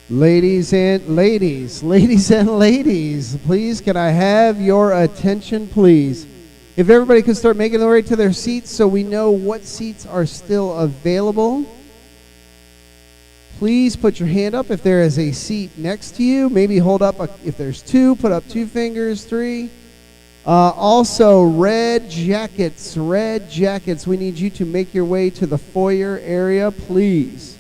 Ladies and ladies, please can I have your attention, please? If everybody could start making their way to their seats so we know what seats are still available. Please put your hand up if there is a seat next to you. Maybe hold up, if there's two, put up 2 fingers, 3. Also, red jackets, we need you to make your way to the foyer area, please.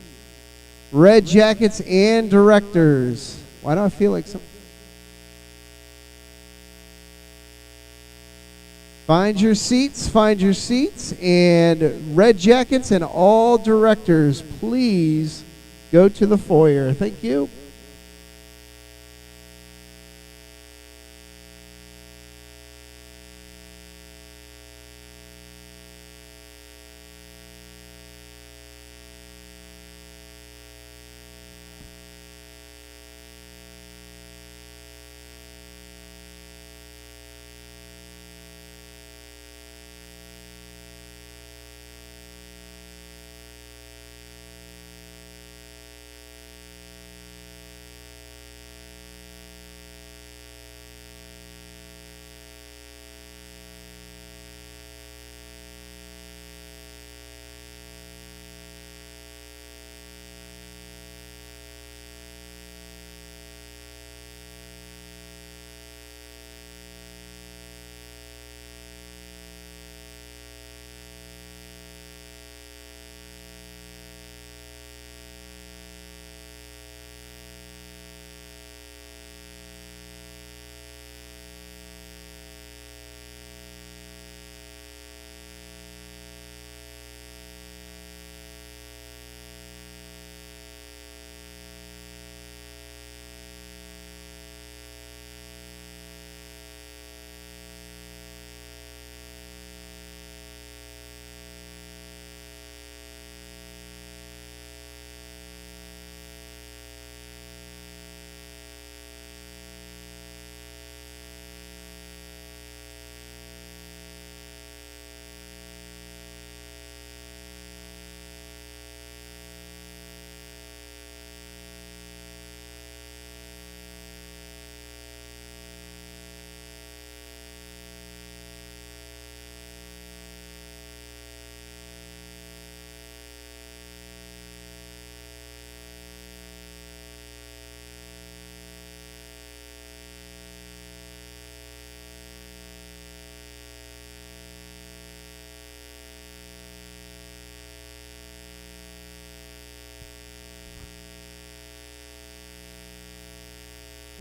Red jackets and directors. Why do I feel like some? Find your seats, and red jackets and all directors, please go to the foyer. Thank you.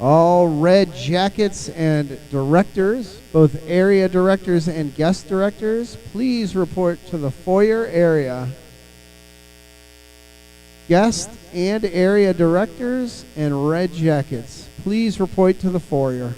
All red jackets and directors, both area directors and guest directors, please report to the foyer area. Guest and area directors and red jackets, please report to the foyer.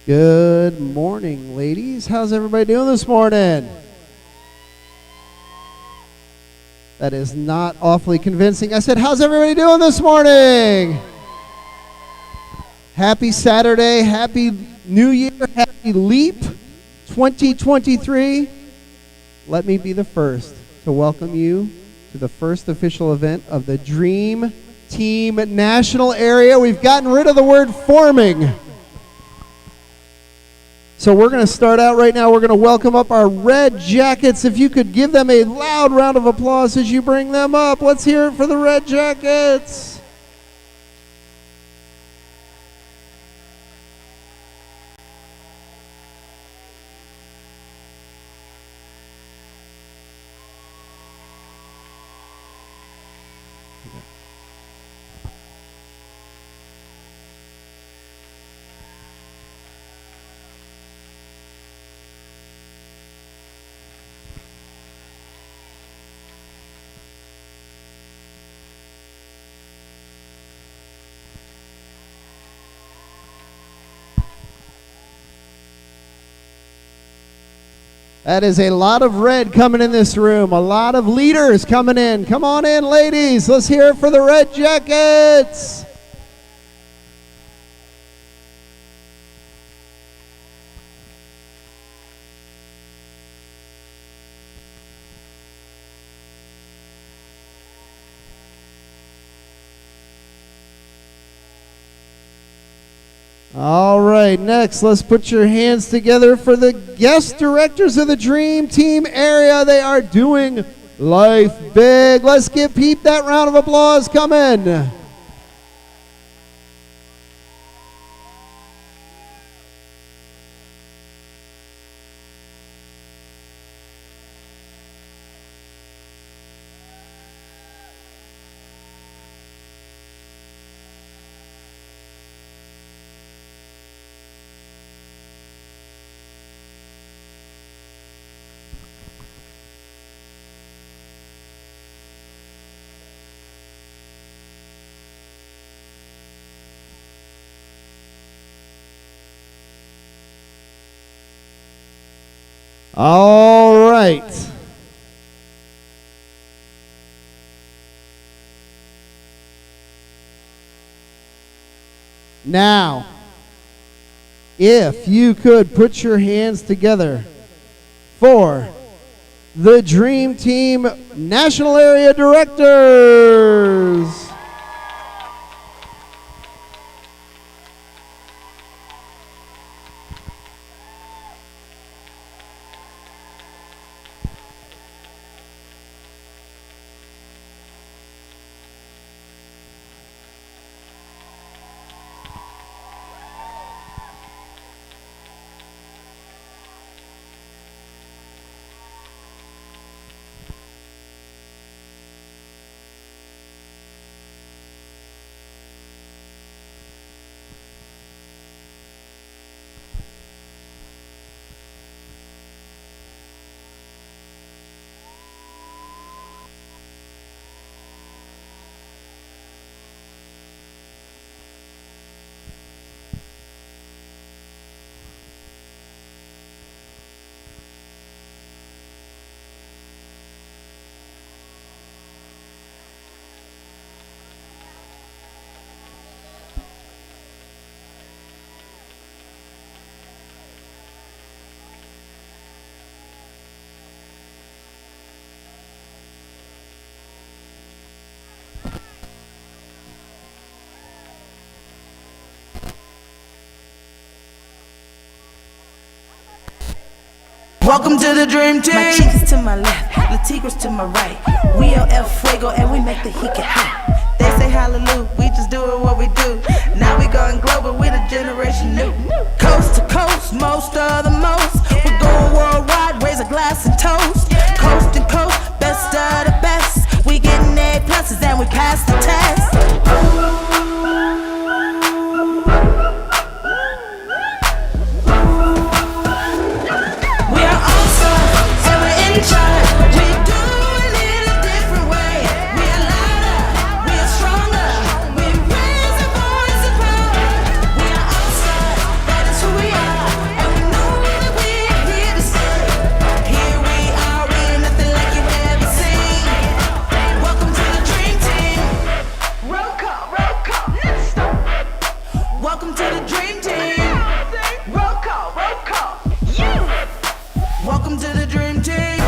Good morning, ladies. How's everybody doing this morning? That is not awfully convincing. I said, how's everybody doing this morning? Happy Saturday, happy New Year, happy Leap 2023. Let me be the first to welcome you to the first official event of the Dream Team National Area. We've gotten rid of the word forming. So we're going to start out right now. We're going to welcome up our Red Jackets. If you could give them a loud round of applause as you bring them up. Let's hear it for the Red Jackets. That is a lot of red coming in this room. A lot of leaders coming in. Come on in, ladies. Let's hear it for the Red Jackets. All right, next, let's put your hands together for the guest directors of the Dream Team area. They are doing life big. Let's give Pete that round of applause coming. All right. Now, if you could put your hands together for the Dream Team National Area Directors. Welcome to the Dream Team. My chicks to my left, the tigers to my right. We are El Fuego and we make the heat get hot. They say hallelujah, we just doing what we do. Now we going global, we the generation new. Coast to coast, most of the most. We're going worldwide, raise a glass and toast. Coast to coast, best of the best. We getting A pluses and we pass the test. We are Welcome to the dream team. Roll call, roll call. You. Welcome to the dream team.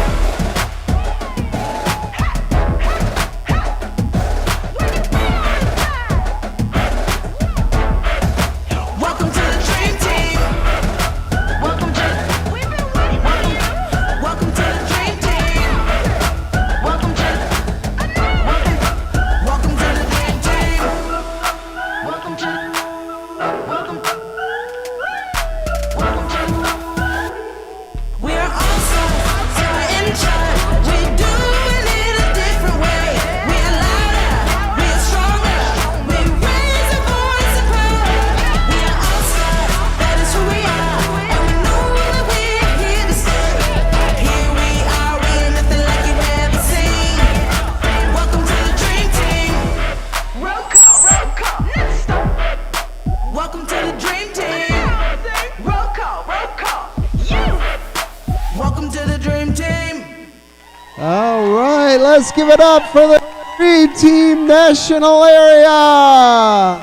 Welcome to the dream team. Welcome to. We've been waiting for you. Welcome to the dream team. Welcome to. Welcome to the dream team. Welcome to. Welcome. Welcome to. We are awesome, so we're in charge. We do it a different way. We are louder, we are stronger. We raise our voice and power. We are awesome, that is who we are. And we know that we're here to stay. Here we are, we're nothing like you've ever seen. Welcome to the dream team. Roll call, next stop. Welcome to the dream team. Roll call, you. Welcome to the dream team. All right, let's give it up for the Dream Team National Area.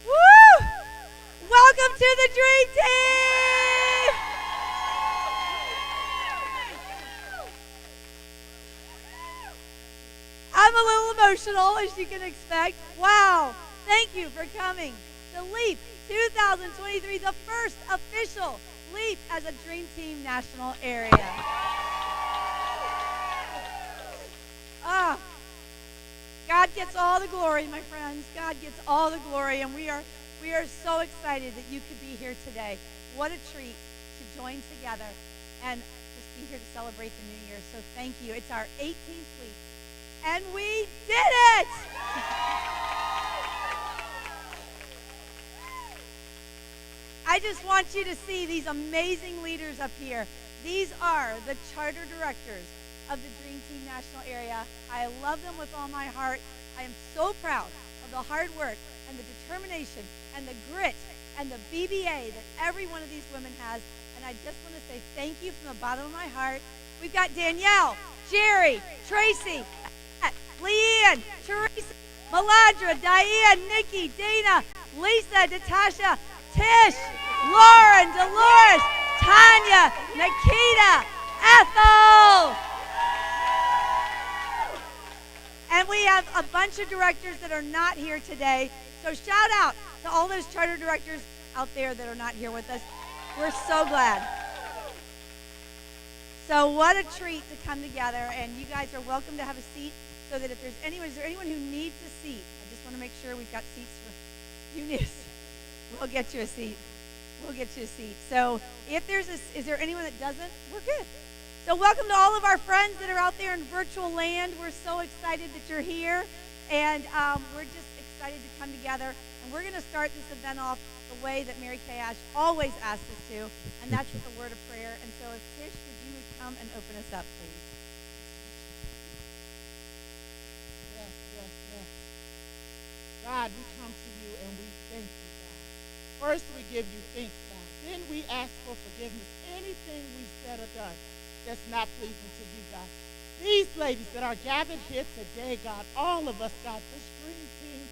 Woo! Welcome to the Dream Team! I'm a little emotional, as you can expect. Wow! Thank you for coming to LEAP 2023, the first official LEAP as a Dream Team National Area. God gets all the glory, my friends. God gets all the glory, and we are so excited that you could be here today. What a treat to join together and just be here to celebrate the new year. So thank you. It's our 18th week, and we did it! I just want you to see these amazing leaders up here. These are the charter directors of the Dream Team National Area. I love them with all my heart. I am so proud of the hard work and the determination and the grit and the BBA that every one of these women has. And I just want to say thank you from the bottom of my heart. We've got Danielle, Jerry, Tracy, Leanne, Teresa, Melandra, Diane, Nikki, Dana, Lisa, Natasha, Tish, Lauren, Dolores, Tanya, Nikita, Ethel. And we have a bunch of directors that are not here today. So shout out to all those charter directors out there that are not here with us. We're so glad. So what a treat to come together. And you guys are welcome to have a seat so that if there's anyone, is there anyone who needs a seat? I just want to make sure we've got seats for you. We'll get you a seat. We'll get you a seat. So if there's is there anyone that doesn't? We're good. So welcome to all of our friends that are out there in virtual land. We're so excited that you're here. And we're just excited to come together. And we're going to start this event off the way that Mary Kay Ash always asks us to. And that's with a word of prayer. And so if Tish, would you come and open us up, please? Yes. God, we come to you and we thank you, God. First, we give you thanks, God. Then we ask for forgiveness. Anything we said or done that's not pleasing to you, God. These ladies that are gathered here today, God, all of us, God, this Dream Team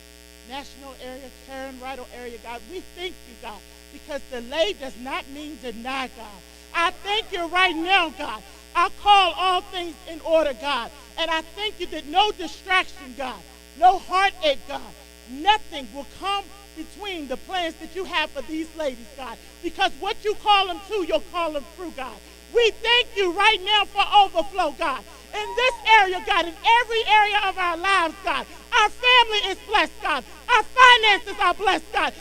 National Area, Karen Ridle area, God, we thank you, God, because delay does not mean deny, God. I thank you right now, God. I call all things in order, God. And I thank you that no distraction, God, no heartache, God, nothing will come between the plans that you have for these ladies, God. Because what you call them to, you'll call them through, God. We thank you right now for overflow, God. In this area, God, in every area of our lives, God. Our family is blessed, God. Our finances are blessed, God.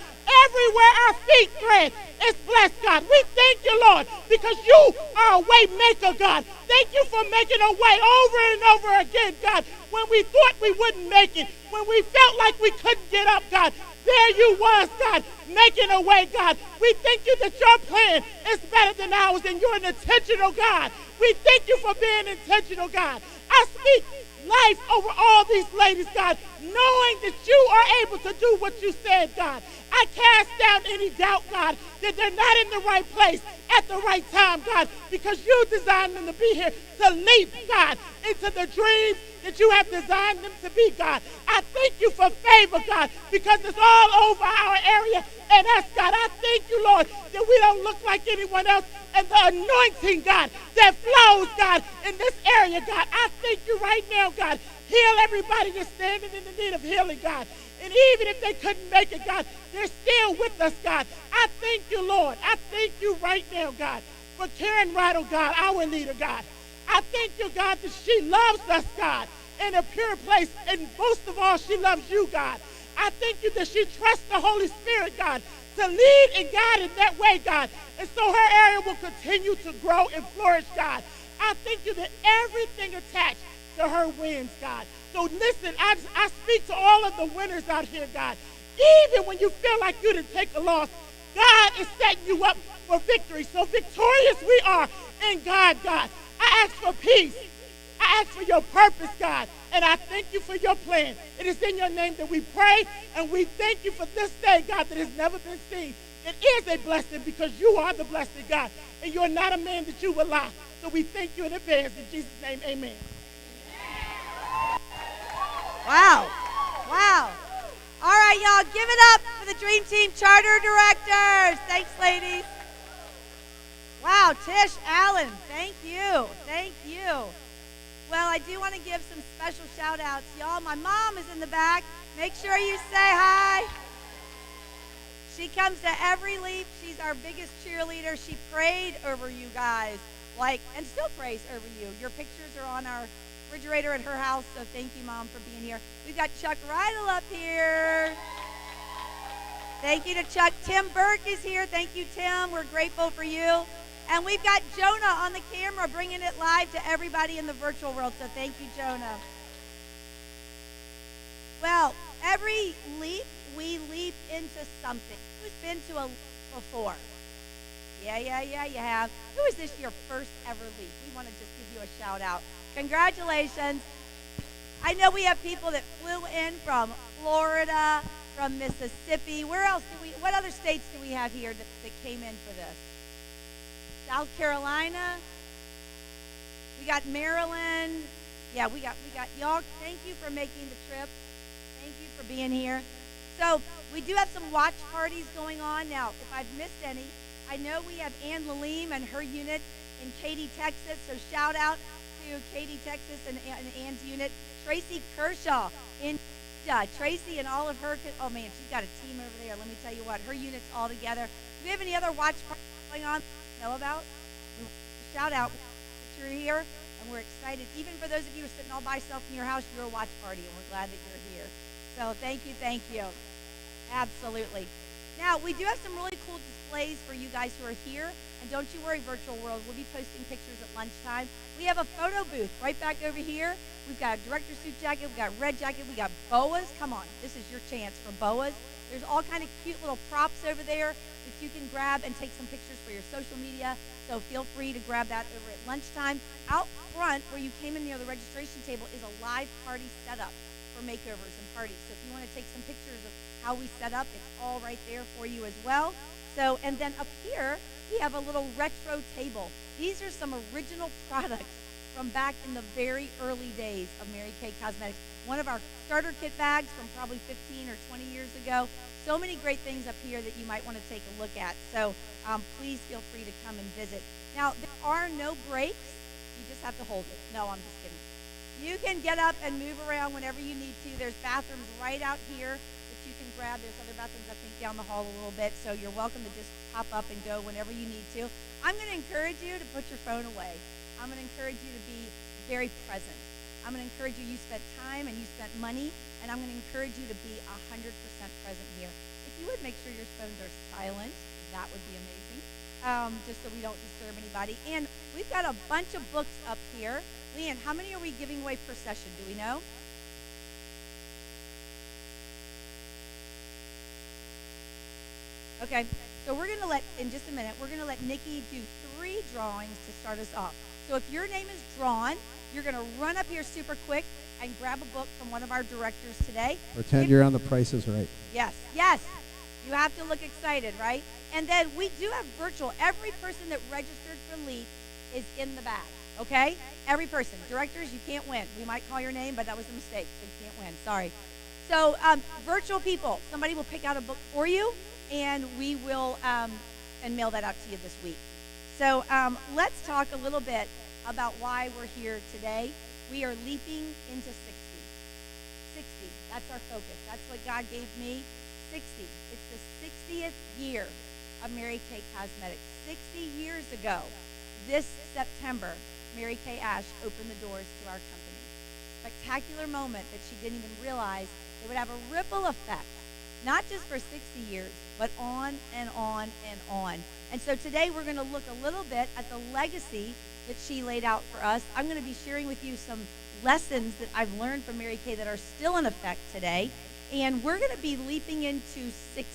Everywhere our feet tread is blessed, God. We thank you, Lord, because you are a way maker, God. Thank you for making a way over and over again, God. When we thought we wouldn't make it, when we felt like we couldn't get up, God, there you was, God, making a way, God. We thank you that your plan is better than ours and you're an intentional God. We thank you for being intentional, God. I speak life over all these ladies, God, knowing that you are able to do what you said, God. I cast down any doubt, God, that they're not in the right place at the right time, God, because you designed them to be here to leap, God, into the dreams that you have designed them to be, God. I thank you for favor, God, because it's all over our area and us, God. I thank you, Lord, that we don't look like anyone else, and the anointing, God, that flows, God, in this area, God. I thank you right now, God. Heal everybody that's standing in the need of healing, God. And even if they couldn't make it, God, they're still with us, God. I thank you, Lord. I thank you right now, God, for Karen Ridle, God, our leader, God. I thank you, God, that she loves us, God, in a pure place. And most of all, she loves you, God. I thank you that she trusts the Holy Spirit, God, to lead and guide in that way, God. And so her area will continue to grow and flourish, God. I thank you that everything attached to her wins, God. So listen, I speak to all of the winners out here, God. Even when you feel like you didn't take a loss, God is setting you up for victory. So victorious we are in God, God. I ask for peace. I ask for your purpose, God. And I thank you for your plan. It is in your name that we pray, and we thank you for this day, God, that has never been seen. It is a blessing because you are the blessed God, and you're not a man that you will lie. So we thank you in advance. In Jesus' name, amen. Wow. Wow. All right, y'all, give it up for the Dream Team Charter Directors. Thanks, ladies. Wow, Tish Allen, thank you. Thank you. Well, I do want to give some special shout outs. Y'all, my mom is in the back. Make sure you say hi. She comes to every leap. She's our biggest cheerleader. She prayed over you guys, and still prays over you. Your pictures are on our refrigerator at her house, so thank you, Mom, for being here. We've got Chuck Ridle up here. Thank you to Chuck. Tim Burke is here. Thank you, Tim. We're grateful for you. And we've got Jonah on the camera bringing it live to everybody in the virtual world, so thank you, Jonah. Well, every leap, we leap into something. Who's been to a leap before? Yeah, you have. Who is this your first ever leap? We want to just give you a shout out. Congratulations. I know we have people that flew in from Florida, from Mississippi. What other states do we have here that came in for this? South Carolina. We got Maryland. Yeah, we got y'all. Thank you for making the trip. Thank you for being here. So we do have some watch parties going on. Now, if I've missed any, I know we have Ann Lalim and her unit in Katy, Texas. So shout out to Katy, Texas and Ann's unit. Tracy Kershaw in Tracy and all of her, oh man, she's got a team over there. Let me tell you what, her unit's all together. Do we have any other watch parties going on know about? Shout out that you're here, and we're excited. Even for those of you who are sitting all by yourself in your house, you're a watch party, and we're glad that you're here. So thank you. Absolutely. Now, we do have some really cool displays for you guys who are here, and don't you worry, virtual world, we'll be posting pictures at lunchtime. We have a photo booth right back over here. We've got a director suit jacket, we've got a red jacket, we got boas. Come on, this is your chance for boas. There's all kind of cute little props over there that you can grab and take some pictures for your social media. So feel free to grab that over at lunchtime. Out front, where you came in near the registration table, is a live party setup for makeovers and parties. So if you want to take some pictures of how we set up, it's all right there for you as well. So, and then up here, we have a little retro table. These are some original products from back in the very early days of Mary Kay Cosmetics. One of our starter kit bags from probably 15 or 20 years ago. So many great things up here that you might want to take a look at. So please feel free to come and visit. Now, there are no breaks. You just have to hold it. No, I'm just kidding. You can get up and move around whenever you need to. There's bathrooms right out here that you can grab. There's other bathrooms, I think, down the hall a little bit. So you're welcome to just hop up and go whenever you need to. I'm going to encourage you to put your phone away. I'm going to encourage you to be very present. I'm going to encourage you spent time and you spent money, and I'm going to encourage you to be 100% present here. If you would make sure your phones are silent, that would be amazing, just so we don't disturb anybody. And we've got a bunch of books up here. Leanne, how many are we giving away per session? Do we know? Okay. So we're going to let, in just a minute, we're going to let Nikki do 3 drawings to start us off. So if your name is drawn, you're going to run up here super quick and grab a book from one of our directors today. Pretend you're on The Price is Right. Yes, yes. You have to look excited, right? And then we do have virtual. Every person that registered for LEAP is in the bag, okay? Every person. Directors, you can't win. We might call your name, but that was a mistake, so you can't win. Sorry. So virtual people, somebody will pick out a book for you, and we will and mail that out to you this week. So let's talk a little bit about why we're here today. We are leaping into 60. 60, that's our focus. That's what God gave me. 60. It's the 60th year of Mary Kay Cosmetics. 60 years ago, this September, Mary Kay Ash opened the doors to our company. Spectacular moment that she didn't even realize it would have a ripple effect, not just for 60 years, but on and on and on. And so today we're going to look a little bit at the legacy that she laid out for us. I'm going to be sharing with you some lessons that I've learned from Mary Kay that are still in effect today. And we're going to be leaping into 60.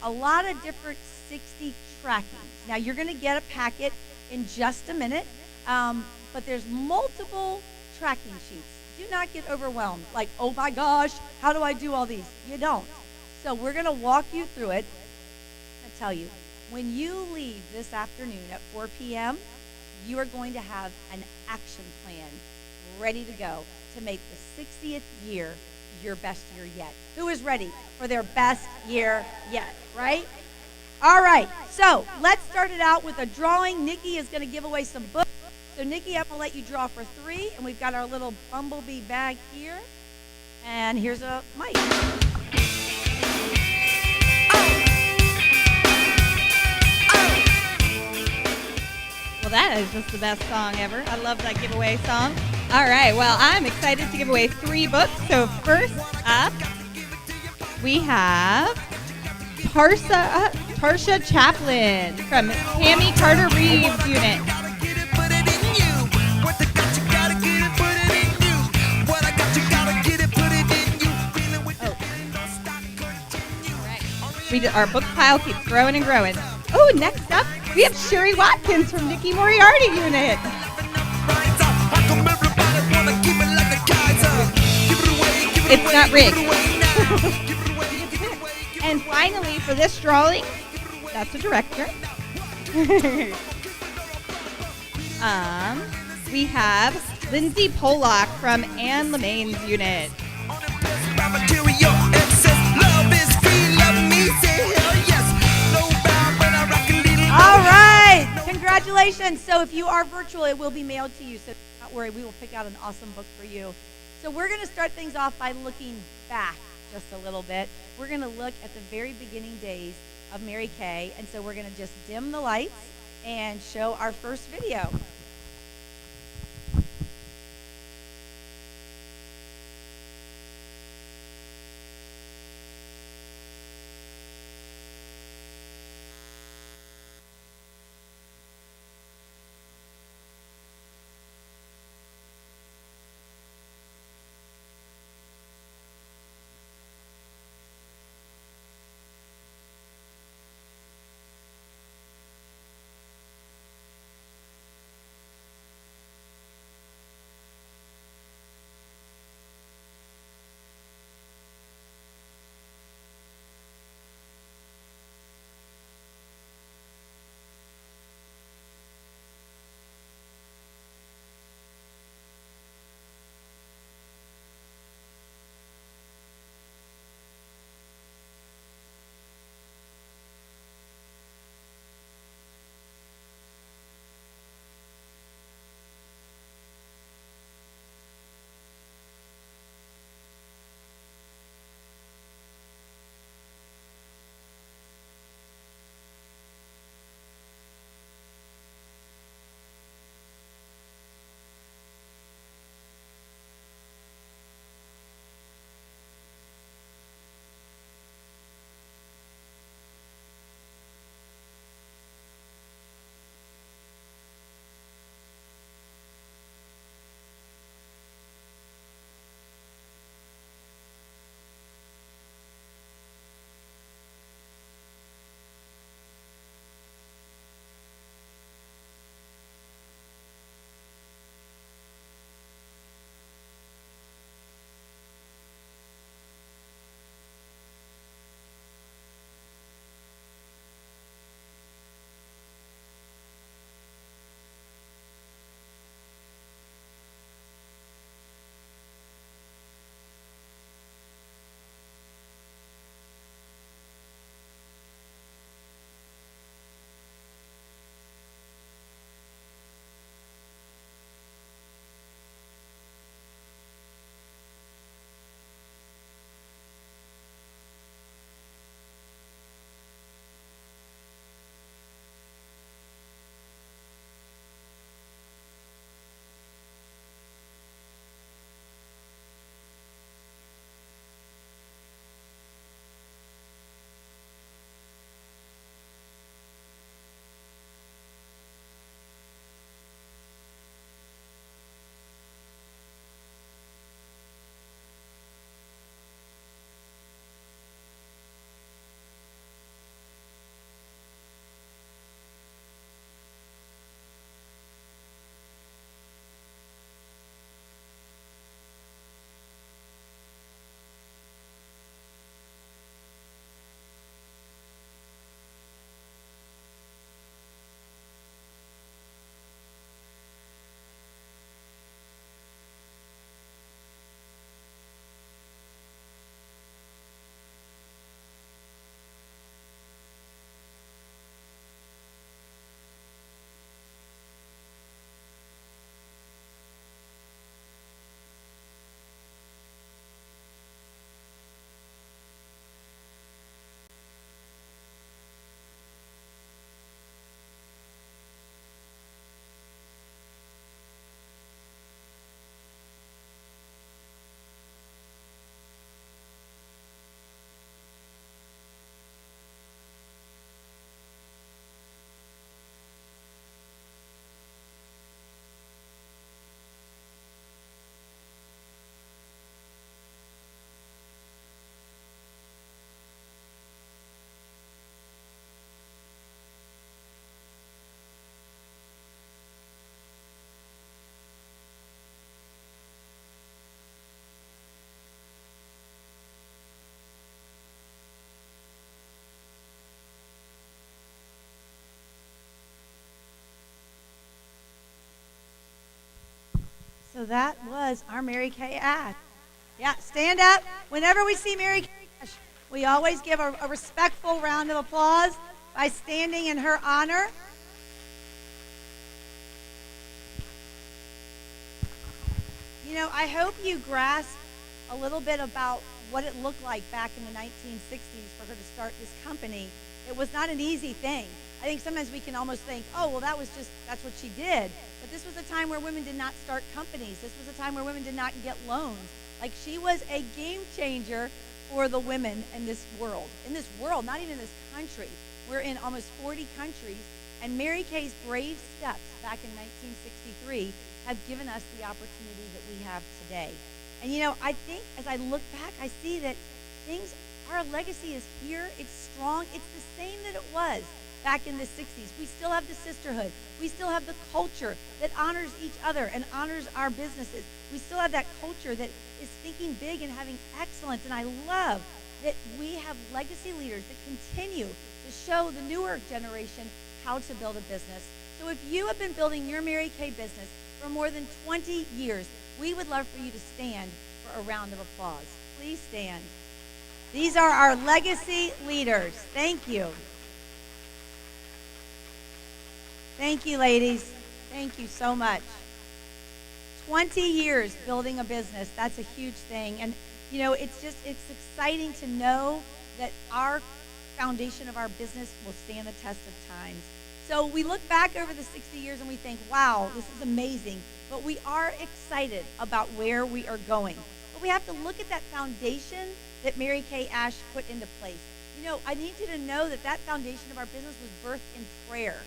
A lot of different 60 trackings. Now you're going to get a packet in just a minute, but there's multiple tracking sheets. Do not get overwhelmed. Like, oh my gosh, how do I do all these? You don't. So we're going to walk you through it and tell you, when you leave this afternoon at 4 p.m., you are going to have an action plan ready to go to make the 60th year your best year yet. Who is ready for their best year yet, right? All right, so let's start it out with a drawing. Nikki is going to give away some books. So Nikki, I'm going to let you draw for 3, and we've got our little bumblebee bag here. And here's a mic. Well, that is just the best song ever. I love that giveaway song. All right, well, I'm excited to give away 3 books. So first up, we have Tarsha Chaplin from Tammy Carter Reeves unit. Our book pile keeps growing and growing. Oh, next up, we have Sherry Watkins from Nikki Moriarty unit. It's not rigged. And finally, for this drawing, that's the director. We have Lindsay Pollock from Anne Lemaine's unit. All right, congratulations. So if you are virtual, it will be mailed to you. So don't worry, we will pick out an awesome book for you. So we're going to start things off by looking back just a little bit. We're going to look at the very beginning days of Mary Kay. And so we're going to just dim the lights and show our first video. So that was our Mary Kay Ash. Yeah, stand up. Whenever we see Mary Kay Ash, we always give a respectful round of applause by standing in her honor. You know, I hope you grasp a little bit about what it looked like back in the 1960s for her to start this company. It was not an easy thing. I think sometimes we can almost think, oh, well, that's what she did. But this was a time where women did not start companies. This was a time where women did not get loans. Like, she was a game changer for the women in this world. In this world, not even in this country. We're in almost 40 countries. And Mary Kay's brave steps back in 1963 have given us the opportunity that we have today. And you know, I think as I look back, I see that our legacy is here. It's strong. It's the same that it was back in the 60s. We still have the sisterhood. We still have the culture that honors each other and honors our businesses. We still have that culture that is thinking big and having excellence. And I love that we have legacy leaders that continue to show the newer generation how to build a business. So if you have been building your Mary Kay business for more than 20 years, we would love for you to stand for a round of applause. Please stand. These are our legacy leaders. Thank you. Thank you, ladies. Thank you so much. 20 years building a business. That's a huge thing. And, you know, it's exciting to know that our foundation of our business will stand the test of time. So we look back over the 60 years and we think, wow, this is amazing. But we are excited about where we are going. But we have to look at that foundation that Mary Kay Ash put into place. You know, I need you to know that that foundation of our business was birthed in prayer.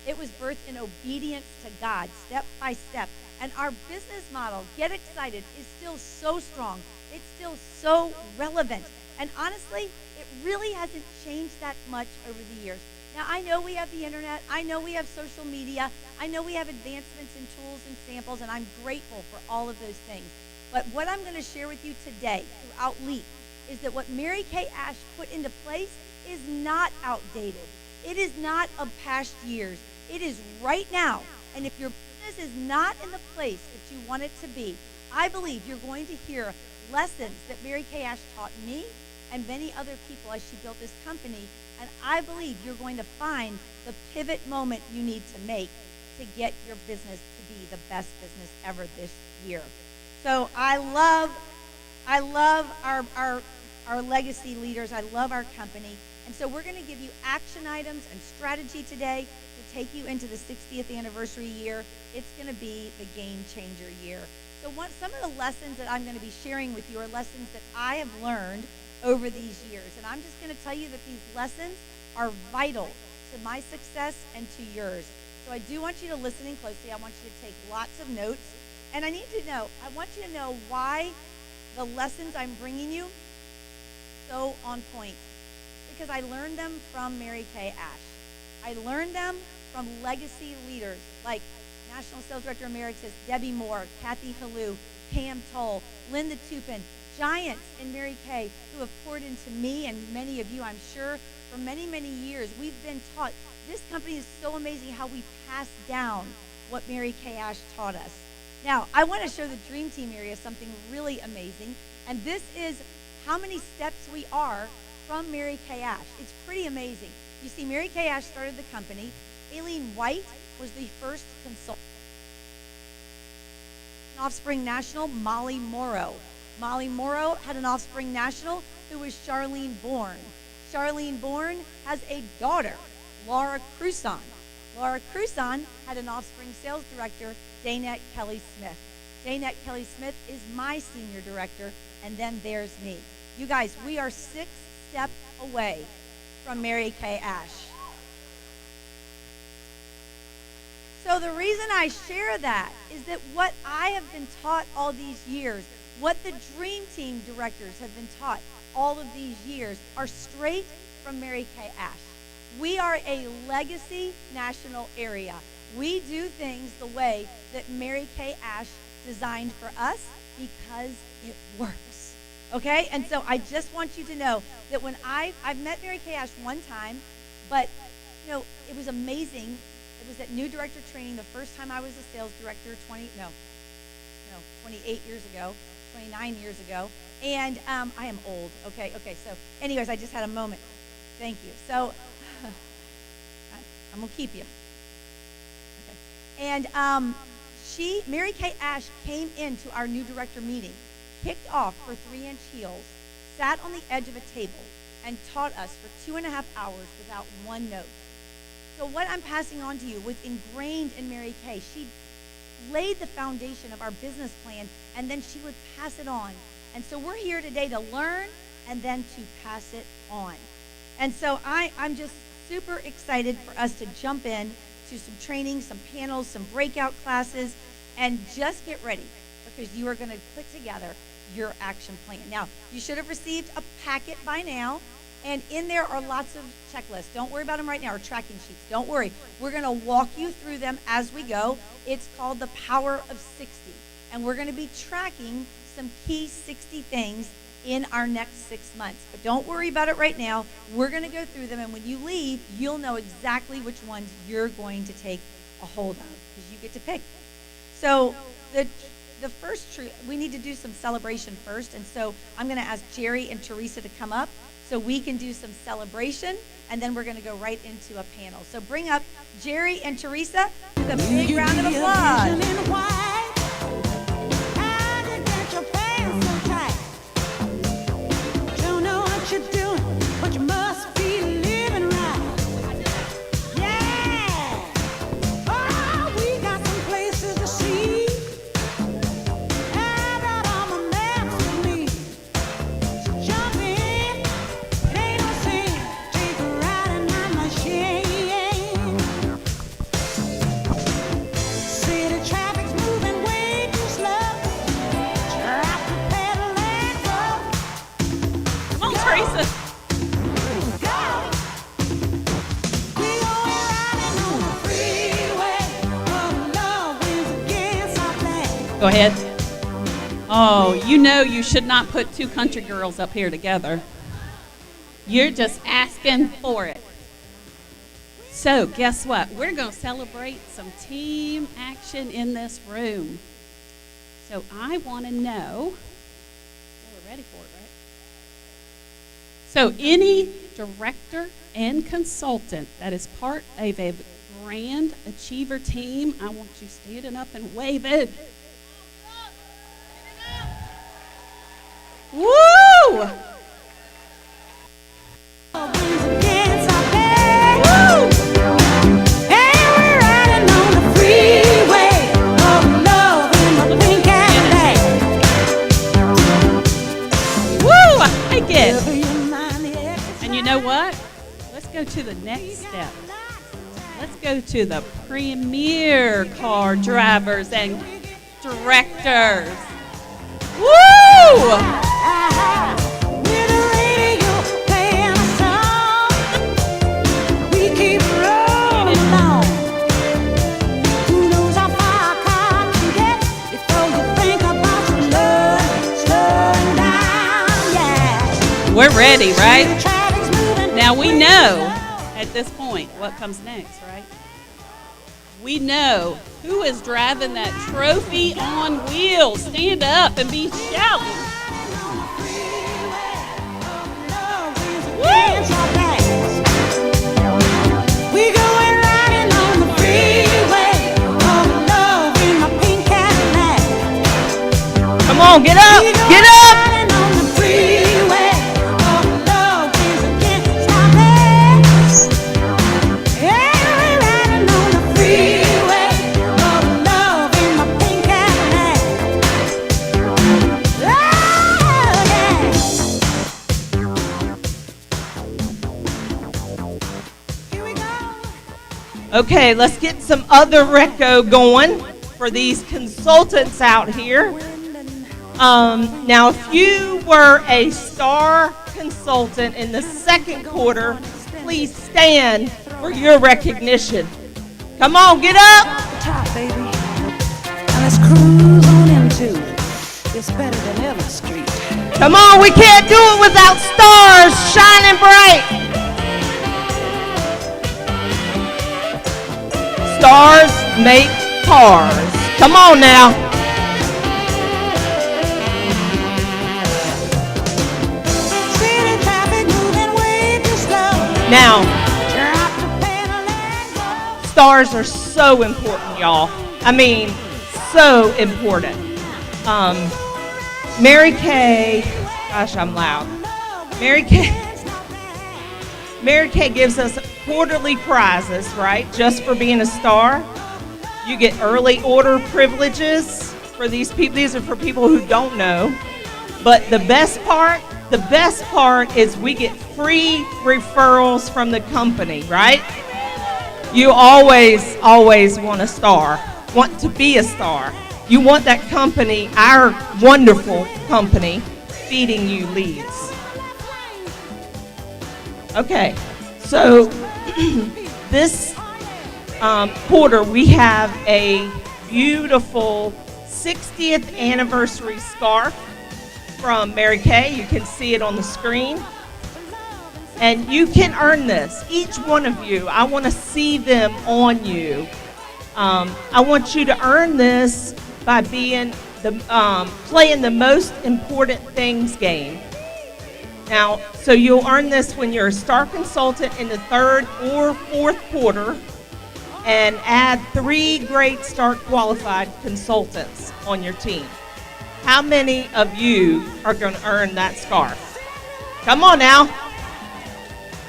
It was birthed in obedience to God, step by step. And our business model, get excited, is still so strong. It's still so relevant. And honestly, it really hasn't changed that much over the years. Now, I know we have the internet. I know we have social media. I know we have advancements in tools and samples, and I'm grateful for all of those things. But what I'm going to share with you today throughout LEAP is that what Mary Kay Ash put into place is not outdated. It is not of past years. It is right now. And if your business is not in the place that you want it to be, I believe you're going to hear lessons that Mary Kay Ash taught me and many other people as she built this company. And I believe you're going to find the pivot moment you need to make to get your business to be the best business ever this year. So I love our legacy leaders. I love our company. And so we're going to give you action items and strategy today to take you into the 60th anniversary year. It's going to be the game changer year. So some of the lessons that I'm going to be sharing with you are lessons that I have learned over these years. And I'm just going to tell you that these lessons are vital to my success and to yours. So I do want you to listen in closely. I want you to take lots of notes. And I want you to know why the lessons I'm bringing you so on point. Because I learned them from Mary Kay Ash. I learned them from legacy leaders like National Sales Director Emeritus Debbie Moore, Kathy Halou, Pam Toll, Linda Tupin, giants in Mary Kay who have poured into me and many of you, I'm sure, for many, many years. We've been taught. This company is so amazing how we pass down what Mary Kay Ash taught us. Now, I want to show the Dream Team area something really amazing. And this is how many steps we are from Mary Kay Ash. It's pretty amazing. You see, Mary Kay Ash started the company. Aileen White was the first consultant. Offspring National, Molly Morrow. Molly Morrow had an Offspring National who was Charlene Bourne. Charlene Bourne has a daughter, Laura Cruson. Laura Cruson had an Offspring sales director, Danette Kelly Smith. Danette Kelly Smith is my senior director, and then there's me. You guys, we are 6 steps away from Mary Kay Ash. So the reason I share that is that what I have been taught all these years, what the Dream Team directors have been taught all of these years, are straight from Mary Kay Ash. We are a legacy national area. We do things the way that Mary Kay Ash designed for us because it works. Okay? And so I just want you to know that when I've met Mary Kay Ash one time, but you know, it was amazing. It was at new director training the first time I was a sales director, no, 28 years ago, 29 years ago. And I am old. Okay. So, anyways, I just had a moment. Thank you. So, I'm gonna keep you. Okay. And Mary Kay Ash came into our new director meeting, kicked off her 3-inch heels, sat on the edge of a table, and taught us for 2.5 hours without one note. So what I'm passing on to you was ingrained in Mary Kay. She laid the foundation of our business plan, and then she would pass it on. And so we're here today to learn and then to pass it on. And so I'm just super excited for us to jump in to some training, some panels, some breakout classes, and just get ready because you are going to put together your action plan. Now, you should have received a packet by now, and in there are lots of checklists. Don't worry about them right now, or tracking sheets. Don't worry. We're going to walk you through them as we go. It's called the Power of 60, and we're going to be tracking some key 60 things in our next 6 months. But don't worry about it right now. We're going to go through them, and when you leave, you'll know exactly which ones you're going to take a hold of because you get to pick. So the first we need to do some celebration first, and so I'm going to ask Jerry and Teresa to come up so we can do some celebration, and then we're going to go right into a panel. So bring up Jerry and Teresa with a big round of applause. Go ahead. Oh, you know you should not put two country girls up here together. You're just asking for it. So guess what? We're going to celebrate some team action in this room. So I want to know, we're ready for it, right? So any director and consultant that is part of a Grand Achiever team, I want you standing up and waving. Woo! And you know what? Let's go to the next step. Let's go to the premier car drivers and directors. Woo! We're ready, right? Now we know at this point what comes next, right? We know who is driving that trophy on wheels. Stand up and be shouting. We going riding on the freeway. Oh, love in my pink Cadillac. Come on, get up, get up. Okay, let's get some other reco going for these consultants out here. Now, if you were a star consultant in the second quarter, please stand for your recognition. Come on, get up. Top, baby. Now let's cruise on into It's Better Than Ever Street. Come on, we can't do it without stars shining bright. Stars make cars. Come on now. Now, stars are so important, y'all. I mean, so important. Mary Kay, gosh, I'm loud. Mary Kay gives us quarterly prizes, right? Just for being a star. You get early order privileges for these people. These are for people who don't know. But the best part is we get free referrals from the company, right? You always want a star, want to be a star. You want that company, our wonderful company, feeding you leads. Okay, so this quarter we have a beautiful 60th anniversary scarf from Mary Kay. You can see it on the screen. And you can earn this. Each one of you, I want to see them on you. I want you to earn this by being playing the most important things game. Now, so you'll earn this when you're a star consultant in the third or fourth quarter, and add 3 great star qualified consultants on your team. How many of you are going to earn that scarf? Come on now.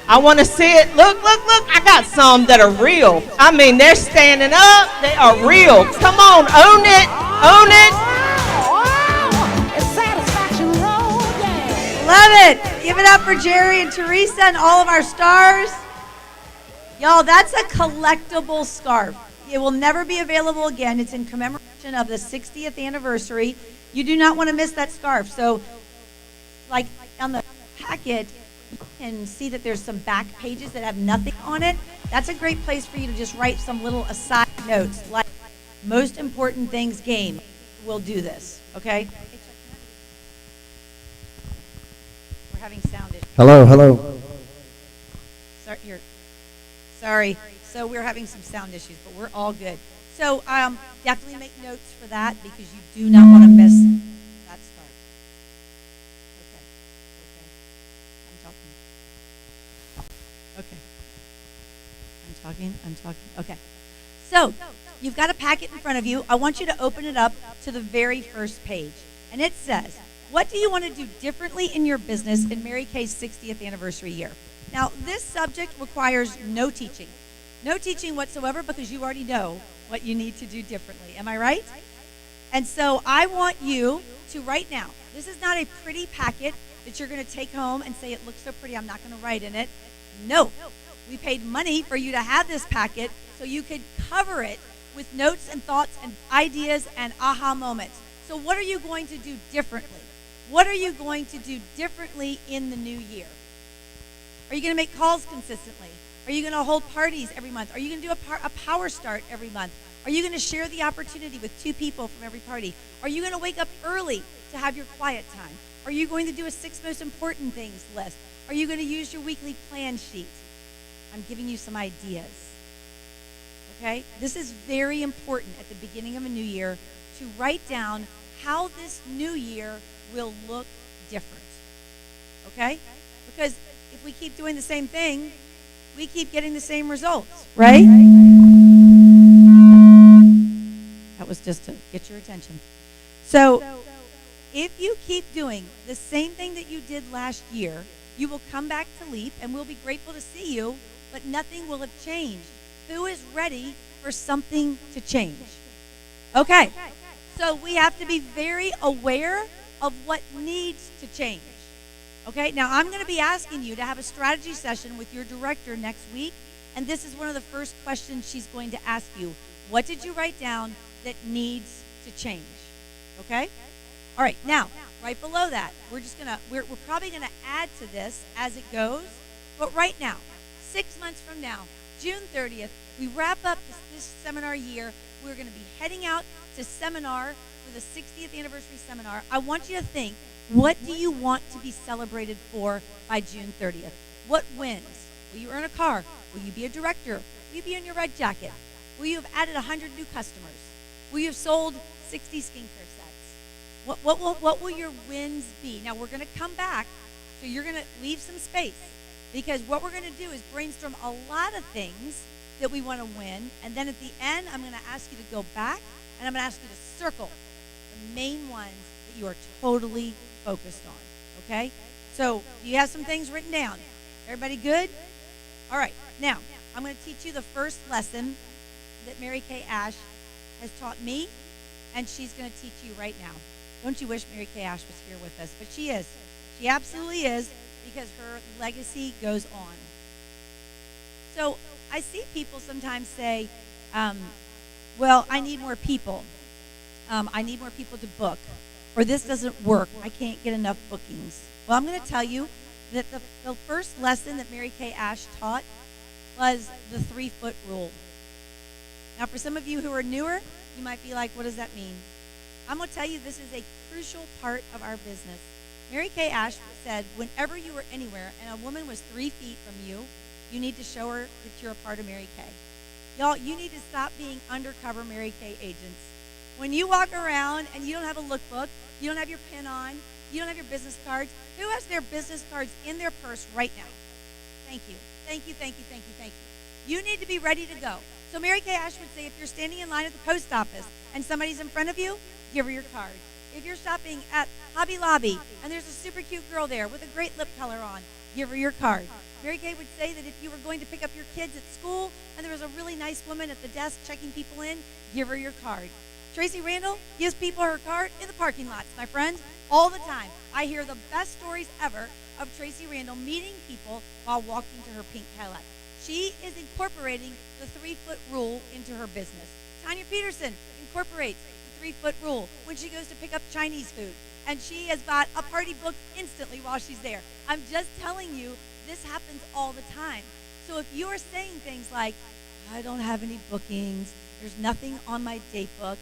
I want to see it. Look. I got some that are real. I mean, they're standing up. They are real. Come on, own it. Own it. Love it. Give it up for Jerry and Teresa and all of our stars. Y'all, that's a collectible scarf. It will never be available again. It's in commemoration of the 60th anniversary. You do not want to miss that scarf. So, like on the packet, you can see that there's some back pages that have nothing on it. That's a great place for you to just write some little aside notes, like most important things game. We'll do this, okay? We're having sound issues. Hello. Sorry. So we're having some sound issues, but we're all good. So definitely make notes for that because you do not want to miss that start. Okay. I'm talking. Okay. So you've got a packet in front of you. I want you to open it up to the very first page. And it says, what do you want to do differently in your business in Mary Kay's 60th anniversary year? Now, this subject requires no teaching. No teaching whatsoever because you already know what you need to do differently. Am I right? And so I want you to right now, this is not a pretty packet that you're going to take home and say it looks so pretty, I'm not going to write in it. No. We paid money for you to have this packet so you could cover it with notes and thoughts and ideas and aha moments. So what are you going to do differently? What are you going to do differently in the new year? Are you going to make calls consistently? Are you going to hold parties every month? Are you going to do a power start every month? Are you going to share the opportunity with 2 people from every party? Are you going to wake up early to have your quiet time? Are you going to do a 6 most important things list? Are you going to use your weekly plan sheet? I'm giving you some ideas. Okay? This is very important at the beginning of a new year to write down how this new year will look different. Okay? Because if we keep doing the same thing, we keep getting the same results, right? That was just to get your attention. So, if you keep doing the same thing that you did last year, you will come back to LEAP and we'll be grateful to see you, but nothing will have changed. Who is ready for something to change? Okay. So, we have to be very aware of what needs to change. Okay, now I'm going to be asking you to have a strategy session with your director next week, and this is one of the first questions she's going to ask you. What did you write down that needs to change? Okay? All right, now, right below that, we're probably going to add to this as it goes, but right now, 6 months from now, June 30th, we wrap up this seminar year. We're going to be heading out to seminar for the 60th anniversary seminar. I want you to think, what do you want to be celebrated for by June 30th? What wins? Will you earn a car? Will you be a director? Will you be in your red jacket? Will you have added 100 new customers? Will you have sold 60 skincare sets? What will your wins be? Now, we're going to come back, so you're going to leave some space. because what we're going to do is brainstorm a lot of things that we want to win, and then at the end, I'm going to ask you to go back, and I'm going to ask you to circle the main ones that you are totally focused on, okay? So, do you have some things written down? Everybody good? All right, now, I'm going to teach you the first lesson that Mary Kay Ash has taught me, and she's going to teach you right now. Don't you wish Mary Kay Ash was here with us? But she is. She absolutely is, because her legacy goes on. So I see people sometimes say, well, I need more people. I need more people to book. Or this doesn't work. I can't get enough bookings. Well, I'm going to tell you that the first lesson that Mary Kay Ash taught was the 3-foot rule. Now, for some of you who are newer, you might be like, what does that mean? I'm going to tell you this is a crucial part of our business. Mary Kay Ash said, whenever you were anywhere and a woman was 3 feet from you, you need to show her that you're a part of Mary Kay. Y'all, you need to stop being undercover Mary Kay agents. When you walk around and you don't have a lookbook, you don't have your pin on, you don't have your business cards, who has their business cards in their purse right now? Thank you. Thank you, thank you, thank you, thank you. You need to be ready to go. So Mary Kay Ash would say, if you're standing in line at the post office and somebody's in front of you, give her your card. If you're shopping at Hobby Lobby and there's a super cute girl there with a great lip color on, give her your card. Mary Kay would say that if you were going to pick up your kids at school and there was a really nice woman at the desk checking people in, give her your card. Tracy Randall gives people her card in the parking lots, my friends, all the time. I hear the best stories ever of Tracy Randall meeting people while walking to her pink Cadillac. She is incorporating the 3-foot rule into her business. Tanya Peterson incorporates the 3-foot rule when she goes to pick up Chinese food. And she has got a party booked instantly while she's there. I'm just telling you, this happens all the time. So if you are saying things like, I don't have any bookings, there's nothing on my date book,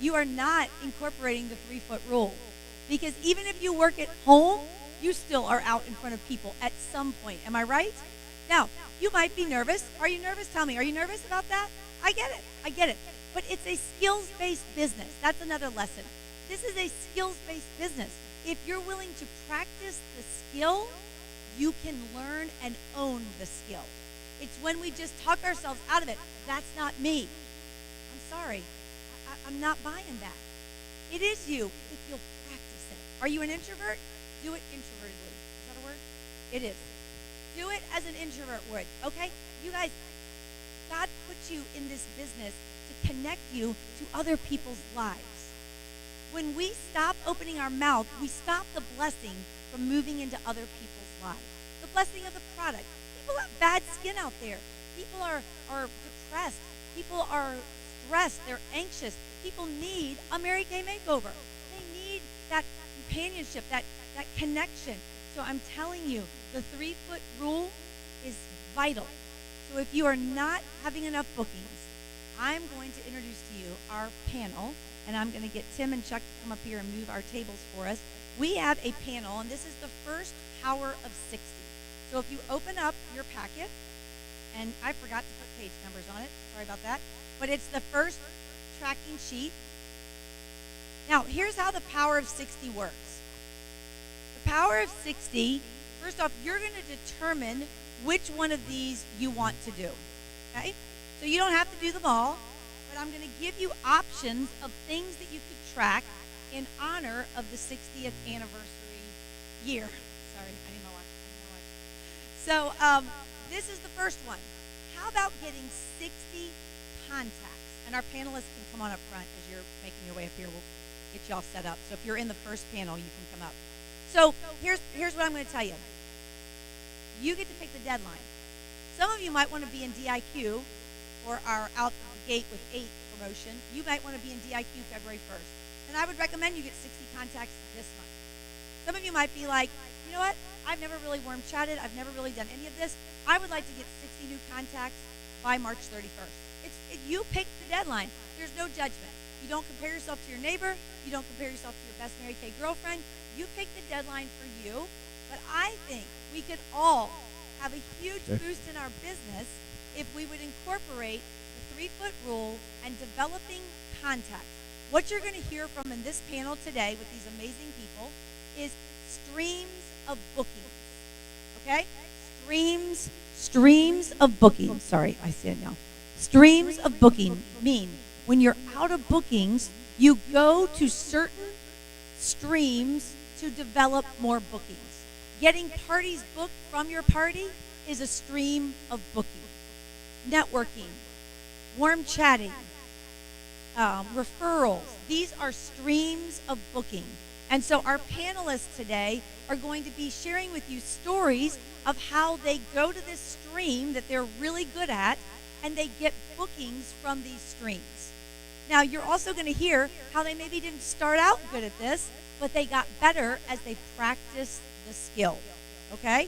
you are not incorporating the 3-foot rule. Because even if you work at home, you still are out in front of people at some point. Am I right? Now, you might be nervous. Are you nervous? Tell me, are you nervous about that? I get it. I get it. But it's a skills-based business. That's another lesson. This is a skills-based business. If you're willing to practice the skill, you can learn and own the skill. It's when we just talk ourselves out of it. That's not me. I'm sorry. I'm not buying that. It is you if you'll practice it. Are you an introvert? Do it introvertedly. Is that a word? It is. Do it as an introvert would, okay? You guys, God put you in this business to connect you to other people's lives. When we stop opening our mouth, we stop the blessing from moving into other people's lives. The blessing of the product. People have bad skin out there. People are depressed. People are stressed. They're anxious. People need a Mary Kay makeover. They need that companionship, that connection. So I'm telling you, the 3-foot rule is vital. So if you are not having enough bookings, I'm going to introduce to you our panel, and I'm going to get Tim and Chuck to come up here and move our tables for us. We have a panel, and this is the first Power of 60. So if you open up your packet, and I forgot to put page numbers on it, sorry about that, but it's the first tracking sheet. Now, here's how the Power of 60 works. The Power of 60, first off, you're going to determine which one of these you want to do, okay? So you don't have to do them all, but I'm going to give you options of things that you could track in honor of the 60th anniversary year. Sorry, I need my watch. So this is the first one. How about getting 60 contacts? And our panelists can come on up front as you're making your way up here. We'll get you all set up. So if you're in the first panel, you can come up. So here's what I'm going to tell you. You get to pick the deadline. Some of you might want to be in DIQ or our Out the Gate with 8 promotion. You might want to be in DIQ February 1st. And I would recommend you get 60 contacts this month. Some of you might be like, you know what? I've never really warm chatted. I've never really done any of this. I would like to get 60 new contacts by March 31st. You pick the deadline. There's no judgment. You don't compare yourself to your neighbor. You don't compare yourself to your best Mary Kay girlfriend. You pick the deadline for you. But I think we could all have a huge boost in our business if we would incorporate the 3-foot rule and developing contacts. What you're going to hear from in this panel today with these amazing people is streams of bookings. Okay? Streams of booking. Sorry, I see it now. Streams of booking mean when you're out of bookings, you go to certain streams to develop more bookings. Getting parties booked from your party is a stream of booking. Networking, warm chatting, referrals. These are streams of booking. And so our panelists today are going to be sharing with you stories of how they go to this stream that they're really good at and they get bookings from these streams. Now, you're also going to hear how they maybe didn't start out good at this, but they got better as they practiced the skill. Okay?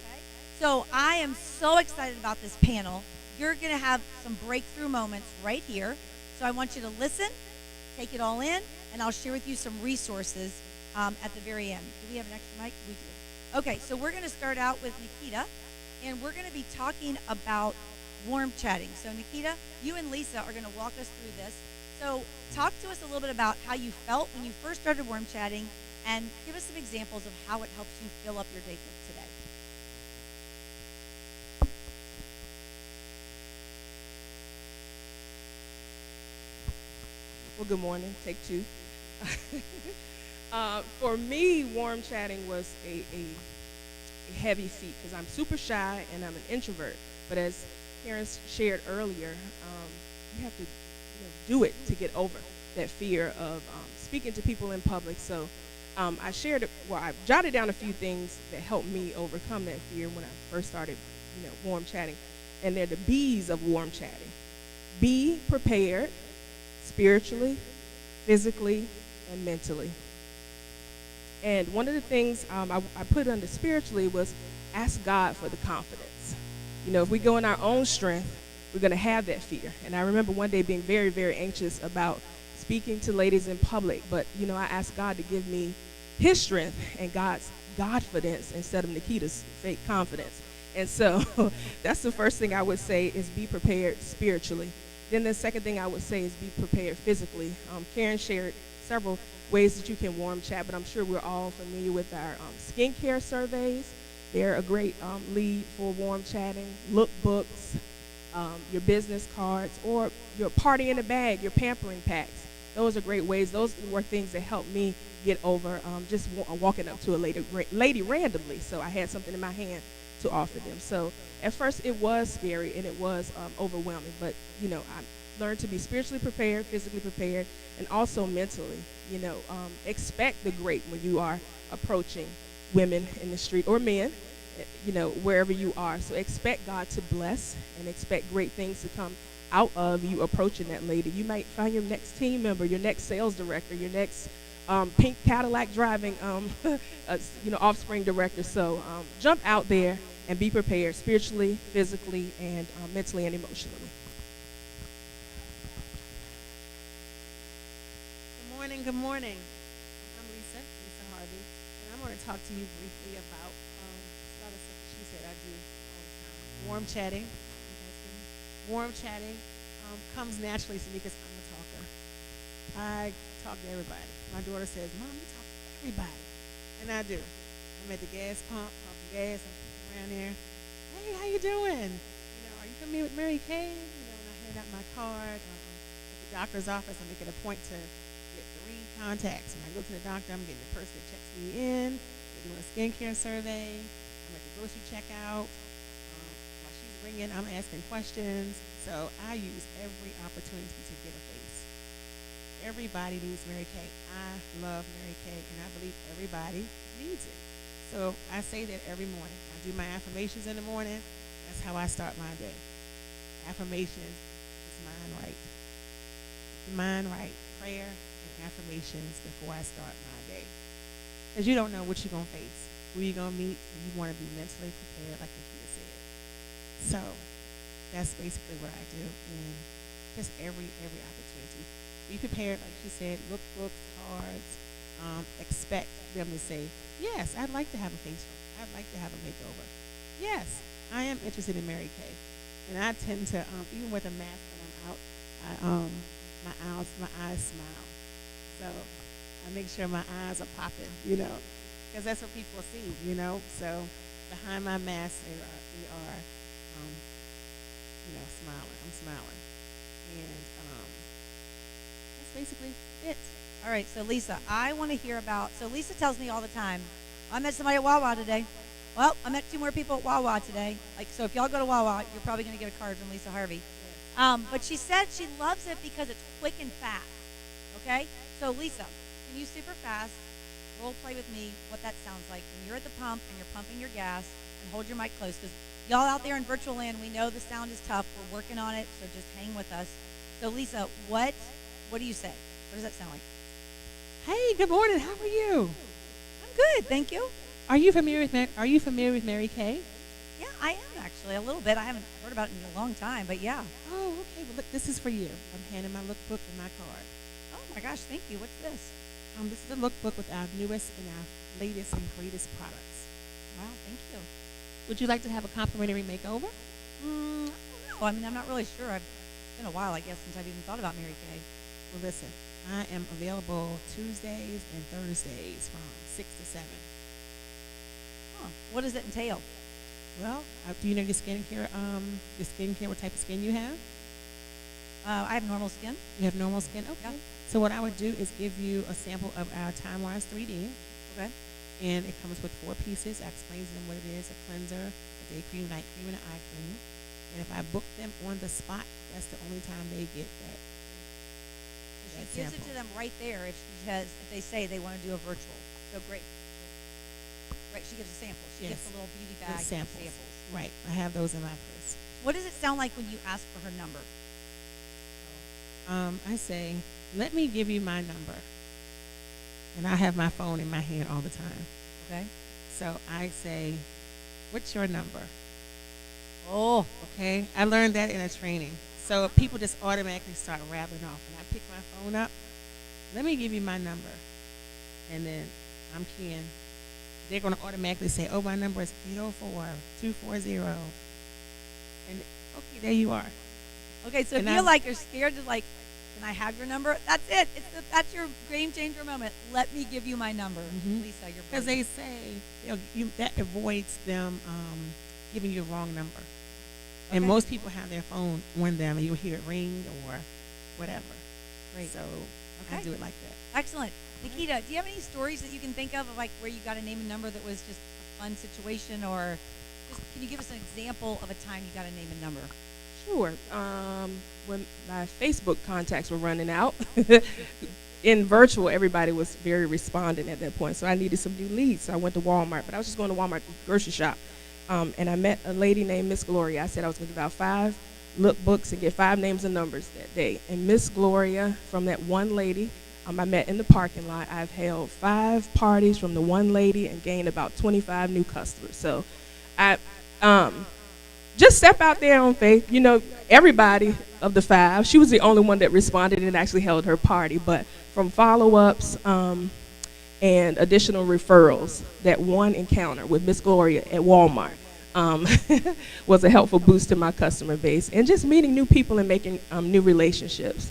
So I am so excited about this panel. You're going to have some breakthrough moments right here. So I want you to listen, take it all in, and I'll share with you some resources at the very end. Do we have an extra mic? We do. Okay, so we're going to start out with Nikita, and we're going to be talking about warm chatting. So Nikita, you and Lisa are going to walk us through this. So talk to us a little bit about how you felt when you first started warm chatting, and give us some examples of how it helps you fill up your day today. Well, good morning. Take two. For me, warm chatting was a heavy feat because I'm super shy and I'm an introvert. But as Karen shared earlier, you have to do it to get over that fear of speaking to people in public. So I jotted down a few things that helped me overcome that fear when I first started, warm chatting. And they're the B's of warm chatting. Be prepared spiritually, physically, and mentally. And one of the things I put under spiritually was ask God for the confidence. If we go in our own strength, we're going to have that fear. And I remember one day being very, very anxious about speaking to ladies in public, but I asked God to give me his strength and God's Godfidence instead of Nikita's fake confidence. And so that's the first thing I would say is be prepared spiritually. Then the second thing I would say is be prepared physically. Karen shared several ways that you can warm chat, but I'm sure we're all familiar with our skincare surveys. They're a great lead for warm chatting. Lookbooks, your business cards, or your party in a bag, your pampering packs. Those are great ways. Those were things that helped me get over just walking up to a lady randomly. So I had something in my hand to offer them. So at first it was scary and it was overwhelming, but I learned to be spiritually prepared, physically prepared, and also mentally. Expect the great when you are approaching women in the street or men, wherever you are. So expect God to bless and expect great things to come out of you approaching that lady. You might find your next team member, your next sales director, your next pink Cadillac driving, offspring director. So jump out there and be prepared spiritually, physically, and mentally and emotionally. Good morning. I'm Lisa Harvey, and I'm going to talk to you briefly about a lot of stuff that she said I do all the time. Warm chatting. Warm chatting comes naturally to me because I'm a talker. I talk to everybody. My daughter says, Mom, you talk to everybody. And I do. I'm at the gas pump, pumping gas, I'm around there. Hey, how you doing? Are you familiar with Mary Kay? And I hand out my card. At the doctor's office, I make it a point to contacts. When I go to the doctor, I'm getting the person that checks me in. We're doing a skincare survey. I'm at the grocery checkout. While she's ringing, I'm asking questions. So I use every opportunity to get a face. Everybody needs Mary Kay. I love Mary Kay, and I believe everybody needs it. So I say that every morning. I do my affirmations in the morning. That's how I start my day. Affirmations, is mind right. Keep your mind right. Prayer. Affirmations before I start my day, because you don't know what you're going to face, who you're going to meet, and you want to be mentally prepared, like Nikita said. So that's basically what I do in just every opportunity. Be prepared, like she said. Look books, cards. Expect them to say, yes, I'd like to have a face. I'd like to have a makeover. Yes, I am interested in Mary Kay, and I tend to even with a mask when I'm out, my eyes smile. So I make sure my eyes are popping, because that's what people see, you know. So behind my mask, we are, smiling. I'm smiling, and that's basically it. All right, so Lisa, I want to hear about. So Lisa tells me all the time, I met somebody at Wawa today. Well, I met 2 more people at Wawa today. Like, so if y'all go to Wawa, you're probably going to get a card from Lisa Harvey. But she said she loves it because it's quick and fast. Okay? So Lisa, can you super fast role play with me what that sounds like when you're at the pump and you're pumping your gas, and hold your mic close, because y'all out there in virtual land, we know the sound is tough. We're working on it, so just hang with us. So Lisa, what do you say? What does that sound like? Hey, good morning. How are you? I'm good, thank you. Are you familiar with Mary Kay? Yeah, I am actually a little bit. I haven't heard about it in a long time, but yeah. Oh, okay. Well, look, this is for you. I'm handing my lookbook and my card. Oh my gosh, thank you. What's this? This is a lookbook with our newest and our latest and greatest products. Wow, thank you. Would you like to have a complimentary makeover? I don't know. I mean, I'm not really sure. It's been a while, I guess, since I've even thought about Mary Kay. Well, listen, I am available Tuesdays and Thursdays from 6 to 7. Huh. What does it entail? Well, do you know your skincare, what type of skin you have? I have normal skin. You have normal skin? Okay. Yeah. So what I would do is give you a sample of our Time Wise 3D. Okay. And it comes with 4 pieces. I explain to them what it is: a cleanser, a day cream, night cream, and an eye cream. And if I book them on the spot, that's the only time they get that. She gives it to them right there if they say they want to do a virtual. So great. Right, she gives a sample. She gets a little beauty bag. Samples. Right. I have those in my purse. What does it sound like when you ask for her number? I say, let me give you my number. And I have my phone in my hand all the time. Okay. So I say, what's your number? Oh. Okay. I learned that in a training. So people just automatically start rattling off. And I pick my phone up. Let me give you my number. And then I'm keying. They're going to automatically say, oh, my number is 804-240. And, okay, there you are. Okay, so if you're like, you're scared to like, can I have your number? That's it. That's your game changer moment. Let me give you my number. Mm-hmm. Lisa, you're because they say that avoids them giving you a wrong number. Okay. And most people have their phone on them, and you'll hear it ring or whatever. Great. So I do it like that. Excellent. Nikita, do you have any stories that you can think of like where you got to name a number that was just a fun situation, or just can you give us an example of a time you got to name a number? Sure. When my Facebook contacts were running out, in virtual, everybody was very responding at that point. So I needed some new leads. So I went to Walmart, but I was just going to Walmart grocery shop. And I met a lady named Miss Gloria. I said I was going to give out 5 lookbooks and get 5 names and numbers that day. And Miss Gloria, from that one lady, I met in the parking lot. I've held 5 parties from the one lady and gained about 25 new customers. So I just step out there on faith. You know, everybody of the 5, she was the only one that responded and actually held her party. But from follow-ups and additional referrals, that one encounter with Miss Gloria at Walmart was a helpful boost to my customer base, and just meeting new people and making new relationships.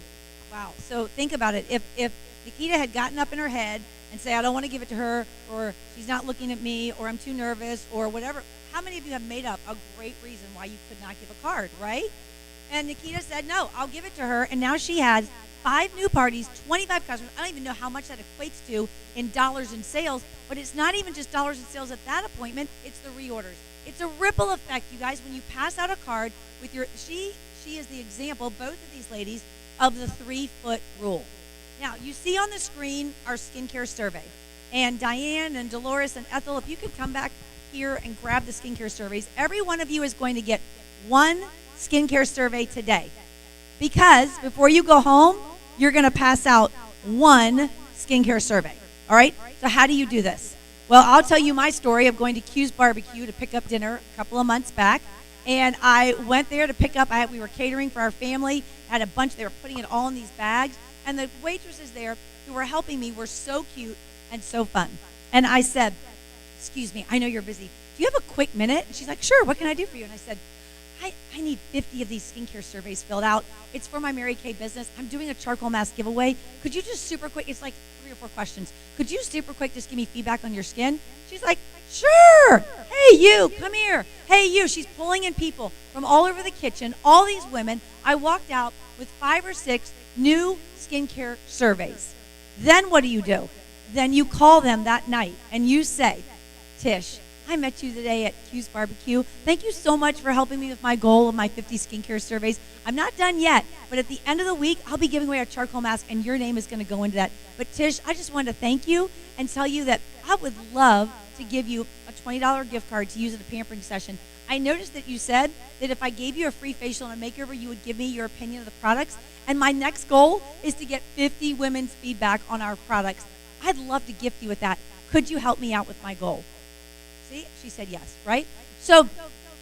Wow. So think about it. If Nikita had gotten up in her head and say, I don't want to give it to her, or she's not looking at me, or I'm too nervous, or whatever, how many of you have made up a great reason why you could not give a card, right? And Nikita said, no, I'll give it to her, and now she has 5 new parties, 25 customers. I don't even know how much that equates to in dollars in sales, but it's not even just dollars in sales at that appointment, it's the reorders. It's a ripple effect, you guys, when you pass out a card with your, she is the example, both of these ladies, of the 3-foot rule. Now, you see on the screen our skincare survey. And Diane and Dolores and Ethel, if you could come back here and grab the skincare surveys, every one of you is going to get 1 skincare survey today. Because before you go home, you're going to pass out 1 skincare survey. All right? So how do you do this? Well, I'll tell you my story of going to Q's Barbecue to pick up dinner a couple of months back. And I went there to pick up, we were catering for our family, had a bunch, they were putting it all in these bags. And the waitresses there who were helping me were so cute and so fun. And I said, excuse me, I know you're busy. Do you have a quick minute? And she's like, sure, what can I do for you? And I said, I need 50 of these skincare surveys filled out. It's for my Mary Kay business. I'm doing a charcoal mask giveaway. Could you just super quick, it's like 3 or 4 questions. Could you super quick just give me feedback on your skin? She's like, sure. Hey, you, come here. Hey, you. She's pulling in people from all over the kitchen, all these women. I walked out with 5 or 6 new skincare surveys. Then what do? Then you call them that night and you say, Tish, I met you today at Q's Barbecue. Thank you so much for helping me with my goal of my 50 skincare surveys. I'm not done yet, but at the end of the week, I'll be giving away a charcoal mask, and your name is going to go into that. But Tish, I just wanted to thank you and tell you that I would love to give you a $20 gift card to use at a pampering session. I noticed that you said that if I gave you a free facial and a makeover, you would give me your opinion of the products. And my next goal is to get 50 women's feedback on our products. I'd love to gift you with that. Could you help me out with my goal? See, she said yes, right? So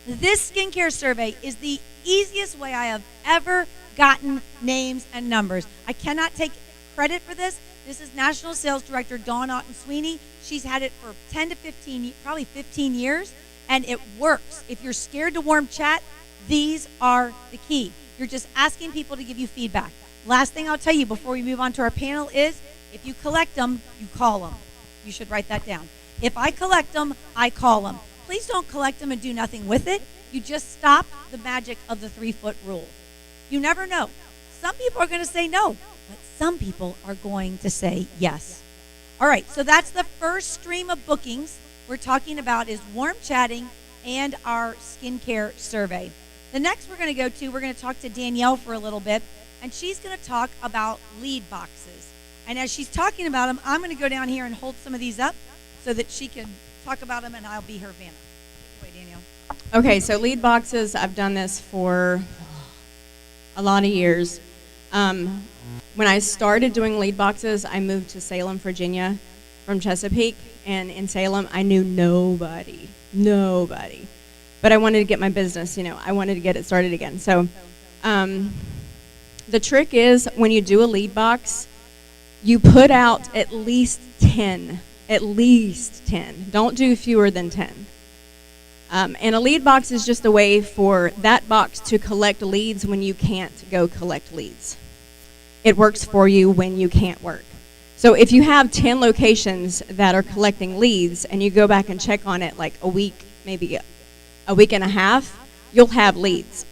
this skincare survey is the easiest way I have ever gotten names and numbers. I cannot take credit for this. This is National Sales Director Dawn Otten-Sweeney. She's had it for 10 to 15, probably 15 years, and it works. If you're scared to warm chat, these are the key. You're just asking people to give you feedback. Last thing I'll tell you before we move on to our panel is if you collect them, you call them. You should write that down. If I collect them, I call them. Please don't collect them and do nothing with it. You just stop the magic of the 3-foot rule. You never know. Some people are going to say no, but some people are going to say yes. All right, so that's the first stream of bookings we're talking about is warm chatting and our skincare survey. The next we're going to talk to Danielle for a little bit, and she's going to talk about lead boxes. And as she's talking about them, I'm going to go down here and hold some of these up so that she can talk about them, and I'll be her Vanna. Take it away, Danielle. Okay, so lead boxes, I've done this for a lot of years. When I started doing lead boxes, I moved to Salem, Virginia from Chesapeake, and in Salem, I knew nobody. But I wanted to get my business, I wanted to get it started again. So the trick is when you do a lead box, you put out at least 10. At least 10. Don't do fewer than 10. And a lead box is just a way for that box to collect leads when you can't go collect leads. It works for you when you can't work. So if you have 10 locations that are collecting leads and you go back and check on it like a week, maybe a week and a half, you'll have leads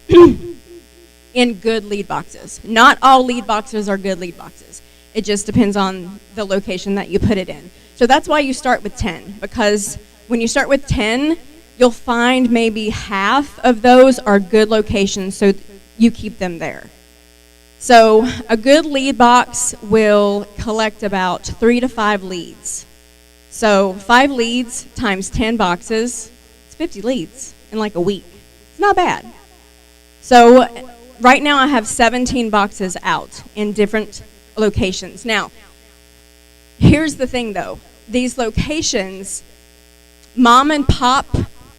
in good lead boxes. Not all lead boxes are good lead boxes. It just depends on the location that you put it in. So that's why you start with 10, because when you start with 10, you'll find maybe half of those are good locations, so you keep them there. So a good lead box will collect about 3 to 5 leads. So 5 leads times 10 boxes, it's 50 leads in like a week. It's not bad. So right now I have 17 boxes out in different locations. Now, here's the thing though. These locations, mom and pop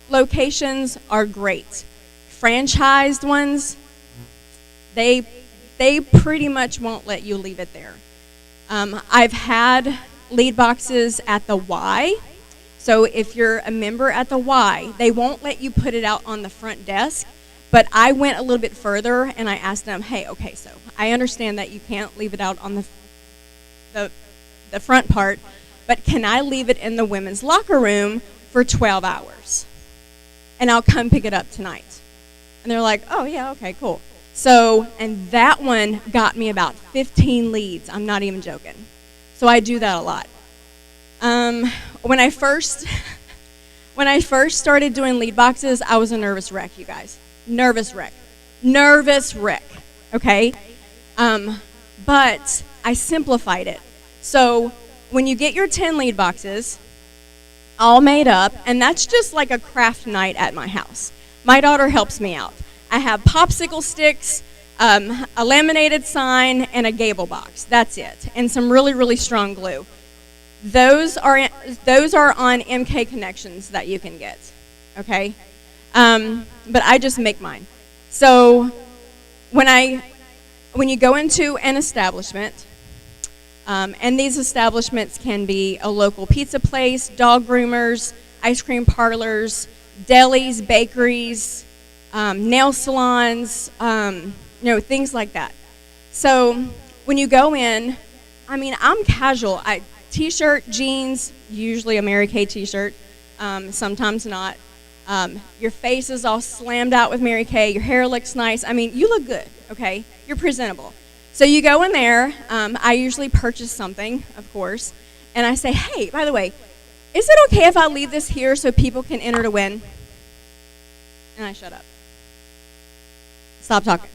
locations are great. Franchised ones, they pretty much won't let you leave it there. I've had lead boxes at the Y. So if you're a member at the Y, they won't let you put it out on the front desk. But I went a little bit further and I asked them, hey, okay, so I understand that you can't leave it out on the front part, but can I leave it in the women's locker room for 12 hours? And I'll come pick it up tonight. And they're like, oh, yeah, okay, cool. So, and that one got me about 15 leads. I'm not even joking. So I do that a lot. When I first started doing lead boxes, I was a nervous wreck, you guys. Nervous wreck, okay? But I simplified it. So when you get your 10 lead boxes all made up, and that's just like a craft night at my house. My daughter helps me out. I have popsicle sticks, a laminated sign, and a gable box. That's it, and some really, really strong glue. Those are on MK Connections that you can get, okay? But I just make mine. So when you go into an establishment, and these establishments can be a local pizza place, dog groomers, ice cream parlors, delis, bakeries, nail salons, things like that. So when you go in, I mean, I'm casual. T-shirt, jeans, usually a Mary Kay T-shirt, sometimes not. Your face is all slammed out with Mary Kay. Your hair looks nice. I mean, you look good, okay? You're presentable. So you go in there. I usually purchase something, of course, and I say, hey, by the way, is it okay if I leave this here so people can enter to win? And I shut up. Stop talking.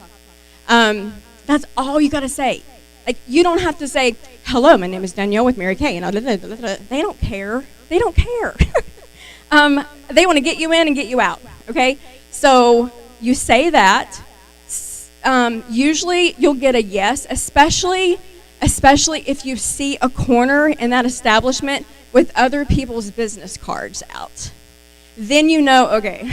That's all you got to say. Like, you don't have to say, hello, my name is Danielle with Mary Kay. And they don't care. They don't care. They want to get you in and get you out, okay? So you say that. Usually you'll get a yes, especially if you see a corner in that establishment with other people's business cards out. Then you know, okay,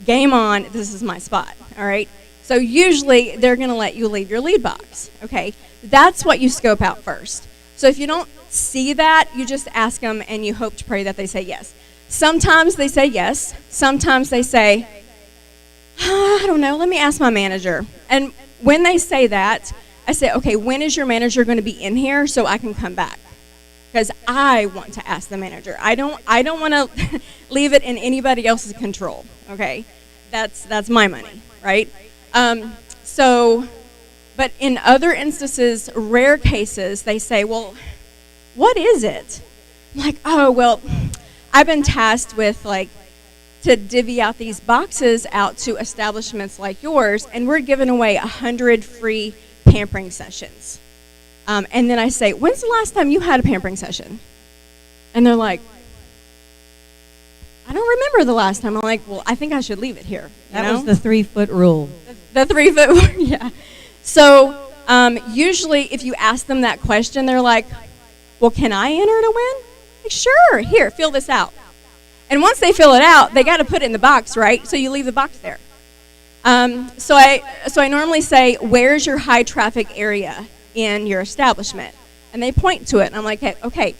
game on, this is my spot, all right? So usually they're going to let you leave your lead box, okay? That's what you scope out first. So if you don't see that, you just ask them and you hope to pray that they say yes. Sometimes they say yes. Sometimes they say, I don't know, let me ask my manager. And when they say that, I say, okay, when is your manager going to be in here so I can come back? Because I want to ask the manager. I don't want to leave it in anybody else's control, okay? That's my money, right? But in other instances, rare cases, they say, well, what is it? I'm like, oh, well, I've been tasked with, to divvy out these boxes out to establishments like yours, and we're giving away 100 free pampering sessions. And then I say, when's the last time you had a pampering session? And they're like, I don't remember the last time. I'm like, well, I think I should leave it here. That was the 3-foot rule. The 3-foot, yeah. So usually if you ask them that question, they're like, well, can I enter to win? Like, sure, here, fill this out. And once they fill it out, they got to put it in the box, right? So you leave the box there. So I normally say, where's your high traffic area in your establishment? And they point to it, and I'm like, hey, okay,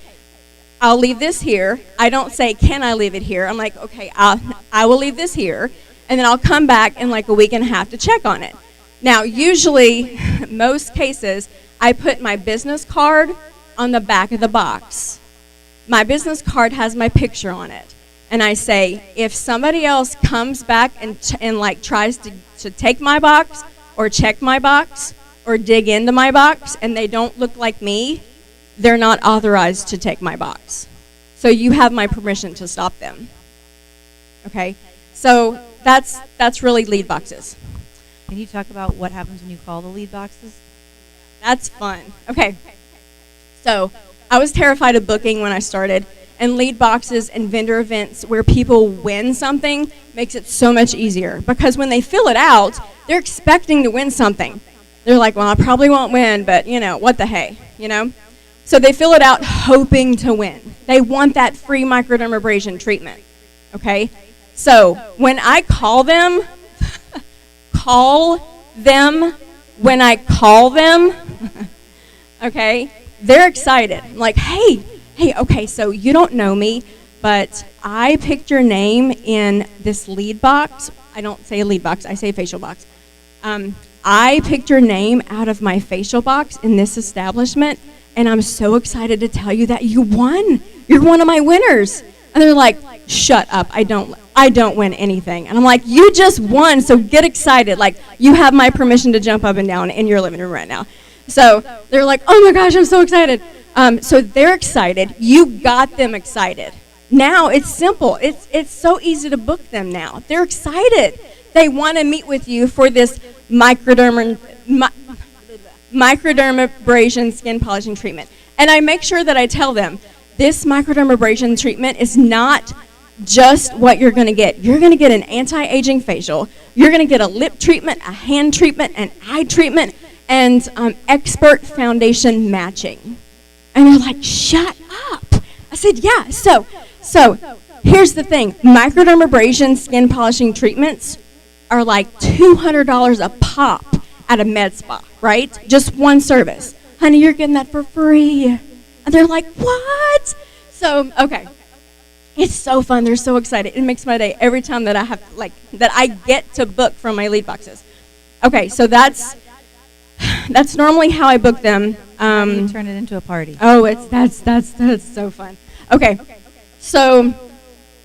I'll leave this here. I don't say, can I leave it here? I'm like, okay, I will leave this here, and then I'll come back in like a week and a half to check on it. Now, usually, most cases, I put my business card on the back of the box. My business card has my picture on it. And I say, if somebody else comes back and tries to take my box or check my box or dig into my box and they don't look like me, they're not authorized to take my box. So you have my permission to stop them. Okay? So that's really lead boxes. Can you talk about what happens when you call the lead boxes? That's fun. Okay. So I was terrified of booking when I started. And lead boxes and vendor events where people win something makes it so much easier. Because when they fill it out, they're expecting to win something. They're like, well, I probably won't win, but, what the hey, So they fill it out hoping to win. They want that free microdermabrasion treatment, okay? So when I call them, okay, they're excited. I'm like, hey, okay, so you don't know me, but I picked your name in this lead box. I don't say lead box, I say facial box. I picked your name out of my facial box in this establishment, and I'm so excited to tell you that you won. You're one of my winners. And they're like, shut up, I don't win anything. And I'm like, you just won, so get excited. Like, you have my permission to jump up and down in your living room right now. So they're like, oh my gosh, I'm so excited. So they're excited. You got them excited. Now it's simple. It's so easy to book them now. They're excited. They want to meet with you for this microdermabrasion skin polishing treatment. And I make sure that I tell them, this microdermabrasion treatment is not just what you're going to get. You're going to get an anti-aging facial. You're going to get a lip treatment, a hand treatment, an eye treatment, and expert foundation matching. And they're like, shut up. I said, yeah, so here's the thing. Microdermabrasion skin polishing treatments are like $200 a pop at a med spa, right? Just one service. Honey, you're getting that for free. And they're like, what? So, okay. It's so fun. They're so excited. It makes my day every time that I have that I get to book from my lead boxes. Okay, so that's normally how I book them. You turn it into a party. Oh, that's so fun. Okay, so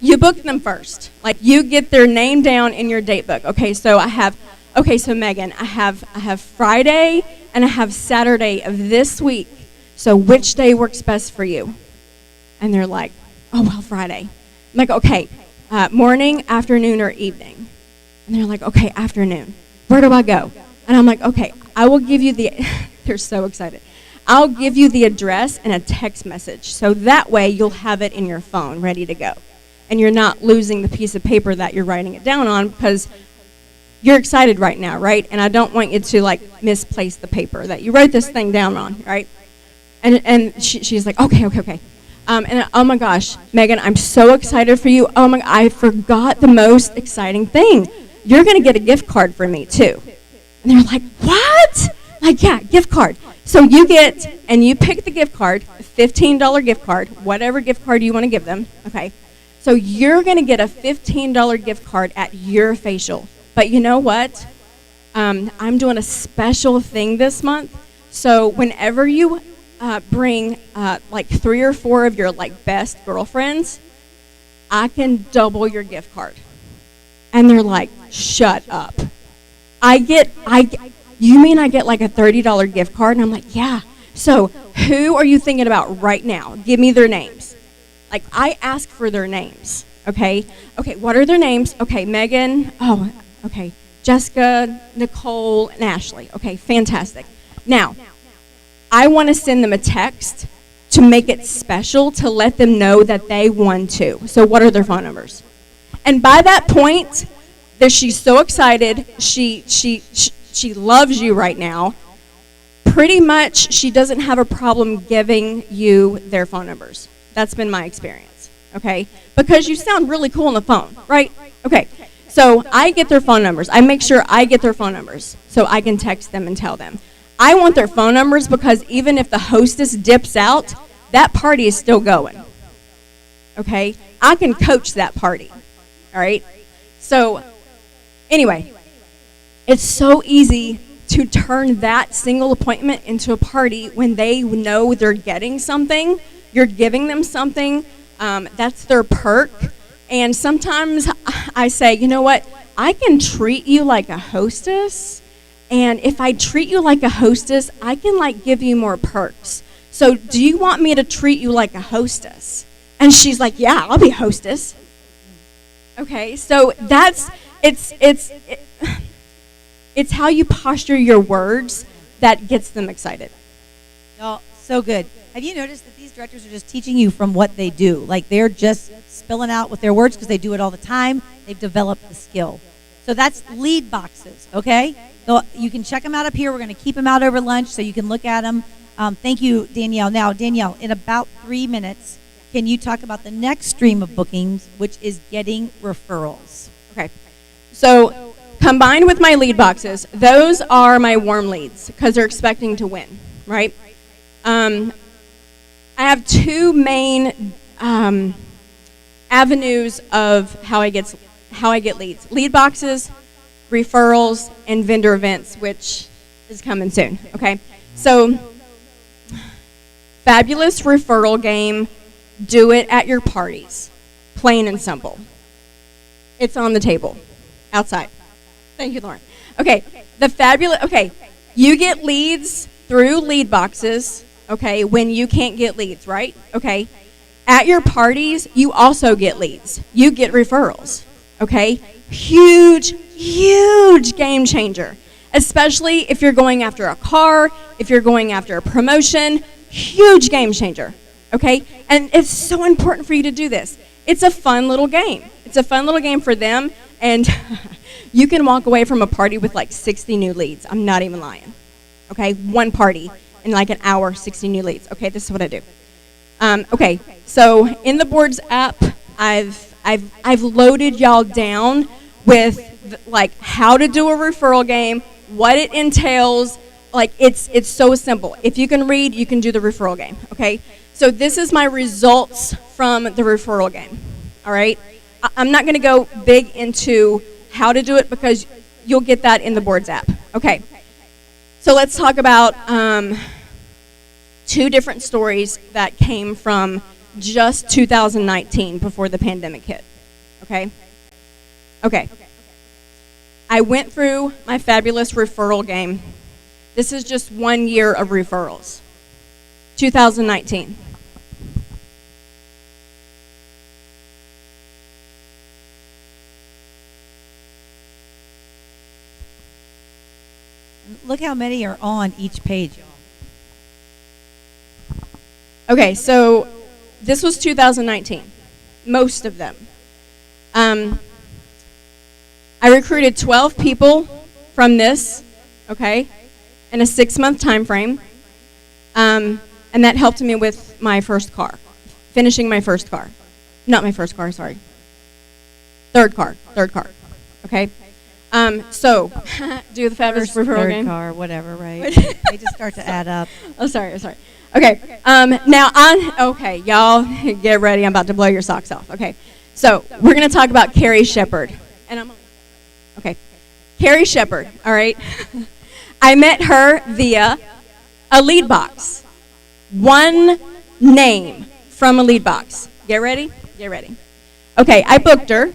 you book them first. Like you get their name down in your date book. Okay, so so Megan, I have Friday and I have Saturday of this week. So which day works best for you? And they're like, oh, well, Friday. I'm like, okay, morning, afternoon, or evening? And they're like, okay, afternoon. Where do I go? And I'm like, okay, I will give you they're so excited. I'll give you the address and a text message. So that way you'll have it in your phone ready to go. And you're not losing the piece of paper that you're writing it down on because you're excited right now, right? And I don't want you to misplace the paper that you wrote this thing down on, right? And she's like, okay. And oh my gosh, Megan, I'm so excited for you. Oh my, I forgot the most exciting thing. You're going to get a gift card from me too. And they're like, what? Like, yeah, gift card. So you pick the gift card, a $15 gift card, whatever gift card you want to give them, okay? So you're going to get a $15 gift card at your facial. But you know what? I'm doing a special thing this month. So whenever you bring 3 or 4 of your best girlfriends, I can double your gift card. And they're like, shut up. You mean I get a $30 gift card? And I'm like, yeah. So who are you thinking about right now? Give me their names. I ask for their names, okay? Okay, what are their names? Okay, Megan, okay, Jessica, Nicole, and Ashley. Okay, fantastic. Now, I want to send them a text to make it special to let them know that they won too. So what are their phone numbers? And by that point, she's so excited. She loves you right now. Pretty much, she doesn't have a problem giving you their phone numbers. That's been my experience, okay? Because you sound really cool on the phone, right? Okay, so I get their phone numbers. I make sure I get their phone numbers so I can text them and tell them. I want their phone numbers because even if the hostess dips out, that party is still going, okay? I can coach that party, all right? So anyway, it's so easy to turn that single appointment into a party when they know they're getting something. You're giving them something. That's their perk. And sometimes I say, you know what? I can treat you like a hostess. And if I treat you like a hostess, I can give you more perks. So do you want me to treat you like a hostess? And she's like, yeah, I'll be a hostess. Okay, so it's how you posture your words that gets them excited. Oh, so good. Have you noticed that these directors are just teaching you from what they do? They're just spilling out with their words because they do it all the time. They've developed the skill. So that's lead boxes, okay? So you can check them out up here. We're going to keep them out over lunch so you can look at them. Thank you, Danielle. Now, Danielle, in about 3 minutes, can you talk about the next stream of bookings, which is getting referrals? Okay. So combined with my lead boxes, those are my warm leads because they're expecting to win, right? I have 2 main avenues of how I get leads: lead boxes, referrals, and vendor events, which is coming soon. Okay, so fabulous referral game. Do it at your parties, plain and simple. It's on the table, outside. Thank you, Lauren. Okay, you get leads through lead boxes. Okay, when you can't get leads, right? Okay, at your parties, you also get leads. You get referrals. Okay, huge game changer, especially if you're going after a car, if you're going after a promotion. Huge game changer. Okay, and it's so important for you to do this. It's a fun little game. It's a fun little game for them, and you can walk away from a party with 60 new leads. I'm not even lying. Okay, one party in an hour, 60 new leads. Okay, this is what I do. Okay, so in the boards app, I've loaded y'all down with how to do a referral game, what it entails. It's so simple. If you can read, you can do the referral game. Okay, so this is my results from the referral game. All right? I'm not going to go big into how to do it because you'll get that in the boards app. Okay. So let's talk about 2 different stories that came from just 2019 before the pandemic hit. Okay? Okay. I went through my fabulous referral game. This is just 1 year of referrals. 2019. Look how many are on each page. Okay, so this was 2019. Most of them. I recruited 12 people from this, okay, in a 6-month time frame. And that helped me with my first car, finishing my first car. Not my first car, sorry. Third car, okay? So, do the fabulous First, referral third game. car, whatever, right? They just start to add up. Oh, sorry. Okay, okay, y'all get ready. I'm about to blow your socks off. Okay, so we're going to talk about Carrie Shepard. Okay, Carrie Shepard, all right? I met her via a lead box. One name from a lead box. Get ready? Okay, I booked her.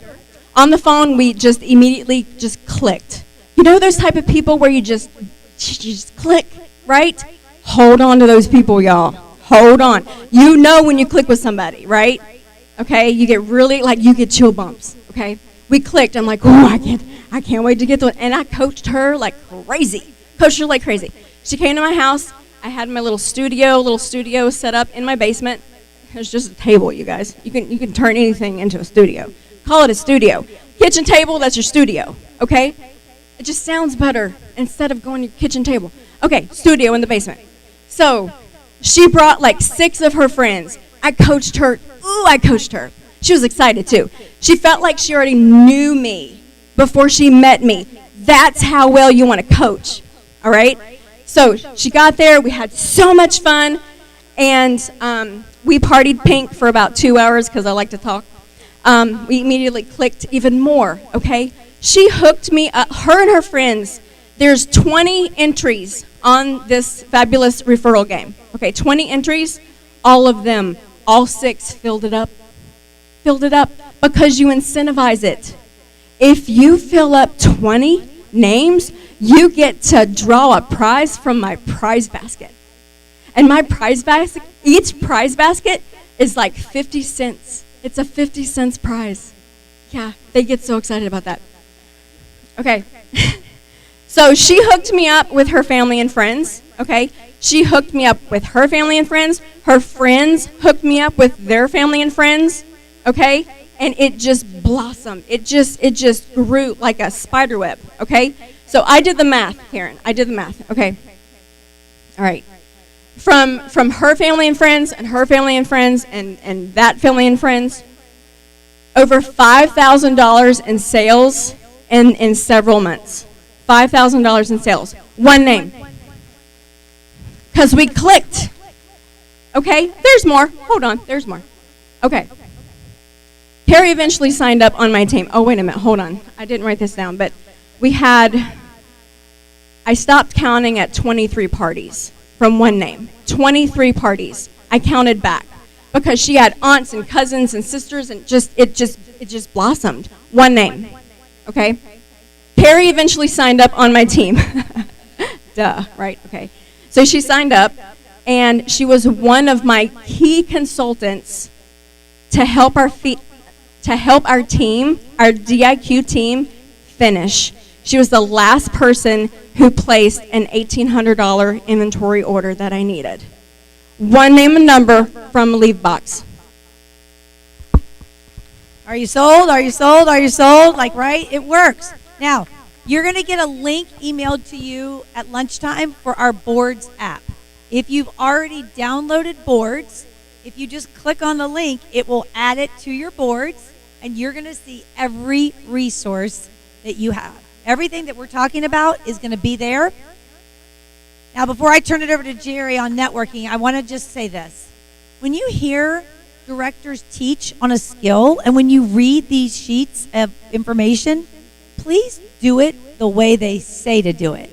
On the phone, we just immediately just clicked. You know those type of people where you just click, right? Hold on to those people, y'all. Hold on. You know when you click with somebody, right? Okay, you get really, you get chill bumps, okay? We clicked. I'm like, oh, I can't wait to get to it. And I coached her like crazy. She came to my house. I had my little studio set up in my basement. There's just a table, you guys. You can turn anything into a studio. Call it a studio. Kitchen table, that's your studio, okay? It just sounds better instead of going to your kitchen table. Okay, studio in the basement. So she brought 6 of her friends. I coached her. She was excited too. She felt like she already knew me before she met me. That's how well you want to coach, all right? So she got there. We had so much fun. And we partied pink for about 2 hours because I like to talk. We immediately clicked even more, okay? She hooked me up, her and her friends. There's 20 entries on this fabulous referral game. Okay, 20 entries, all of them, all 6 filled it up because you incentivize it. If you fill up 20 names, you get to draw a prize from my prize basket. And my prize basket, each prize basket is 50 cents. It's a 50 cents prize. Yeah, they get so excited about that. Okay. So she hooked me up with her family and friends, okay? She hooked me up with her family and friends. Her friends hooked me up with their family and friends, okay? And it just blossomed. It just grew like a spider web, okay? So I did the math, Karen. Okay. All right. From her family and friends and her family and friends and that family and friends, over $5,000 in sales in several months. $5,000 in sales. One name. Because we clicked. Okay, there's more. Hold on, there's more. Okay. Carrie eventually signed up on my team. Oh, wait a minute, hold on. I didn't write this down, but I stopped counting at 23 parties from one name. 23 parties. I counted back because she had aunts and cousins and sisters, and it just blossomed. One name. Okay? Carrie eventually signed up on my team. Duh, right? Okay. So she signed up, and she was one of my key consultants to help our team, our DIQ team, finish. She was the last person who placed an $1,800 inventory order that I needed. One name and number from a leave box. Are you sold? Are you sold? Are you sold? Right? It works. Now, you're going to get a link emailed to you at lunchtime for our Boards app. If you've already downloaded Boards, if you just click on the link, it will add it to your Boards, and you're going to see every resource that you have. Everything that we're talking about is going to be there. Now, before I turn it over to Jerry on networking, I want to just say this. When you hear directors teach on a skill, and when you read these sheets of information, please do it the way they say to do it.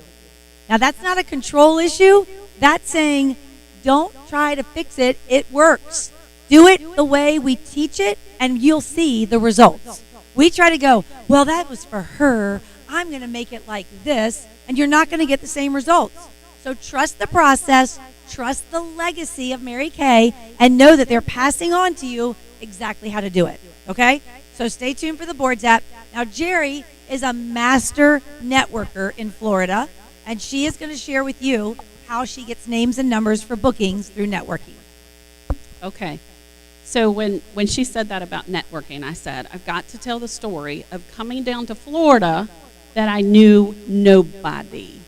Now, that's not a control issue. That's saying, don't try to fix it. It works. Do it the way we teach it, and you'll see the results. We try to go, well, that was for her. I'm going to make it like this, and you're not going to get the same results. So trust the process, trust the legacy of Mary Kay, and know that they're passing on to you exactly how to do it. Okay? So stay tuned for the Boards app. Now, Jerry is a master networker in Florida, and she is going to share with you how she gets names and numbers for bookings through networking. Okay. So when she said that about networking, I said, I've got to tell the story of coming down to Florida that I knew nobody.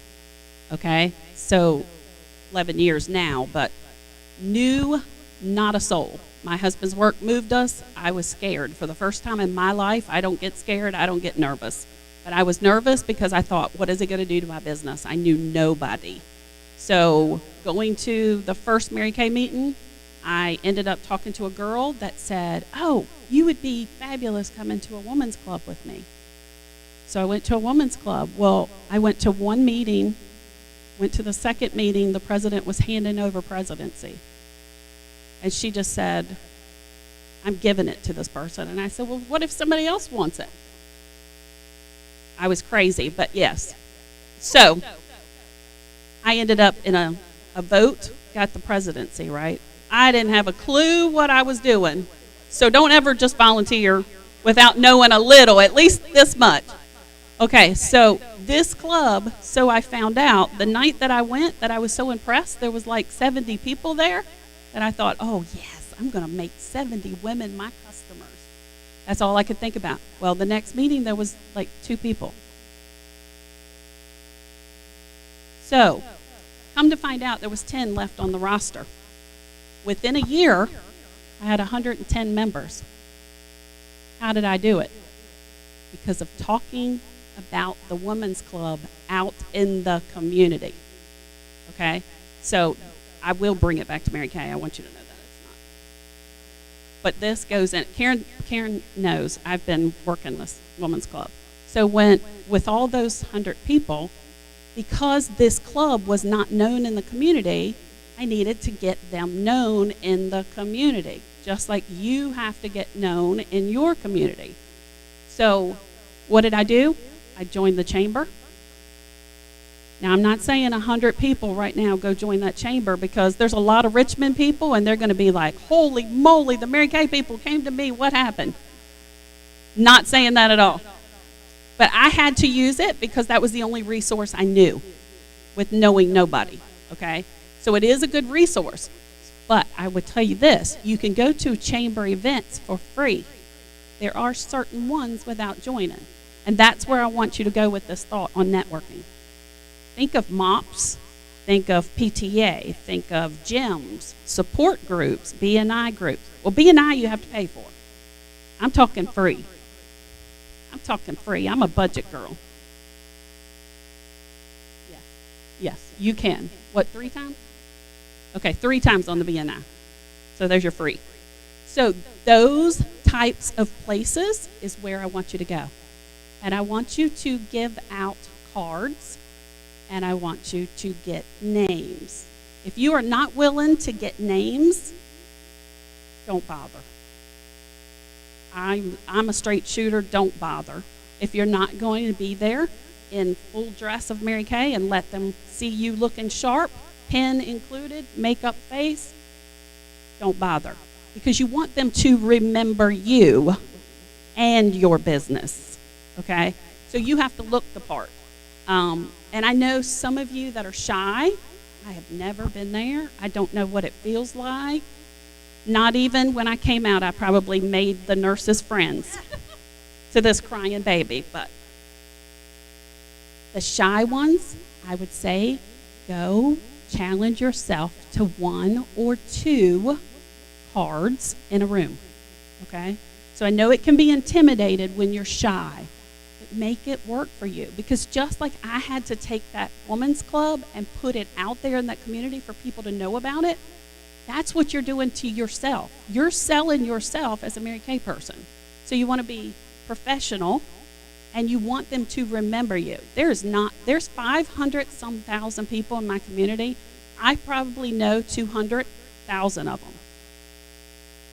Okay? So 11 years now, but knew not a soul. My husband's work moved us. I was scared. For the first time in my life, I don't get scared. I don't get nervous. But I was nervous because I thought, what is it going to do to my business? I knew nobody. So going to the first Mary Kay meeting, I ended up talking to a girl that said, oh, you would be fabulous coming to a women's club with me. So I went to a women's club. Well, I went to one meeting, went to the second meeting, the president was handing over presidency. And she just said, I'm giving it to this person. And I said, well, what if somebody else wants it? I was crazy, but yes. So I ended up in a vote, got the presidency, right? I didn't have a clue what I was doing. So don't ever just volunteer without knowing a little, at least this much. Okay, so this club, so I found out the night that I went that I was so impressed, there was like 70 people there, that I thought, oh, yes, I'm going to make 70 women my customers. That's all I could think about. Well, the next meeting, there was like 2 people. So, come to find out, there was 10 left on the roster. Within a year, I had 110 members. How did I do it? Because of talking about the women's club out in the community. Okay? So I will bring it back to Mary Kay. I want you to know that it's not. But this goes in. Karen knows I've been working this women's club. So with all those 100 people, because this club was not known in the community, I needed to get them known in the community, just like you have to get known in your community. So what did I do? I joined the chamber. Now, I'm not saying 100 people right now go join that chamber, because there's a lot of Richmond people, and they're going to be like, holy moly, the Mary Kay people came to me. What happened? Not saying that at all. But I had to use it because that was the only resource I knew with knowing nobody, okay? So it is a good resource. But I would tell you this, you can go to chamber events for free. There are certain ones without joining. And that's where I want you to go with this thought on networking. Think of MOPS, think of PTA, think of gyms, support groups, B&I groups. Well, B&I you have to pay for. I'm talking free. I'm talking free. I'm a budget girl. Yes, you can. What, 3 times? Okay, 3 times on the B&I. So there's your free. So those types of places is where I want you to go. And I want you to give out cards, and I want you to get names. If you are not willing to get names, don't bother. I'm a straight shooter, don't bother. If you're not going to be there in full dress of Mary Kay and let them see you looking sharp, pen included, makeup face, don't bother. Because you want them to remember you and your business, okay? So you have to look the part. And I know some of you that are shy. I have never been there. I don't know what it feels like. Not even when I came out, I probably made the nurses friends to this crying baby. But the shy ones, I would say, go challenge yourself to 1 or 2 cards in a room, okay? So I know it can be intimidated when you're shy, but make it work for you. Because just like I had to take that women's club and put it out there in that community for people to know about it, That's what you're doing to yourself. You're selling yourself as a Mary Kay person. So you want to be professional, and you want them to remember you. There's 500 some thousand people in my community. I probably know 200,000 of them.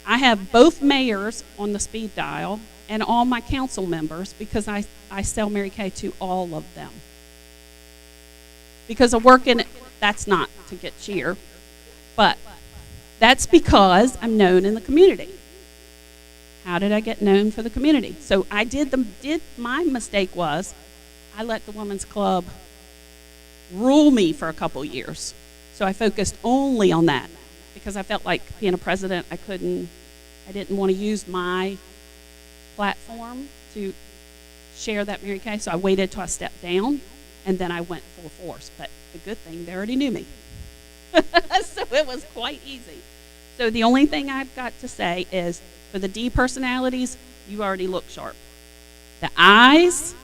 I have both mayors on the speed dial and all my council members because I sell Mary Kay to all of them. Because I work in it, that's not to get cheer, but that's because I'm known in the community. How did I get known for the community? So my mistake was I let the women's club rule me for a couple years. So I focused only on that because I felt like being a president, I didn't want to use my platform to share that Mary Kay. So I waited till I stepped down, and then I went full force. But the good thing, they already knew me. So it was quite easy. So the only thing I've got to say is, for the D personalities, you already look sharp. The I's,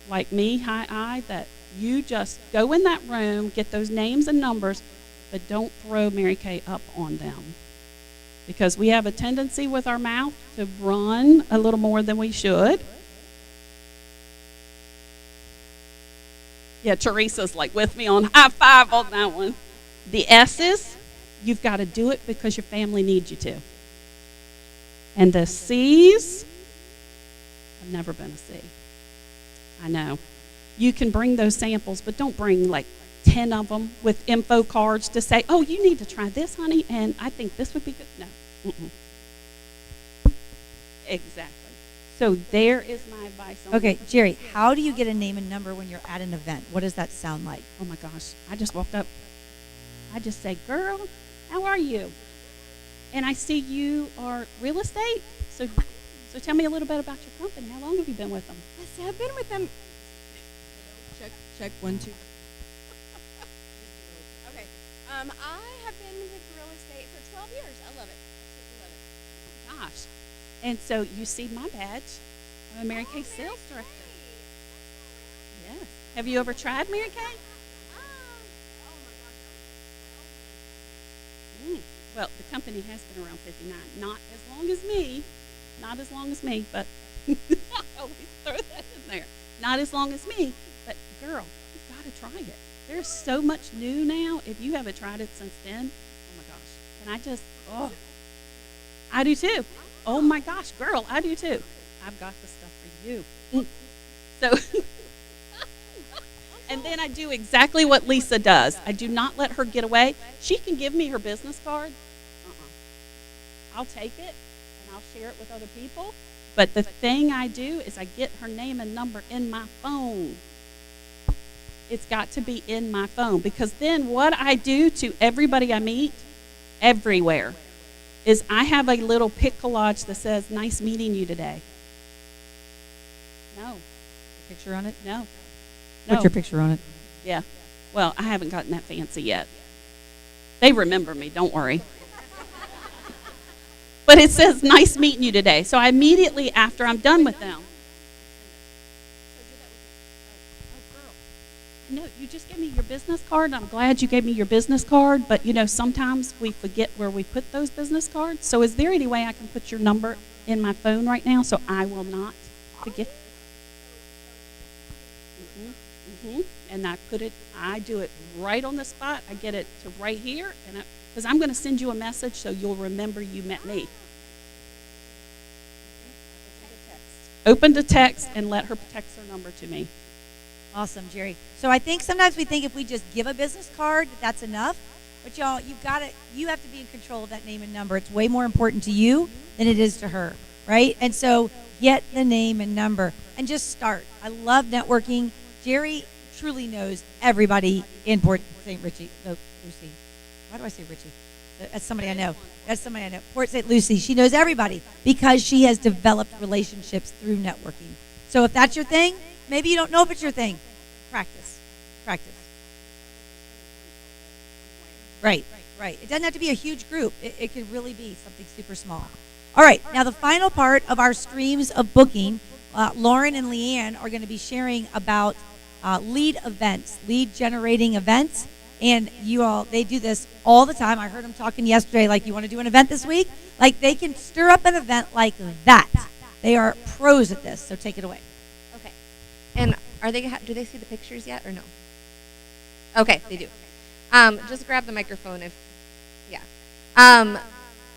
like me, high I, that you just go in that room, get those names and numbers, but don't throw Mary Kay up on them. Because we have a tendency with our mouth to run a little more than we should. Yeah, Teresa's like with me on high five on that one. The S's, you've got to do it because your family needs you to. And the C's, I've never been a C. I know. You can bring those samples, but don't bring like 10 of them with info cards to say, oh, you need to try this, honey, and I think this would be good. No. Exactly. So there is my advice on Okay, Jerry, how do you get a name and number when you're at an event? What does that sound like? Oh my gosh, I just walked up. I just say, girl, how are you? And I see you are real estate. So tell me a little bit about your company. How long have you been with them? I say, I've been with them. Check 1, 2. Okay. I have been with real estate for 12 years. I love it. Absolutely love it. Gosh. And so you see my badge. I'm a Mary Kay sales director. Yes. Have you ever tried Mary Kay? Well, the company has been around 59. Not as long as me. Not as long as me, but I always throw that in there. Not as long as me, but girl, you've got to try it. There's so much new now. If you haven't tried it since then, oh my gosh. And I do too. Oh my gosh, girl, I do too. I've got the stuff for you. So, and then I do exactly what Lisa does. I do not let her get away. She can give me her business card. I'll take it and I'll share it with other people. But the thing I do is I get her name and number in my phone. It's got to be in my phone, because then what I do to everybody I meet everywhere is I have a little pic collage that says, nice meeting you today. No. Picture on it? No. What's your picture on it? Yeah. Well, I haven't gotten that fancy yet. They remember me, don't worry. But it says, nice meeting you today. So I immediately, after I'm done with them, no, you just gave me your business card. I'm glad you gave me your business card, but sometimes we forget where we put those business cards. So is there any way I can put your number in my phone right now so I will not forget? And I do it right on the spot. I get it to right here, and because I'm going to send you a message so you'll remember you met me. Open to text and let her text her number to me. Awesome, Jerry. So I think sometimes we think if we just give a business card, that's enough. But y'all, you have to be in control of that name and number. It's way more important to you than it is to her, right? And so get the name and number and just start. I love networking. Jerry truly knows everybody in Port St. Lucie. Why do I say Richie? That's somebody I know. Port St. Lucie. She knows everybody because she has developed relationships through networking. So if that's your thing, maybe you don't know if it's your thing. Practice. Right. It doesn't have to be a huge group. It could really be something super small. All right. Now the final part of our streams of booking, Lauren and Leanne are going to be sharing about lead generating events. And you all, they do this all the time. I heard them talking yesterday, like, you want to do an event this week? Like, they can stir up an event like that. They are pros at this, so take it away. Okay. And do they see the pictures yet or no? Okay, they do. Just grab the microphone yeah.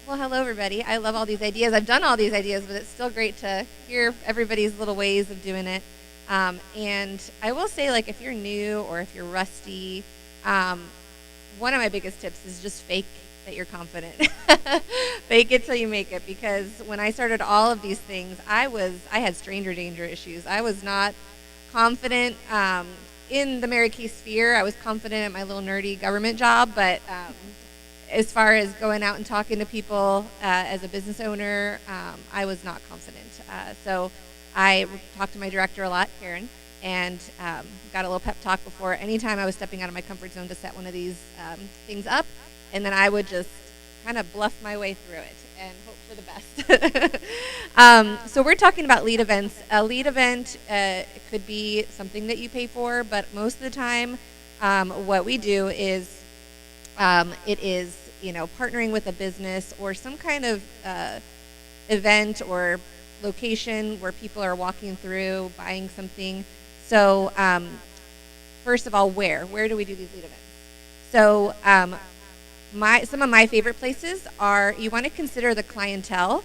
Well, hello, everybody. I love all these ideas. I've done all these ideas, but it's still great to hear everybody's little ways of doing it. And I will say, like, if you're new or if you're rusty, one of my biggest tips is just fake that you're confident. Fake it till you make it, because when I started all of these things, I had stranger danger issues. I was not confident in the Mary Kay sphere. I was confident at my little nerdy government job, but as far as going out and talking to people as a business owner, I was not confident. So I talked to my director a lot, Karen, and got a little pep talk before anytime I was stepping out of my comfort zone to set one of these things up. And then I would just kind of bluff my way through it and hope for the best. So we're talking about lead events. A lead event could be something that you pay for, but most of the time what we do is it is, partnering with a business or some kind of event or location where people are walking through, buying something. So first of all, where do we do these lead events? So some of my favorite places are, you want to consider the clientele,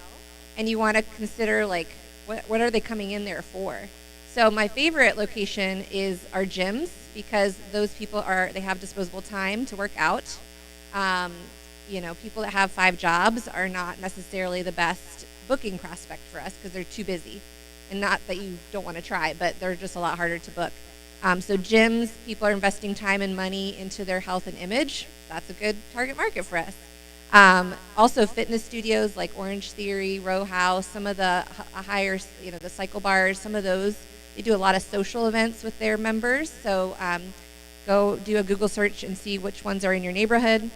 and you want to consider, like, what are they coming in there for? So my favorite location is our gyms, because those people they have disposable time to work out. People that have 5 jobs are not necessarily the best booking prospect for us because they're too busy. And not that you don't want to try, but they're just a lot harder to book. So gyms, people are investing time and money into their health and image. That's a good target market for us. Also fitness studios like Orange Theory, Row House, some of the higher, the cycle bars, some of those, they do a lot of social events with their members. So go do a Google search and see which ones are in your neighborhood.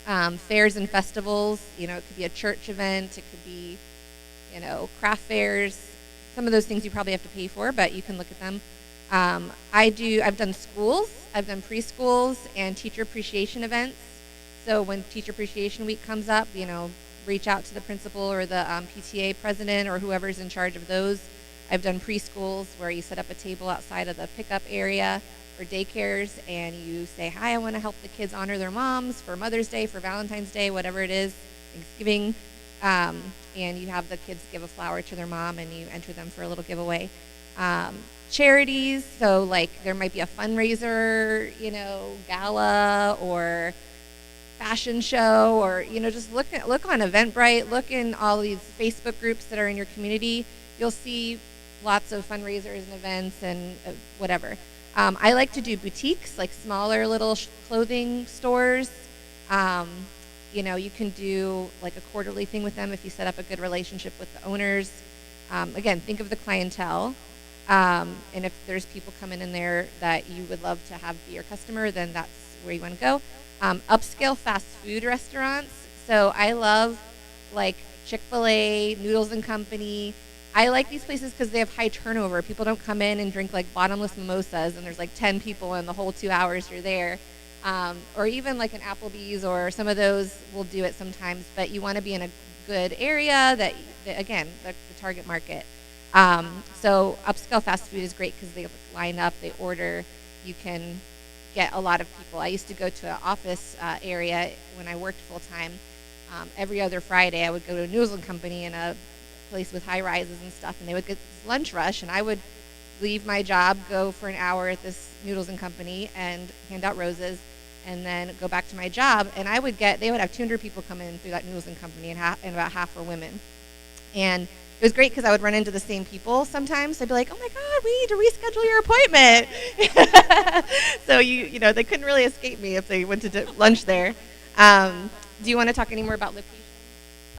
Fairs and festivals, it could be a church event, it could be, craft fairs. Some of those things you probably have to pay for, but you can look at them. I've done schools, I've done preschools and teacher appreciation events. So when Teacher Appreciation Week comes up, reach out to the principal or the PTA president or whoever's in charge of those. I've done preschools where you set up a table outside of the pickup area or daycares, and you say, hi, I want to help the kids honor their moms for Mother's Day, for Valentine's Day, whatever it is, Thanksgiving, and you have the kids give a flower to their mom, and you enter them for a little giveaway. Charities, so like there might be a fundraiser, gala or fashion show, or just look on Eventbrite, look in all these Facebook groups that are in your community. You'll see lots of fundraisers and events and whatever. I like to do boutiques, like smaller little clothing stores. You can do like a quarterly thing with them if you set up a good relationship with the owners. Again, think of the clientele. And if there's people coming in there that you would love to have be your customer, then that's where you want to go. Upscale fast food restaurants. So I love like Chick-fil-A, Noodles and Company. I like these places because they have high turnover. People don't come in and drink like bottomless mimosas and there's like 10 people in the whole 2 hours you're there. Or even like an Applebee's, or some of those will do it sometimes, but you want to be in a good area that again, the target market. So upscale fast food is great because they line up, they order, you can get a lot of people. I used to go to an office area when I worked full time. Every other Friday I would go to a Noodles and Company in a place with high rises and stuff, and they would get this lunch rush, and I would leave my job, go for an hour at this Noodles and Company and hand out roses, and then go back to my job, and they would have 200 people come in through that Noodles and Company, and about half were women. And it was great because I would run into the same people sometimes. I'd be like, oh my God, we need to reschedule your appointment. So they couldn't really escape me if they went to lunch there. Do you want to talk any more about location?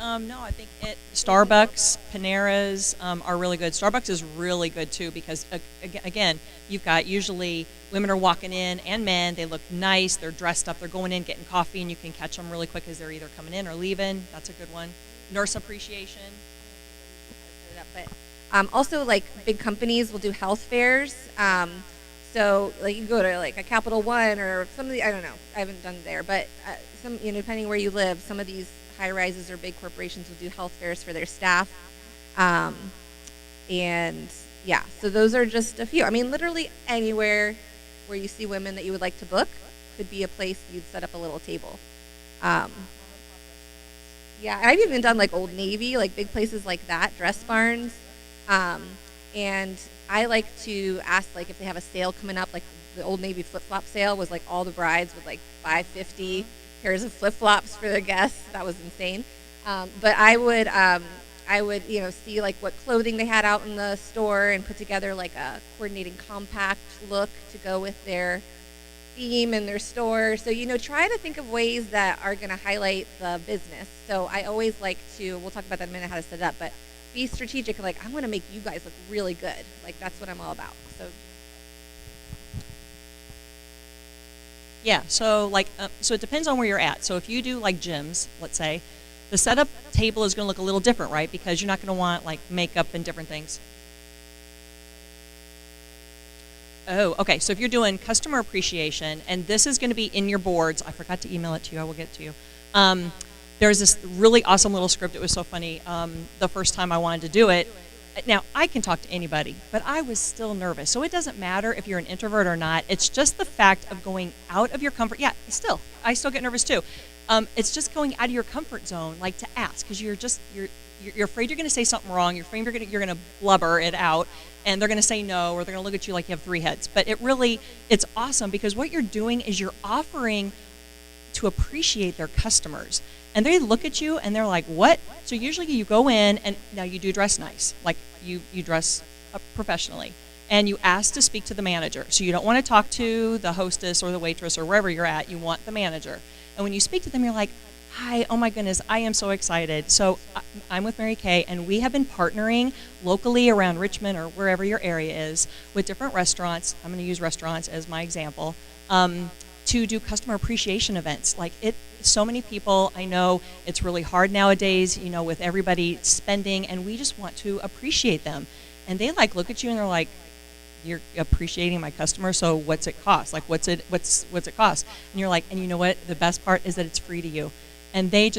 No, I think Starbucks, Panera's are really good. Starbucks is really good too because, again, you've got usually women are walking in and men. They look nice. They're dressed up. They're going in, getting coffee, and you can catch them really quick as they're either coming in or leaving. That's a good one. Nurse appreciation. But also, like big companies will do health fairs. So like you go to like a Capital One or some of the, I don't know, I haven't done there, but some, depending where you live, some of these high rises or big corporations will do health fairs for their staff. And yeah, so those are just a few. I mean, literally anywhere where you see women that you would like to book could be a place you'd set up a little table. Yeah, I've even done like Old Navy, like big places like that, dress barns. And I like to ask like if they have a sale coming up, like the Old Navy flip-flop sale was like all the brides with like 550 pairs of flip-flops for their guests. That was insane. But I would see like what clothing they had out in the store and put together like a coordinating compact look to go with their theme in their store. So, try to think of ways that are going to highlight the business. So I always like to, we'll talk about that in a minute, how to set it up, but be strategic. Like, I want to make you guys look really good. Like, that's what I'm all about. So. Yeah, so so it depends on where you're at. So if you do like gyms, let's say, the setup table is going to look a little different, right? Because you're not going to want like makeup and different things. Oh, okay. So if you're doing customer appreciation, and this is going to be in your boards, I forgot to email it to you. I will get it to you. There's this really awesome little script. It was so funny. The first time I wanted to do it. Now, I can talk to anybody, but I was still nervous. So it doesn't matter if you're an introvert or not. It's just the fact of going out of your comfort. Yeah, I still get nervous too. It's just going out of your comfort zone, like to ask, because you're afraid you're going to say something wrong. You're afraid you're going to blubber it out, and they're going to say no, or they're going to look at you like you have three heads. But it's awesome because what you're doing is you're offering to appreciate their customers. And they look at you and they're like, what? So usually you go in, and now you do dress nice. Like you dress up professionally. And you ask to speak to the manager. So you don't want to talk to the hostess or the waitress or wherever you're at. You want the manager. And when you speak to them, you're like, hi, oh my goodness, I am so excited. So I'm with Mary Kay, and we have been partnering locally around Richmond or wherever your area is with different restaurants. I'm going to use restaurants as my example. To do customer appreciation events. So many people, I know it's really hard nowadays, with everybody spending, and we just want to appreciate them. And they look at you and they're like, you're appreciating my customer, so what's it cost? Like, what's it cost? And you're like, and you know what? The best part is that it's free to you. And they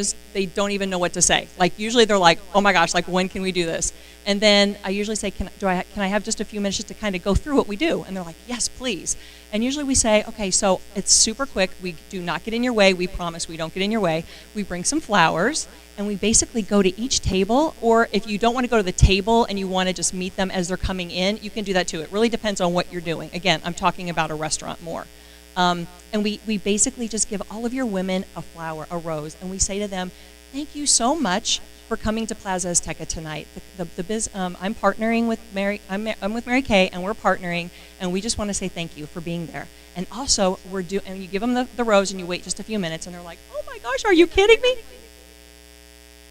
don't even know what to say. Like, usually they're like, oh my gosh, like, when can we do this? And then I usually say, can I have just a few minutes just to kind of go through what we do? And they're like, yes, please. And usually we say, okay, so it's super quick. We do not get in your way. We promise we don't get in your way. We bring some flowers, and we basically go to each table. Or if you don't want to go to the table and you want to just meet them as they're coming in, you can do that too. It really depends on what you're doing. Again, I'm talking about a restaurant more. And we basically just give all of your women a flower, a rose, and we say to them, thank you so much for coming to Plaza Azteca tonight. I'm partnering with Mary. I'm with Mary Kay, and we're partnering, and we just want to say thank you for being there. And also, and you give them the rose, and you wait just a few minutes, and they're like, oh my gosh, are you kidding me?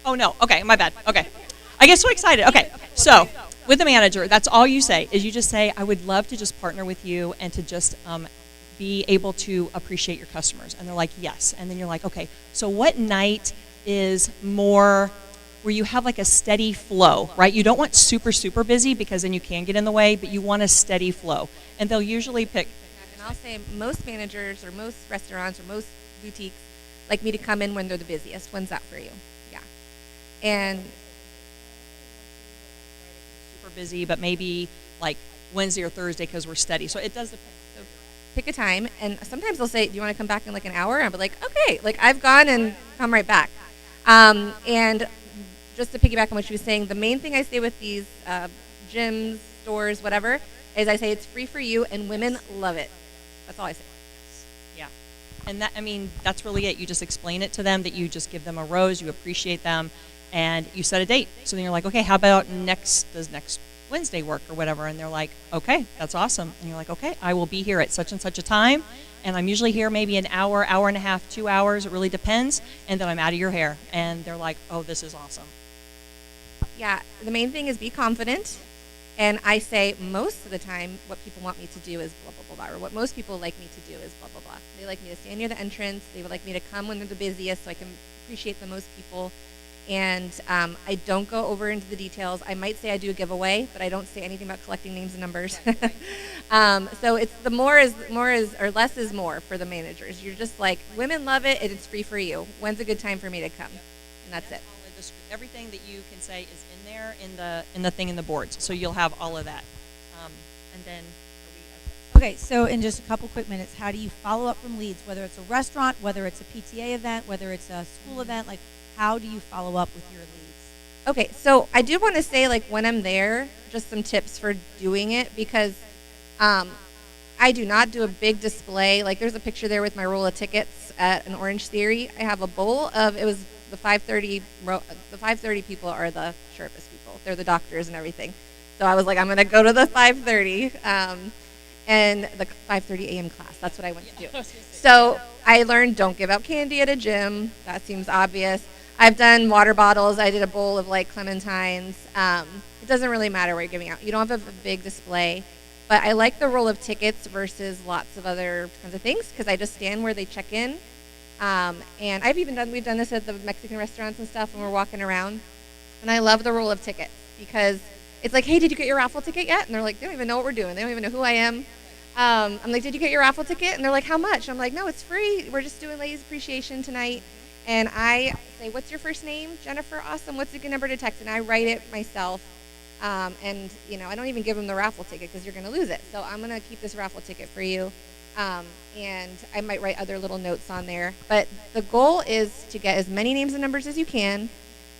Oh no, okay, my bad. Okay, I get so excited. Okay, so with the manager, that's all you say is you just say, I would love to just partner with you and to just be able to appreciate your customers. And they're like, yes. And then you're like, okay, so what night is more where you have like a steady flow, right? You don't want super, super busy because then you can get in the way, but you want a steady flow. And they'll usually pick. And I'll say most managers or most restaurants or most boutiques like me to come in when they're the busiest. When's that for you? Yeah. And super busy, but maybe like Wednesday or Thursday because we're steady. So it does depend. Pick a time, and sometimes they'll say, do you want to come back in like an hour? And I'll be like, okay, like I've gone and come right back. And just to piggyback on what she was saying, the main thing I say with these gyms, stores, whatever, is I say it's free for you, and women love it. That's all I say. Yeah. And that's really it. You just explain it to them, that you just give them a rose, you appreciate them, and you set a date. So then you're like, okay, how about does next Wednesday work or whatever? And they're like, okay, that's awesome. And you're like, okay, I will be here at such and such a time, and I'm usually here maybe an hour, hour and a half, 2 hours, it really depends, and then I'm out of your hair. And they're like, oh, this is awesome. Yeah, the main thing is be confident. And I say most of the time what people want me to do is blah, blah, blah, blah, or what most people like me to do is blah, blah, blah. They like me to stand near the entrance. They would like me to come when they're the busiest so I can appreciate the most people. And I don't go over into the details. I might say I do a giveaway, but I don't say anything about collecting names and numbers. So it's the more is or less is more for the managers. You're just like, women love it, and it's free for you. When's a good time for me to come? And that's it. Everything that you can say is in there in the thing in the boards. So you'll have all of that. And then Okay, so in just a couple quick minutes, how do you follow up from leads, whether it's a restaurant, whether it's a PTA event, whether it's a school event, like how do you follow up with your leads? Okay, so I do want to say, like, when I'm there, just some tips for doing it, because I do not do a big display. Like, there's a picture there with my roll of tickets at an Orange Theory. I have a bowl of, it was the 5:30, the 5:30 people are the sharpest people. They're the doctors and everything. So I was like, I'm going to go to the 5:30. And the 5:30 a.m. class. That's what I went to do. So I learned don't give out candy at a gym. That seems obvious. I've done water bottles. I did a bowl of like clementines. It doesn't really matter what you're giving out. You don't have a big display. But I like the roll of tickets versus lots of other kinds of things because I just stand where they check in. And we've done this at the Mexican restaurants and stuff when we're walking around. And I love the roll of tickets because it's like, hey, did you get your raffle ticket yet? And they're like, they don't even know what we're doing. They don't even know who I am. I'm like, did you get your raffle ticket? And they're like, how much? I'm like, no, it's free. We're just doing ladies appreciation tonight. And I say, what's your first name? Jennifer. Awesome. What's a good number to text? And I write it myself. And, I don't even give them the raffle ticket because you're going to lose it. So I'm going to keep this raffle ticket for you. And I might write other little notes on there. But the goal is to get as many names and numbers as you can.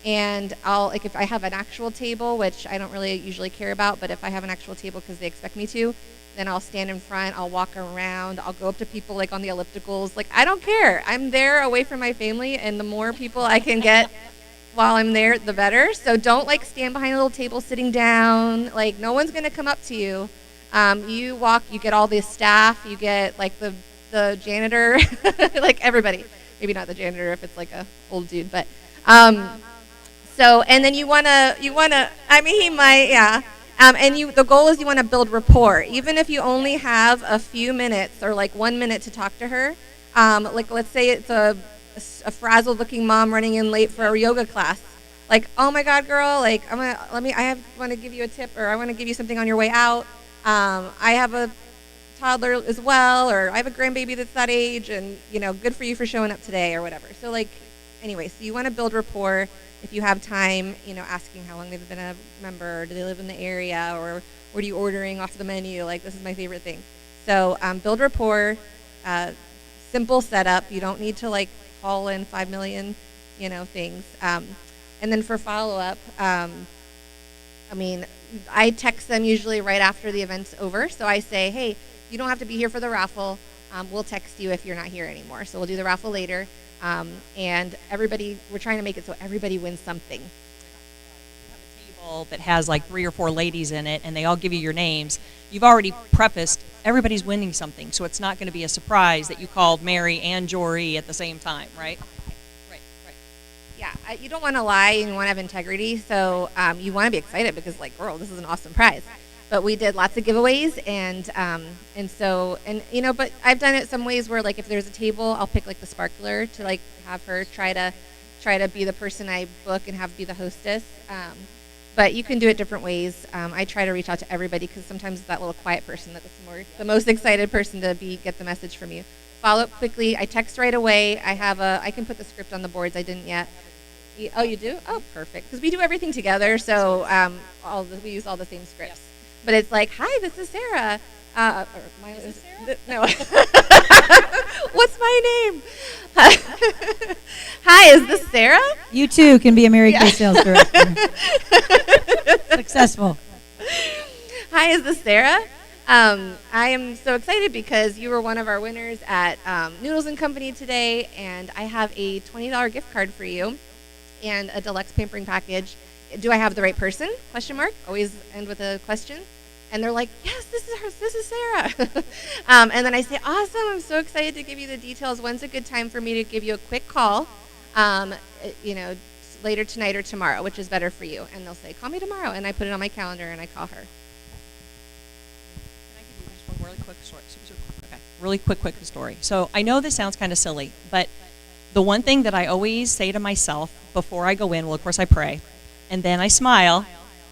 And if I have an actual table, which I don't really usually care about, but if I have an actual table because they expect me to, then I'll stand in front, I'll walk around, I'll go up to people like on the ellipticals. Like, I don't care. I'm there away from my family, and the more people I can get while I'm there, the better. So don't like stand behind a little table sitting down. Like, no one's going to come up to you. You walk, you get all the staff, you get like the janitor, like everybody. Maybe not the janitor if it's like a old dude, but so, and then you wanna, I mean, he might, yeah. The goal is you want to build rapport. Even if you only have a few minutes or like 1 minute to talk to her, like let's say it's a frazzled looking mom running in late for a yoga class. Like, oh my God, girl, like I want to give you a tip, or I want to give you something on your way out. I have a toddler as well, or I have a grandbaby that's that age, and good for you for showing up today or whatever. So like, anyway, so you want to build rapport. If you have time, asking how long they've been a member, or do they live in the area, or what are you ordering off the menu? Like, this is my favorite thing. So build rapport, simple setup. You don't need to like haul in 5 million, things. And then for follow-up, I text them usually right after the event's over. So I say, hey, you don't have to be here for the raffle. We'll text you if you're not here anymore. So we'll do the raffle later. And we're trying to make it so everybody wins something. Table that has like 3 or 4 ladies in it, and they all give you your names. You've already prefaced everybody's winning something, so it's not going to be a surprise that you called Mary and Jory at the same time, right? Right. Yeah, you don't want to lie, and you want to have integrity, so you want to be excited because, like, girl, this is an awesome prize. But we did lots of giveaways, but I've done it some ways where, like, if there's a table, I'll pick like the sparkler to like have her try to be the person I book and have be the hostess. But you can do it different ways. I try to reach out to everybody because sometimes it's that little quiet person that's the most excited person to get the message from you. Follow up quickly. I text right away. I can put the script on the boards. I didn't yet. Oh, you do? Oh, perfect. Because we do everything together, so we use all the same scripts. Yes. But it's like, hi, this is Sarah. Is this Sarah? No. What's my name? Hi, is this Sarah? You too can be a Mary Kay sales director. Successful. Hi, is this Sarah? I am so excited because you were one of our winners at Noodles and Company today, and I have a $20 gift card for you and a deluxe pampering package. Do I have the right person? Question mark. Always end with a question. And they're like, yes, this is her. This is Sarah. And then I say, awesome. I'm so excited to give you the details. When's a good time for me to give you a quick call? Later tonight or tomorrow, which is better for you. And they'll say, call me tomorrow. And I put it on my calendar and I call her. Can I give you just one really quick story? Okay, really quick story. So I know this sounds kind of silly, but the one thing that I always say to myself before I go in, well, of course I pray, and then I smile,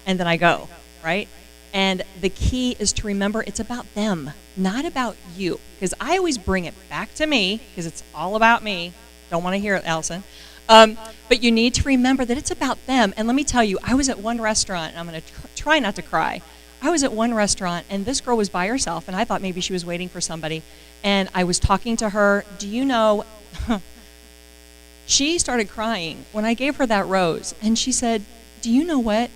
and then I go, right? And the key is to remember it's about them, not about you. Because I always bring it back to me, because it's all about me. Don't want to hear it, Allison. But you need to remember that it's about them. And let me tell you, I was at one restaurant, and I'm going to try not to cry. I was at one restaurant, and this girl was by herself, and I thought maybe she was waiting for somebody. And I was talking to her. Do you know, she started crying when I gave her that rose. And she said, do you know what?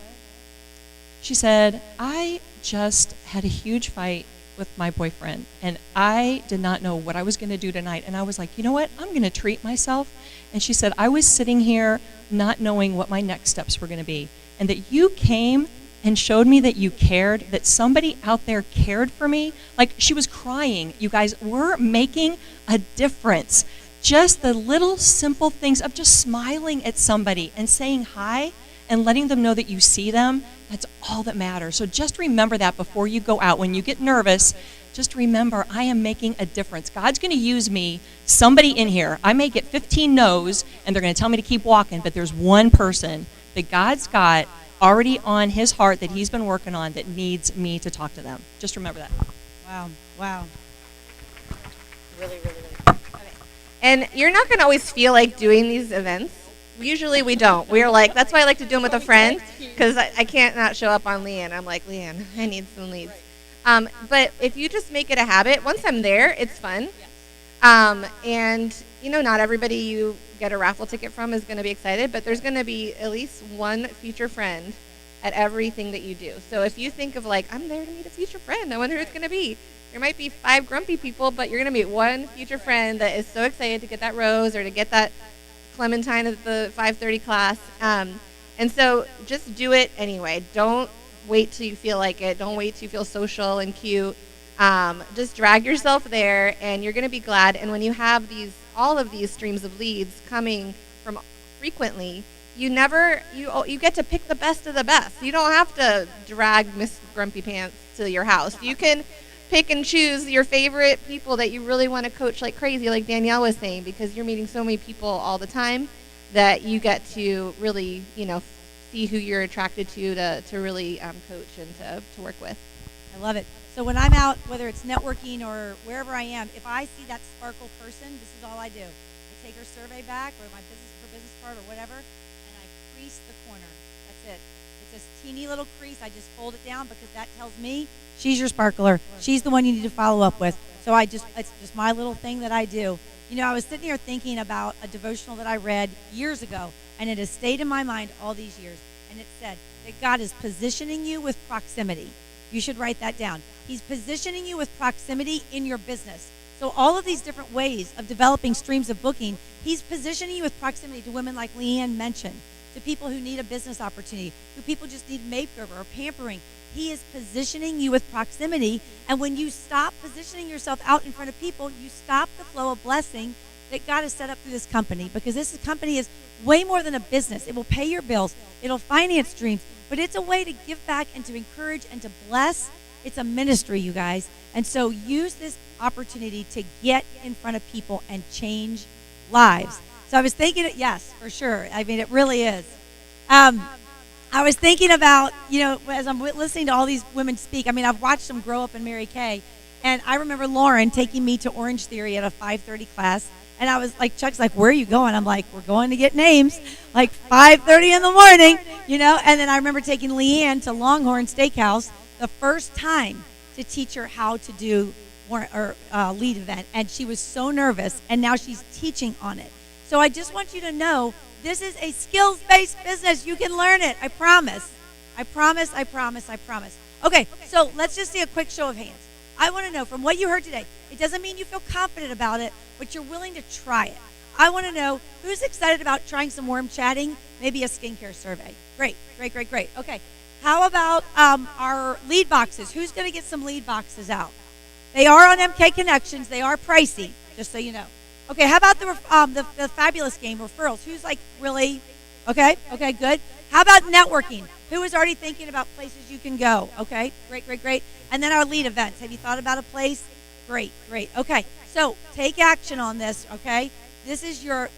She said, I just had a huge fight with my boyfriend, and I did not know what I was going to do tonight. And I was like, you know what? I'm going to treat myself. And she said, I was sitting here not knowing what my next steps were going to be. And that you came and showed me that you cared, that somebody out there cared for me. Like, she was crying. You guys, we're making a difference. Just the little simple things of just smiling at somebody and saying hi and letting them know that you see them, that's all that matters. So just remember that before you go out. When you get nervous, just remember, I am making a difference. God's going to use me, somebody in here. I may get 15 no's, and they're going to tell me to keep walking, but there's one person that God's got already on his heart that he's been working on that needs me to talk to them. Just remember that. Wow. Wow. Really, really, really. Okay. And you're not going to always feel like doing these events. Usually we don't. We're like, that's why I like to do them with a friend, because I can't not show up on Leanne. I'm like, Leanne, I need some leads. But if you just make it a habit, once I'm there, it's fun. And, you know, not everybody you get a raffle ticket from is going to be excited, but there's going to be at least one future friend at everything that you do. So if you think of like, I'm there to meet a future friend, I wonder who it's going to be. There might be 5 grumpy people, but you're going to meet one future friend that is so excited to get that rose or to get that Clementine at the 5:30 class. And so just do it anyway. Don't wait till you feel like it. Don't wait till you feel social and cute. Just drag yourself there, and you're going to be glad. And when you have all of these streams of leads coming from frequently, you get to pick the best of the best. You don't have to drag Miss Grumpy Pants to your house. You can pick and choose your favorite people that you really want to coach like crazy, like Danielle was saying, because you're meeting so many people all the time that you get to really, see who you're attracted to really coach and to work with. I love it. So when I'm out, whether it's networking or wherever I am, if I see that sparkle person, this is all I do. I take her survey back or my business card or whatever, and I crease the corner. That's it. It's this teeny little crease. I just fold it down because that tells me she's your sparkler. She's the one you need to follow up with. So it's just my little thing that I do. I was sitting here thinking about a devotional that I read years ago, and it has stayed in my mind all these years. And it said that God is positioning you with proximity. You should write that down. He's positioning you with proximity in your business. So all of these different ways of developing streams of booking, he's positioning you with proximity to women like Leanne mentioned, to people who need a business opportunity, who people just need makeover or pampering. He is positioning you with proximity, and when you stop positioning yourself out in front of people, you stop the flow of blessing that God has set up through this company, because this company is way more than a business. It will pay your bills. It'll finance dreams, but it's a way to give back and to encourage and to bless. It's a ministry, you guys. And so use this opportunity to get in front of people and change lives. So I was thinking, yes, for sure. I mean, it really is. I was thinking about, as I'm listening to all these women speak, I mean, I've watched them grow up in Mary Kay. And I remember Lauren taking me to Orange Theory at a 5:30 class. And I was like, Chuck's like, where are you going? I'm like, we're going to get names, like 5:30 in the morning, And then I remember taking Leanne to Longhorn Steakhouse the first time to teach her how to do lead event. And she was so nervous. And now she's teaching on it. So I just want you to know, this is a skills-based business. You can learn it. I promise. I promise, I promise, I promise. Okay, so let's just see a quick show of hands. I want to know, from what you heard today, it doesn't mean you feel confident about it, but you're willing to try it. I want to know who's excited about trying some warm chatting, maybe a skincare survey. Great, great, great, great. Okay, how about our lead boxes? Who's going to get some lead boxes out? They are on MK Connections. They are pricey, just so you know. Okay, how about the fabulous game, referrals? Who's like really, okay, good. How about networking? Who is already thinking about places you can go? Okay, great, great, great. And then our lead events. Have you thought about a place? Great, great. Okay, so take action on this, okay? This is the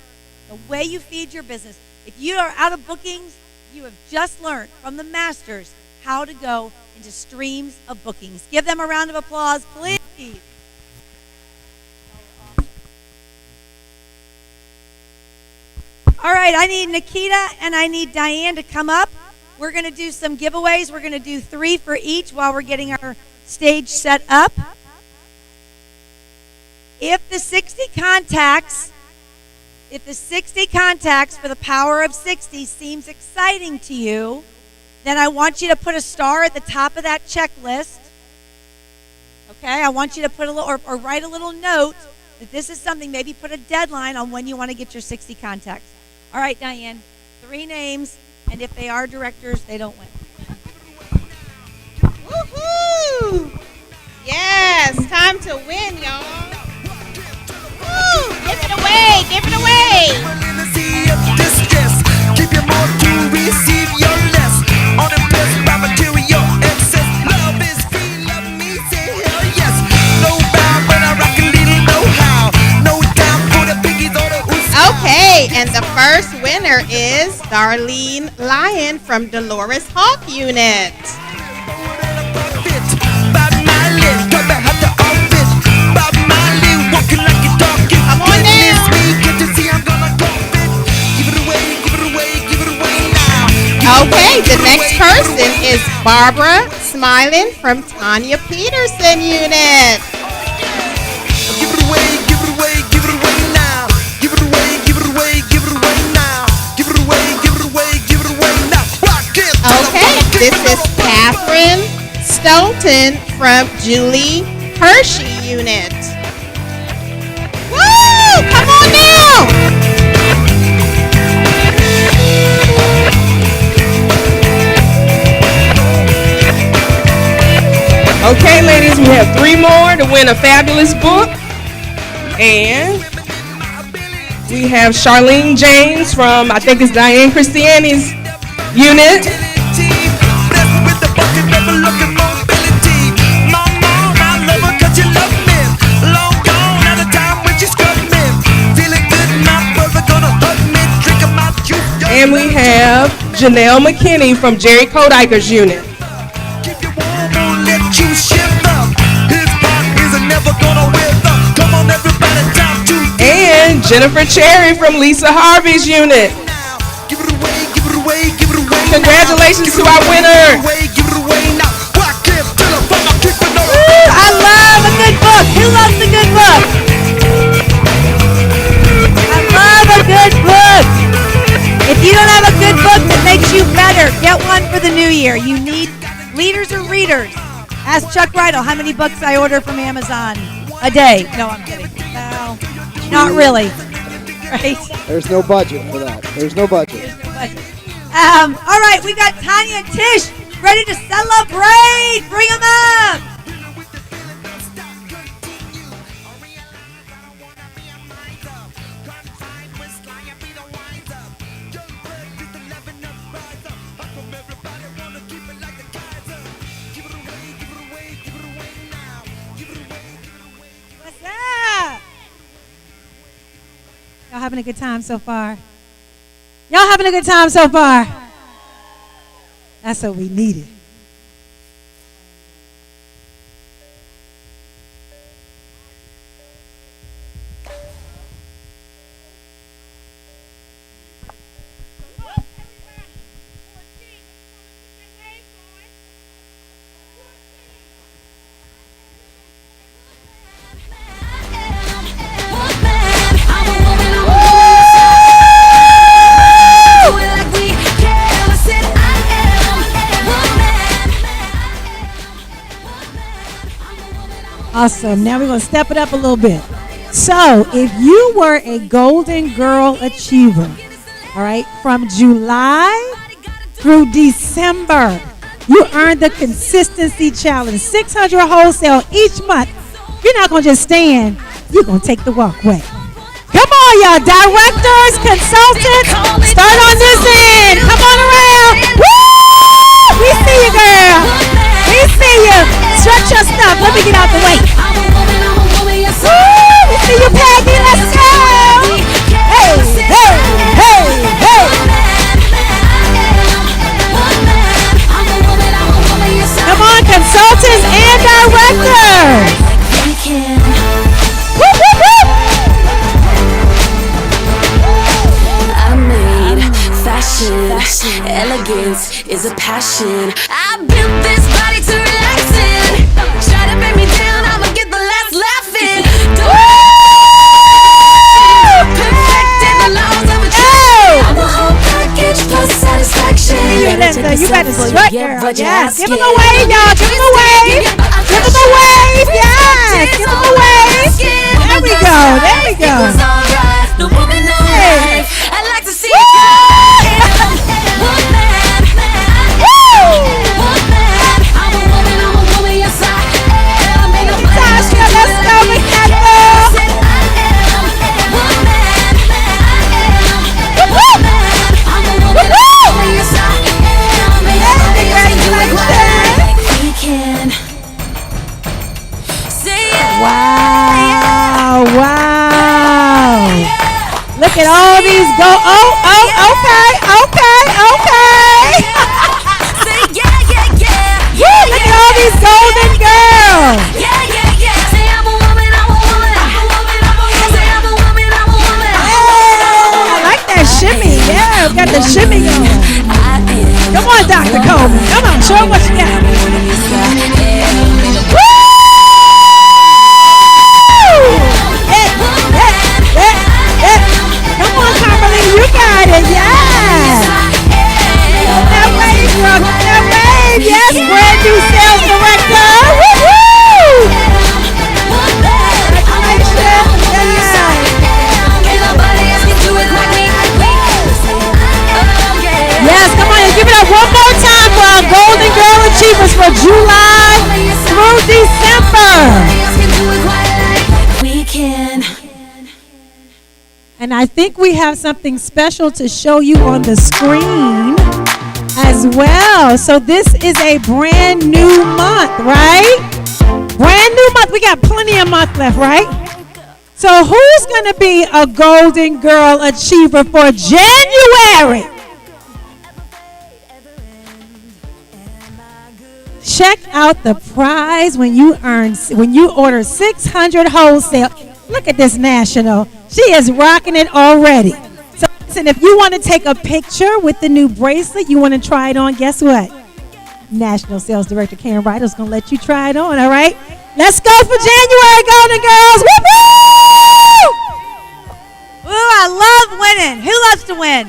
way you feed your business. If you are out of bookings, you have just learned from the masters how to go into streams of bookings. Give them a round of applause, please. All right, I need Nikita and I need Diane to come up. We're going to do some giveaways. We're going to do 3 for each while we're getting our stage set up. If the 60 contacts for the power of 60 seems exciting to you, then I want you to put a star at the top of that checklist. Okay, I want you to put a little, or write a little note that this is something, maybe put a deadline on when you want to get your 60 contacts. All right, Diane, 3 names, and if they are directors, they don't win. Woohoo! Yes, time to win, y'all. Woo! Give it away, give it away. Keep your more to receive your less. Unimpressed by material excess. Love is free, love me, say hell yes. No bound when I rock a little know-how. No time for the biggies or the okay, and the first winner is Darlene Lyon from Dolores Hawk Unit. Come on now. Okay, the next person is Barbara Smiling from Tanya Peterson Unit. Give it away, give it away, give it away now. Give it away, give it away, give it away now. Give it away, give it away, give it away now. Okay, this is Catherine Stoughton from Julie Hershey Unit. Woo! Come on now! Okay, ladies, we have 3 more to win a fabulous book. And we have Charlene James from, I think it's Diane Christiani's unit. And we have Janelle McKinney from Jerry Kodiker's unit. And Jennifer Cherry from Lisa Harvey's unit. Congratulations to our winner. I love a good book. Who loves a good book? I love a good book. If you don't have a good book that makes you better, get one for the new year. You need leaders or readers. Ask Chuck Ridle how many books I order from Amazon a day. No, I'm kidding. No, not really. Right? There's no budget for that. There's no budget. All right, we got Tanya and Tish ready to celebrate. Bring them up. Y'all having a good time so far? Y'all having a good time so far? That's what we needed. Awesome. Now we're going to step it up a little bit. So, if you were a Golden Girl Achiever, all right, from July through December, you earned the Consistency Challenge, 600 wholesale each month. You're not going to just stand. You're going to take the walkway. Come on, y'all. Directors, consultants, start on this end. Come on around. Woo! We see you, girl. We see you. Stretch your stuff. Let me get out the way. Woo! We see you, Peggy. Let's go. Hey, hey, hey, hey. passion. I built this body to relax in. Try to bring me down, I'ma get the last laughing. Perfected the laws of attraction. I'm a whole package plus satisfaction. You better strut, girl. Yes. Give them a wave, y'all. Give them a wave. Give them a wave. Yes. Give them a wave. There we go. There we go. No woman, no Hey. life. I like to see it go. One man. One man. I'm a woman, yes I am. Ain't nobody else can do it like me. I said I am. One man. One man. I'm a woman, yes I am. Ain't nobody else can do it like we can. Say it. Wow. Wow. Look at all these go. Oh, okay. Say yeah. Look at all these golden girls. Yeah. Say I'm a woman. Say I'm a woman. I like that shimmy. Yeah, got the shimmy going. Come on, Dr. Coleman. Come on, show 'em what you got. Woo! Yeah. Come on, Kimberly, you got it. Yeah. That wave, girl. That wave. Yes, brand new sales director. Woo-hoo! Yes, come on and give it up one more time for our Golden Girl Achievers for July through December. We can. And I think we have something special to show you on the screen as well. So this is a brand new month, right? Brand new month. We got plenty of month left, right? So who's going to be a Golden Girl Achiever for January? Check out the prize when you order 600 wholesale. Look at this national. She is rocking it already. So listen, if you want to take a picture with the new bracelet, you want to try it on, guess what? National Sales Director Karen Ridle is going to let you try it on, all right? Let's go for January, Golden Girls. Woo-hoo! Ooh, I love winning. Who loves to win?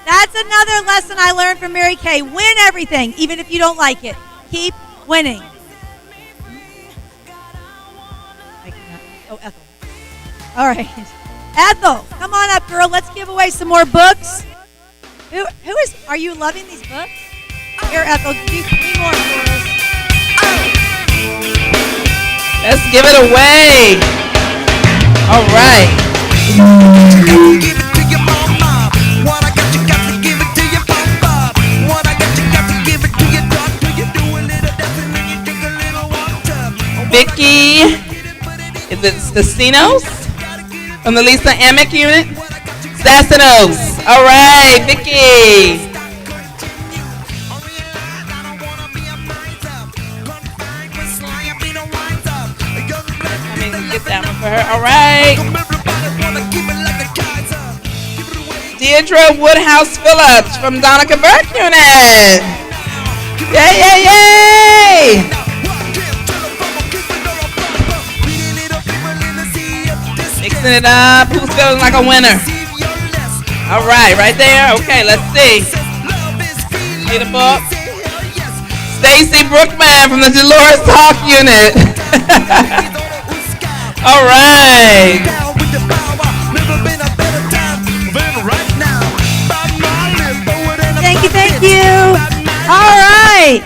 That's another lesson I learned from Mary Kay. Win everything, even if you don't like it. Keep winning. Oh, Ethel. All right. Ethel, come on up, girl. Let's give away some more books. Are you loving these books? Here, Ethel, do 3 more for us. Let's give it away. All right. Vicky, is it Stacinos from the Lisa Amick unit? Stacinos. All right, Vicky. Get that one for her. All right. Deirdre Woodhouse Phillips from Donica Burke unit. Yay! Mixing it up. Who's feeling like a winner? All right there. Okay, let's see. Need a book. Stacy Brookman from the Dolores Talk unit. All right. Thank you. All right.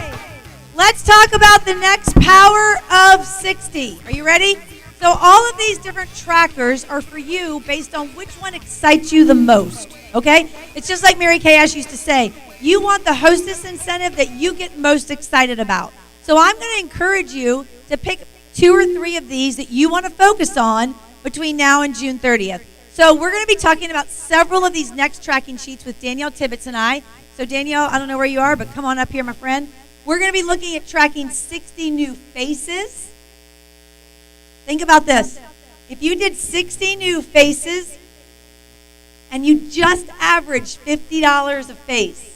Let's talk about the next Power of 60. Are you ready? So all of these different trackers are for you based on which one excites you the most, okay? It's just like Mary Kay Ash used to say, you want the hostess incentive that you get most excited about. So I'm going to encourage you to pick 2 or 3 of these that you want to focus on between now and June 30th. So we're going to be talking about several of these next tracking sheets with Danielle Tibbetts and I. So Danielle, I don't know where you are, but come on up here, my friend. We're going to be looking at tracking 60 new faces. Think about this. If you did 60 new faces and you just averaged $50 a face,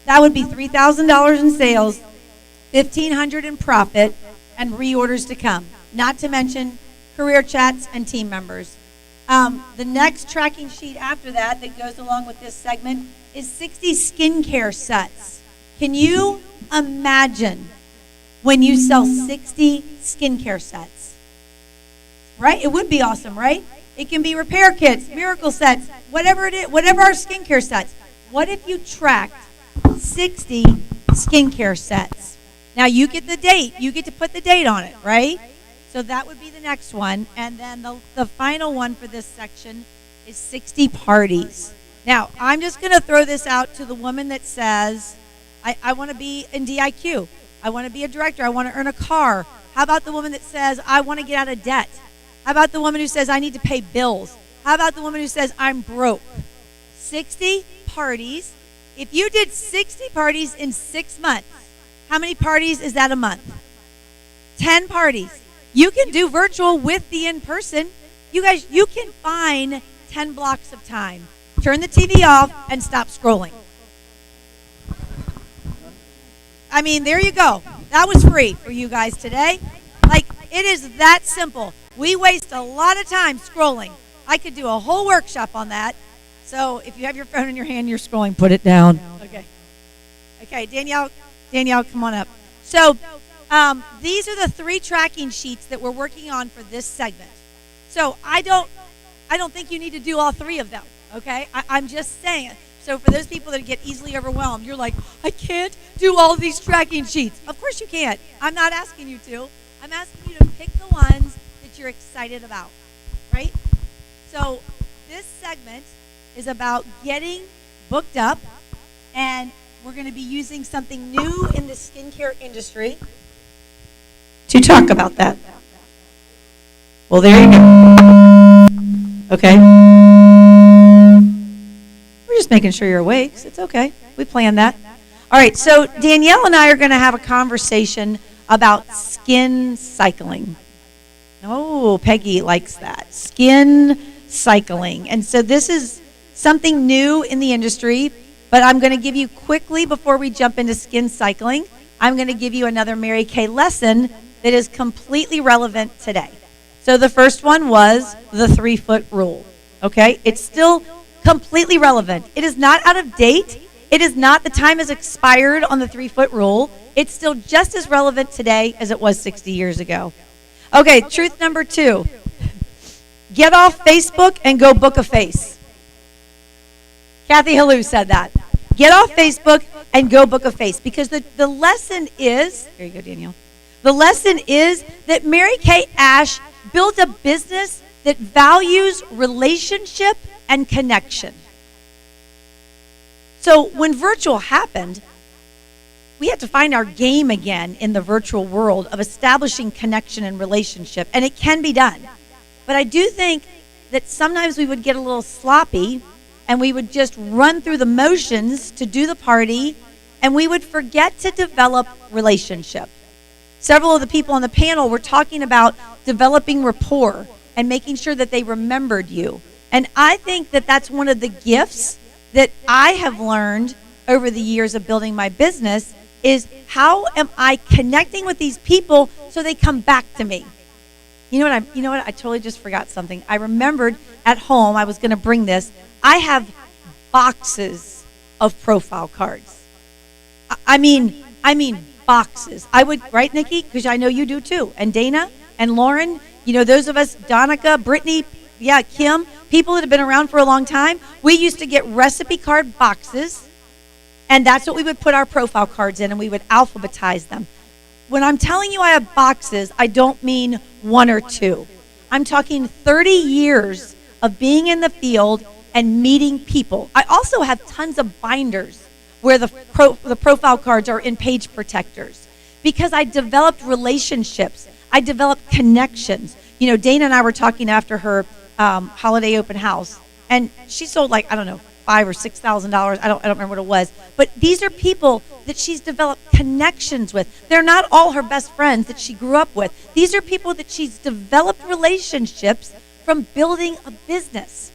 That would be $3,000 in sales, $1,500 in profit, and reorders to come. Not to mention career chats and team members. The next tracking sheet after that goes along with this segment is 60 skincare sets. Can you imagine when you sell 60 skincare sets? Right? It would be awesome, right? It can be repair kits, miracle sets, whatever it is, whatever our skincare sets. What if you tracked 60 skincare sets? Now you get the date. You get to put the date on it, right? So that would be the next one. And then the final one for this section is 60 parties. Now, I'm just going to throw this out to the woman that says, I want to be in DIQ. I want to be a director. I want to earn a car. How about the woman that says, I want to get out of debt? How about the woman who says, I need to pay bills? How about the woman who says, I'm broke? 60 parties. If you did 60 parties in 6 months, how many parties is that a month? 10 parties. You can do virtual with the in-person. You guys, you can find 10 blocks of time. Turn the TV off and stop scrolling. I mean, there you go. That was free for you guys today. Like, it is that simple. We waste a lot of time scrolling. I could do a whole workshop on that. So if you have your phone in your hand, you're scrolling, put it down. Okay. Okay, Danielle, come on up. So these are the 3 tracking sheets that we're working on for this segment. So I don't think you need to do all 3 of them, okay? I'm just saying. So for those people that get easily overwhelmed, you're like, I can't do all of these tracking sheets. Of course you can't. I'm not asking you to. I'm asking you to pick the ones that you're excited about, right? So this segment is about getting booked up, and we're going to be using something new in the skincare industry to talk about that. Well, there you go. Okay. We're just making sure you're awake. It's okay. We planned that. All right, so Danielle and I are going to have a conversation about skin cycling. Oh, Peggy likes that. Skin cycling. And so this is something new in the industry, but I'm going to give you quickly, before we jump into skin cycling, I'm going to give you another Mary Kay lesson that is completely relevant today. So the first one was the 3-foot rule. Okay? It's still completely relevant. It is not out of date. It is not, the time has expired on the 3-foot rule. It's still just as relevant today as it was 60 years ago. Okay, truth number 2. Get off Facebook and go book a face. Kathy Halou said that. Get off Facebook and go book a face. Because the lesson is, here you go, Danielle. The lesson is that Mary Kay Ash built a business that values relationship and connection. So when virtual happened, we had to find our game again in the virtual world of establishing connection and relationship, and it can be done. But I do think that sometimes we would get a little sloppy, and we would just run through the motions to do the party, and we would forget to develop relationship. Several of the people on the panel were talking about developing rapport and making sure that they remembered you. And I think that that's one of the gifts that I have learned over the years of building my business is how am I connecting with these people so they come back to me? You know what? I totally just forgot something. I remembered at home, I was going to bring this. I have boxes of profile cards. I mean boxes. I would, right, Nikki? Because I know you do too. And Dana and Lauren, you know, those of us, Donica, Brittany, yeah, Kim, people that have been around for a long time, we used to get recipe card boxes, and that's what we would put our profile cards in, and we would alphabetize them. When I'm telling you I have boxes, I don't mean 1 or 2. I'm talking 30 years of being in the field and meeting people. I also have tons of binders where the profile cards are in page protectors because I developed relationships. I developed connections. You know, Dana and I were talking after her holiday open house, and she sold like, I don't know, $5,000 or $6,000. I don't remember what it was. But these are people that she's developed connections with. They're not all her best friends that she grew up with. These are people that she's developed relationships from building a business.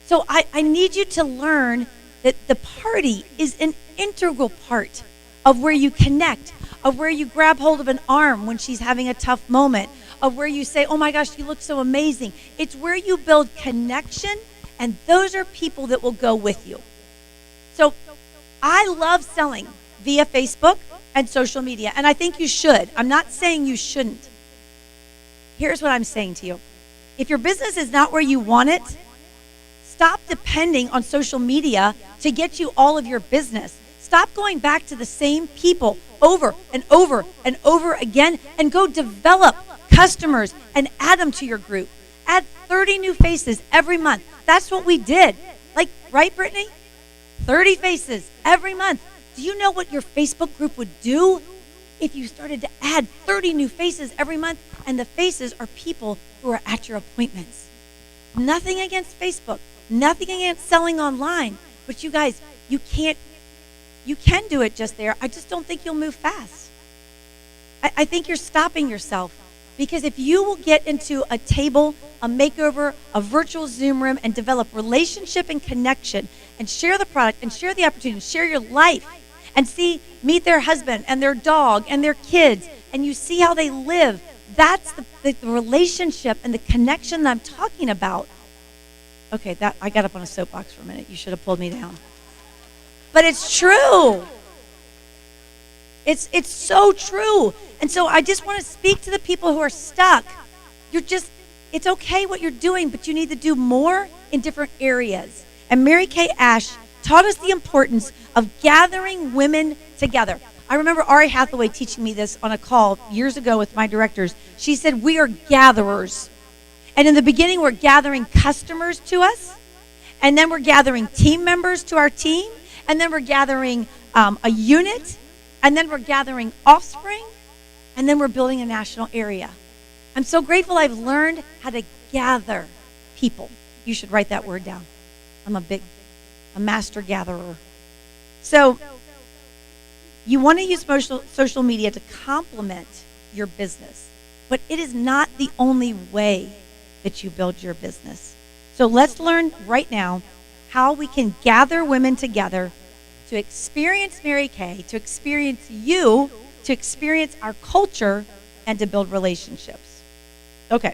So I need you to learn that the party is an integral part of where you connect, of where you grab hold of an arm when she's having a tough moment, of where you say, oh my gosh, you look so amazing. It's where you build connection, and those are people that will go with you. So I love selling via Facebook and social media, and I think you should. I'm not saying you shouldn't. Here's what I'm saying to you. If your business is not where you want it, stop depending on social media to get you all of your business. Stop going back to the same people over and over and over again, and go develop customers and add them to your group. Add 30 new faces every month. That's what we did. Like, right, Brittany? 30 faces every month. Do you know what your Facebook group would do if you started to add 30 new faces every month? And the faces are people who are at your appointments. Nothing against Facebook, nothing against selling online, but you guys, you can do it just there. I just don't think you'll move fast. I think you're stopping yourself, because if you will get into a table, a makeover, a virtual Zoom room, and develop relationship and connection, and share the product and share the opportunity, share your life, and meet their husband and their dog and their kids, and you see how they live. That's the relationship and the connection that I'm talking about. Okay, I got up on a soapbox for a minute. You should have pulled me down. But it's true. It's so true. And so I just want to speak to the people who are stuck. It's okay what you're doing, but you need to do more in different areas. And Mary Kay Ash taught us the importance of gathering women together. I remember Ari Hathaway teaching me this on a call years ago with my directors. She said, we are gatherers. And in the beginning, we're gathering customers to us. And then we're gathering team members to our team. And then we're gathering a unit. And then we're gathering offspring. And then we're building a national area. I'm so grateful I've learned how to gather people. You should write that word down. I'm a master gatherer. So you want to use social media to complement your business, but it is not the only way that you build your business. So let's learn right now how we can gather women together to experience Mary Kay, to experience you, to experience our culture, and to build relationships. Okay.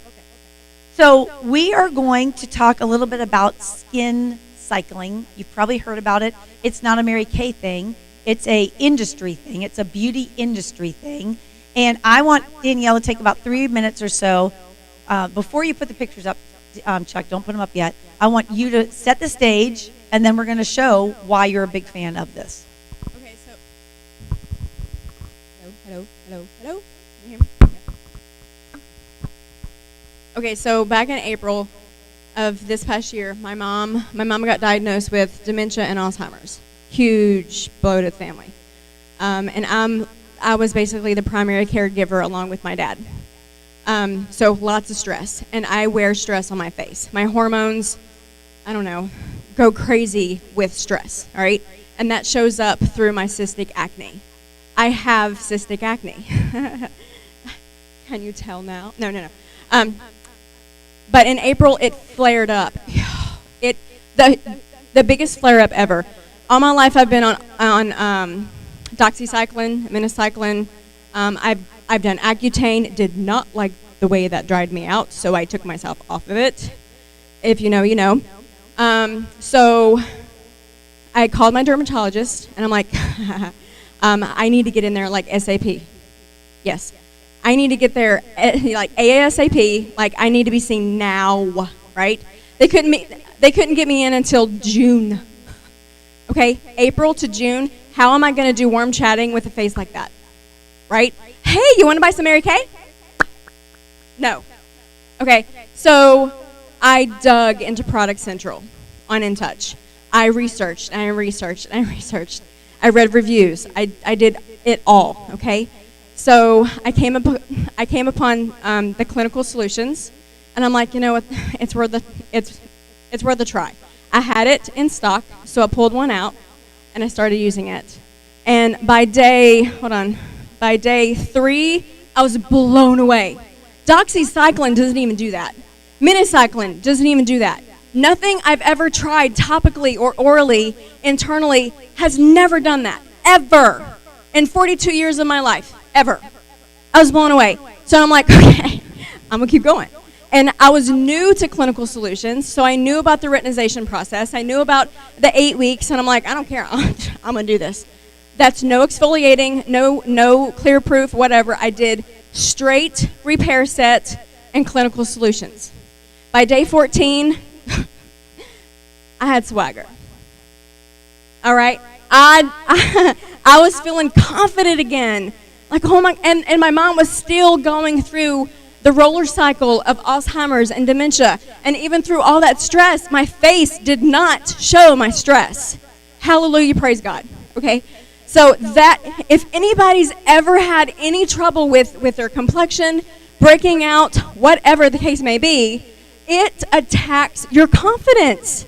So we are going to talk a little bit about skin cycling. You've probably heard about it. It's not a Mary Kay thing. It's a industry thing. It's a beauty industry thing. And I want Danielle to take about 3 minutes or so. Before you put the pictures up, Chuck, don't put them up yet. I want you to set the stage, and then we're going to show why you're a big fan of this. Okay, so. Hello. Can you hear me? Yeah. Okay, so back in April of this past year, my mom got diagnosed with dementia and Alzheimer's. Huge blow to the family. And I was basically the primary caregiver along with my dad. So lots of stress. And I wear stress on my face. My hormones, I don't know, go crazy with stress, all right? And that shows up through my cystic acne. I have cystic acne. Can you tell now? No. But in April, it flared up. The biggest flare up ever. All my life, I've been on doxycycline, minocycline. I've done Accutane. Did not like the way that dried me out, so I took myself off of it. If you know, you know. So I called my dermatologist, and I'm like, I need to get in there like SAP. Yes. I need to get there like ASAP. Like, I need to be seen now, right? They couldn't get me in until June. Okay, April to June. How am I going to do warm chatting with a face like that? Right? Hey, you want to buy some Mary Kay? No. Okay, so I dug into Product Central on InTouch. I researched. I read reviews. I did it all, okay? So I came upon the clinical solutions, and I'm like, you know what? It's worth a try. I had it in stock, so I pulled one out, and I started using it. And by day 3, I was blown away. Doxycycline doesn't even do that. Minocycline doesn't even do that. Nothing I've ever tried topically or orally internally has never done that, ever, in 42 years of my life, ever. I was blown away. So I'm like, okay, I'm going to keep going. And I was new to clinical solutions, so I knew about the retinization process. I knew about the 8 weeks, and I'm like, I don't care. I'm going to do this. That's no exfoliating, no clear proof, whatever. I did straight repair set and clinical solutions. By day 14, I had swagger. All right? I was feeling confident again. Like, oh my, and my mom was still going through the roller cycle of Alzheimer's and dementia. And even through all that stress, my face did not show my stress. Hallelujah, praise God. Okay? So that, if anybody's ever had any trouble with their complexion, breaking out, whatever the case may be, it attacks your confidence.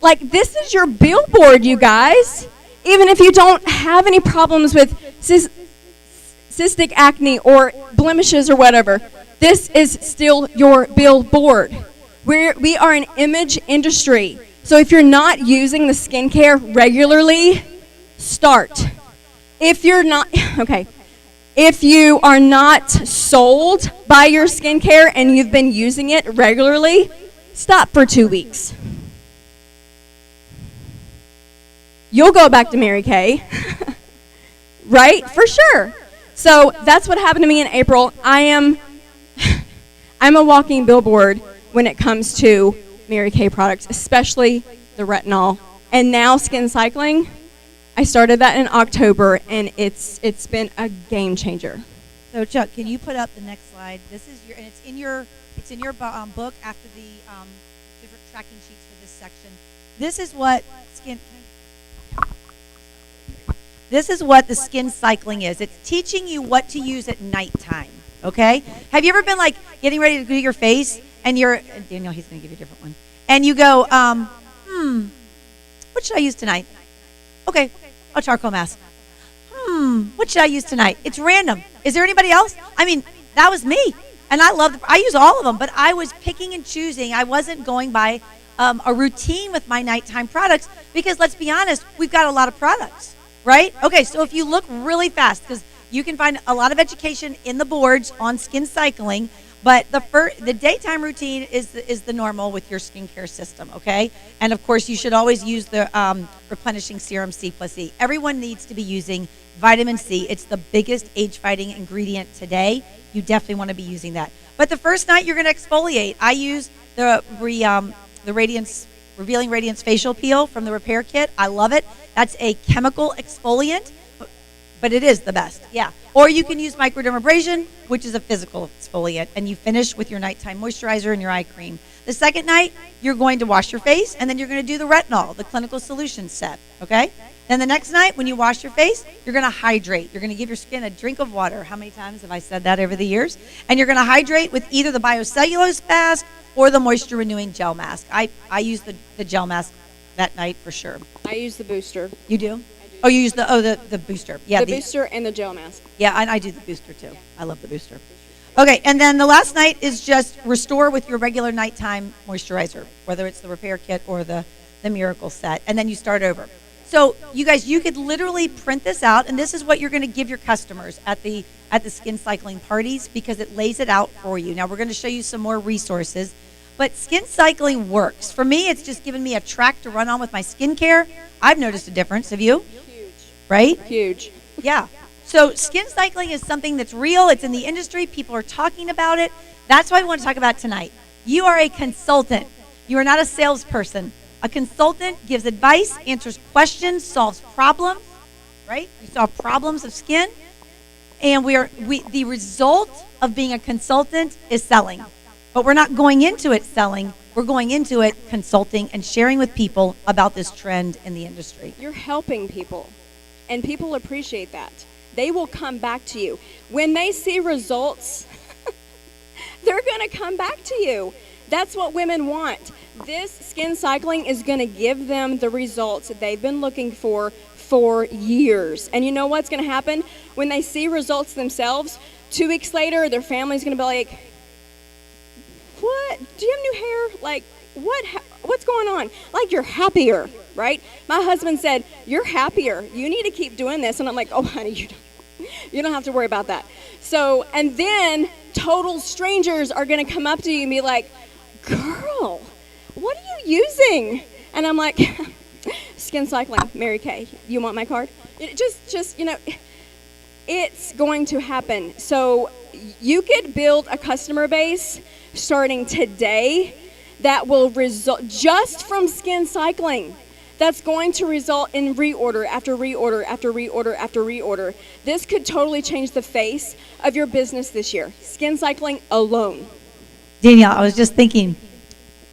Like, this is your billboard, you guys. Even if you don't have any problems with cystic acne or blemishes or whatever, this is still your billboard. We are an image industry. So if you're not using the skincare regularly, start. If you're not, okay, if you are not sold by your skincare and you've been using it regularly, stop for 2 weeks. You'll go back to Mary Kay, right? For sure. So that's what happened to me in April. I'm a walking billboard when it comes to Mary Kay products, especially the retinol. And now skin cycling, I started that in October, and it's been a game changer. So Chuck, can you put up the next slide? This is your, and it's in your book after the different tracking sheets for this section. This is what the skin cycling is. It's teaching you what to use at nighttime. Okay? Have you ever been like getting ready to do your face, and Daniel, he's going to give you a different one, and you go, what should I use tonight? Okay, a charcoal mask. What should I use tonight? It's random. Is there anybody else? I mean, that was me. And I use all of them, but I was picking and choosing. I wasn't going by a routine with my nighttime products because, let's be honest, we've got a lot of products, right? Okay, so if you look really fast, because you can find a lot of education in the boards on skin cycling, but the daytime routine is the normal with your skincare system, okay? And of course, you should always use the replenishing serum C plus E. Everyone needs to be using vitamin C. It's the biggest age-fighting ingredient today. You definitely want to be using that. But the first night, you're going to exfoliate. I use the Revealing Radiance Facial Peel from the Repair Kit. I love it. That's a chemical exfoliant, but it is the best, yeah. Or you can use microdermabrasion, which is a physical exfoliant, and you finish with your nighttime moisturizer and your eye cream. The second night, you're going to wash your face, and then you're going to do the retinol, the clinical solutions set, okay? Then the next night, when you wash your face, you're going to hydrate. You're going to give your skin a drink of water. How many times have I said that over the years? And you're going to hydrate with either the biocellulose mask or the moisture renewing gel mask. I use the gel mask that night for sure. I use the booster. You do? Oh, you use the booster. Yeah, the booster and the gel mask. Yeah, and I do the booster too. I love the booster. Okay, and then the last night is just restore with your regular nighttime moisturizer, whether it's the Repair Kit or the Miracle Set, and then you start over. So you guys, you could literally print this out, and this is what you're going to give your customers at the skin cycling parties because it lays it out for you. Now we're going to show you some more resources, but skin cycling works. For me, it's just given me a track to run on with my skincare. I've noticed a difference. Have you? Huge. Right? Huge. Yeah. So skin cycling is something that's real. It's in the industry. People are talking about it. That's why we want to talk about it tonight. You are a consultant. You are not a salesperson. A consultant gives advice, answers questions, solves problems, right? You solve problems of skin. And the result of being a consultant is selling. But we're not going into it selling. We're going into it consulting and sharing with people about this trend in the industry. You're helping people, and people appreciate that. They will come back to you. When they see results, they're going to come back to you. That's what women want. This skin cycling is going to give them the results that they've been looking for years. And you know what's going to happen? When they see results themselves, 2 weeks later, their family's going to be like, what? Do you have new hair? Like, what's going on? Like, you're happier. right? My husband said, "You're happier. You need to keep doing this." And I'm like, "Oh, honey, you don't have to worry about that." So, and then total strangers are going to come up to you and be like, "Girl, what are you using?" And I'm like, "Skin Cycling, Mary Kay. You want my card?" Just it's going to happen. So you could build a customer base starting today that will result just from Skin Cycling. That's going to result in reorder after reorder after reorder after reorder. This could totally change the face of your business this year. Skin Cycling alone. Danielle, I was just thinking,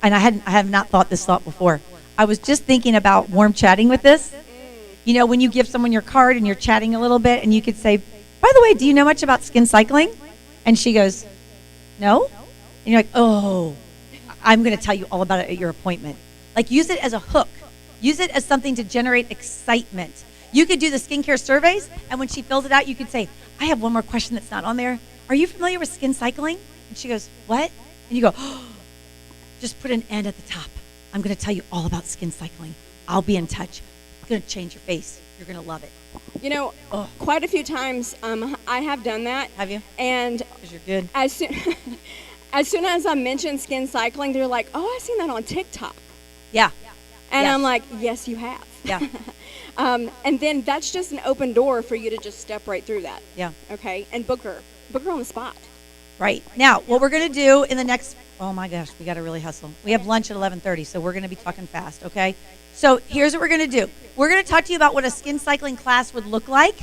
and I have not thought this thought before. I was just thinking about warm chatting with this. You know, when you give someone your card and you're chatting a little bit, and you could say, "By the way, do you know much about Skin Cycling?" And she goes, "No." And you're like, "Oh, I'm going to tell you all about it at your appointment." Like, use it as a hook. Use it as something to generate excitement. You could do the skincare surveys, and when she fills it out, you could say, "I have one more question that's not on there. Are you familiar with Skin Cycling?" And she goes, "What?" And you go, "Oh, just put an N at the top. I'm going to tell you all about Skin Cycling. I'll be in touch. It's going to change your face. You're going to love it." You know, quite a few times I have done that. Have you? And because you're good. As soon as I mention Skin Cycling, they're like, "Oh, I've seen that on TikTok." Yeah. And Yes. I'm like, "Yes, you have." Yeah. And then that's just an open door for you to just step right through that. Yeah. Okay. And book her on the spot. Right. Now, what we're going to do in the next, oh my gosh, we got to really hustle. We have lunch at 11:30, so we're going to be talking fast, okay? So here's what we're going to do. We're going to talk to you about what a Skin Cycling class would look like,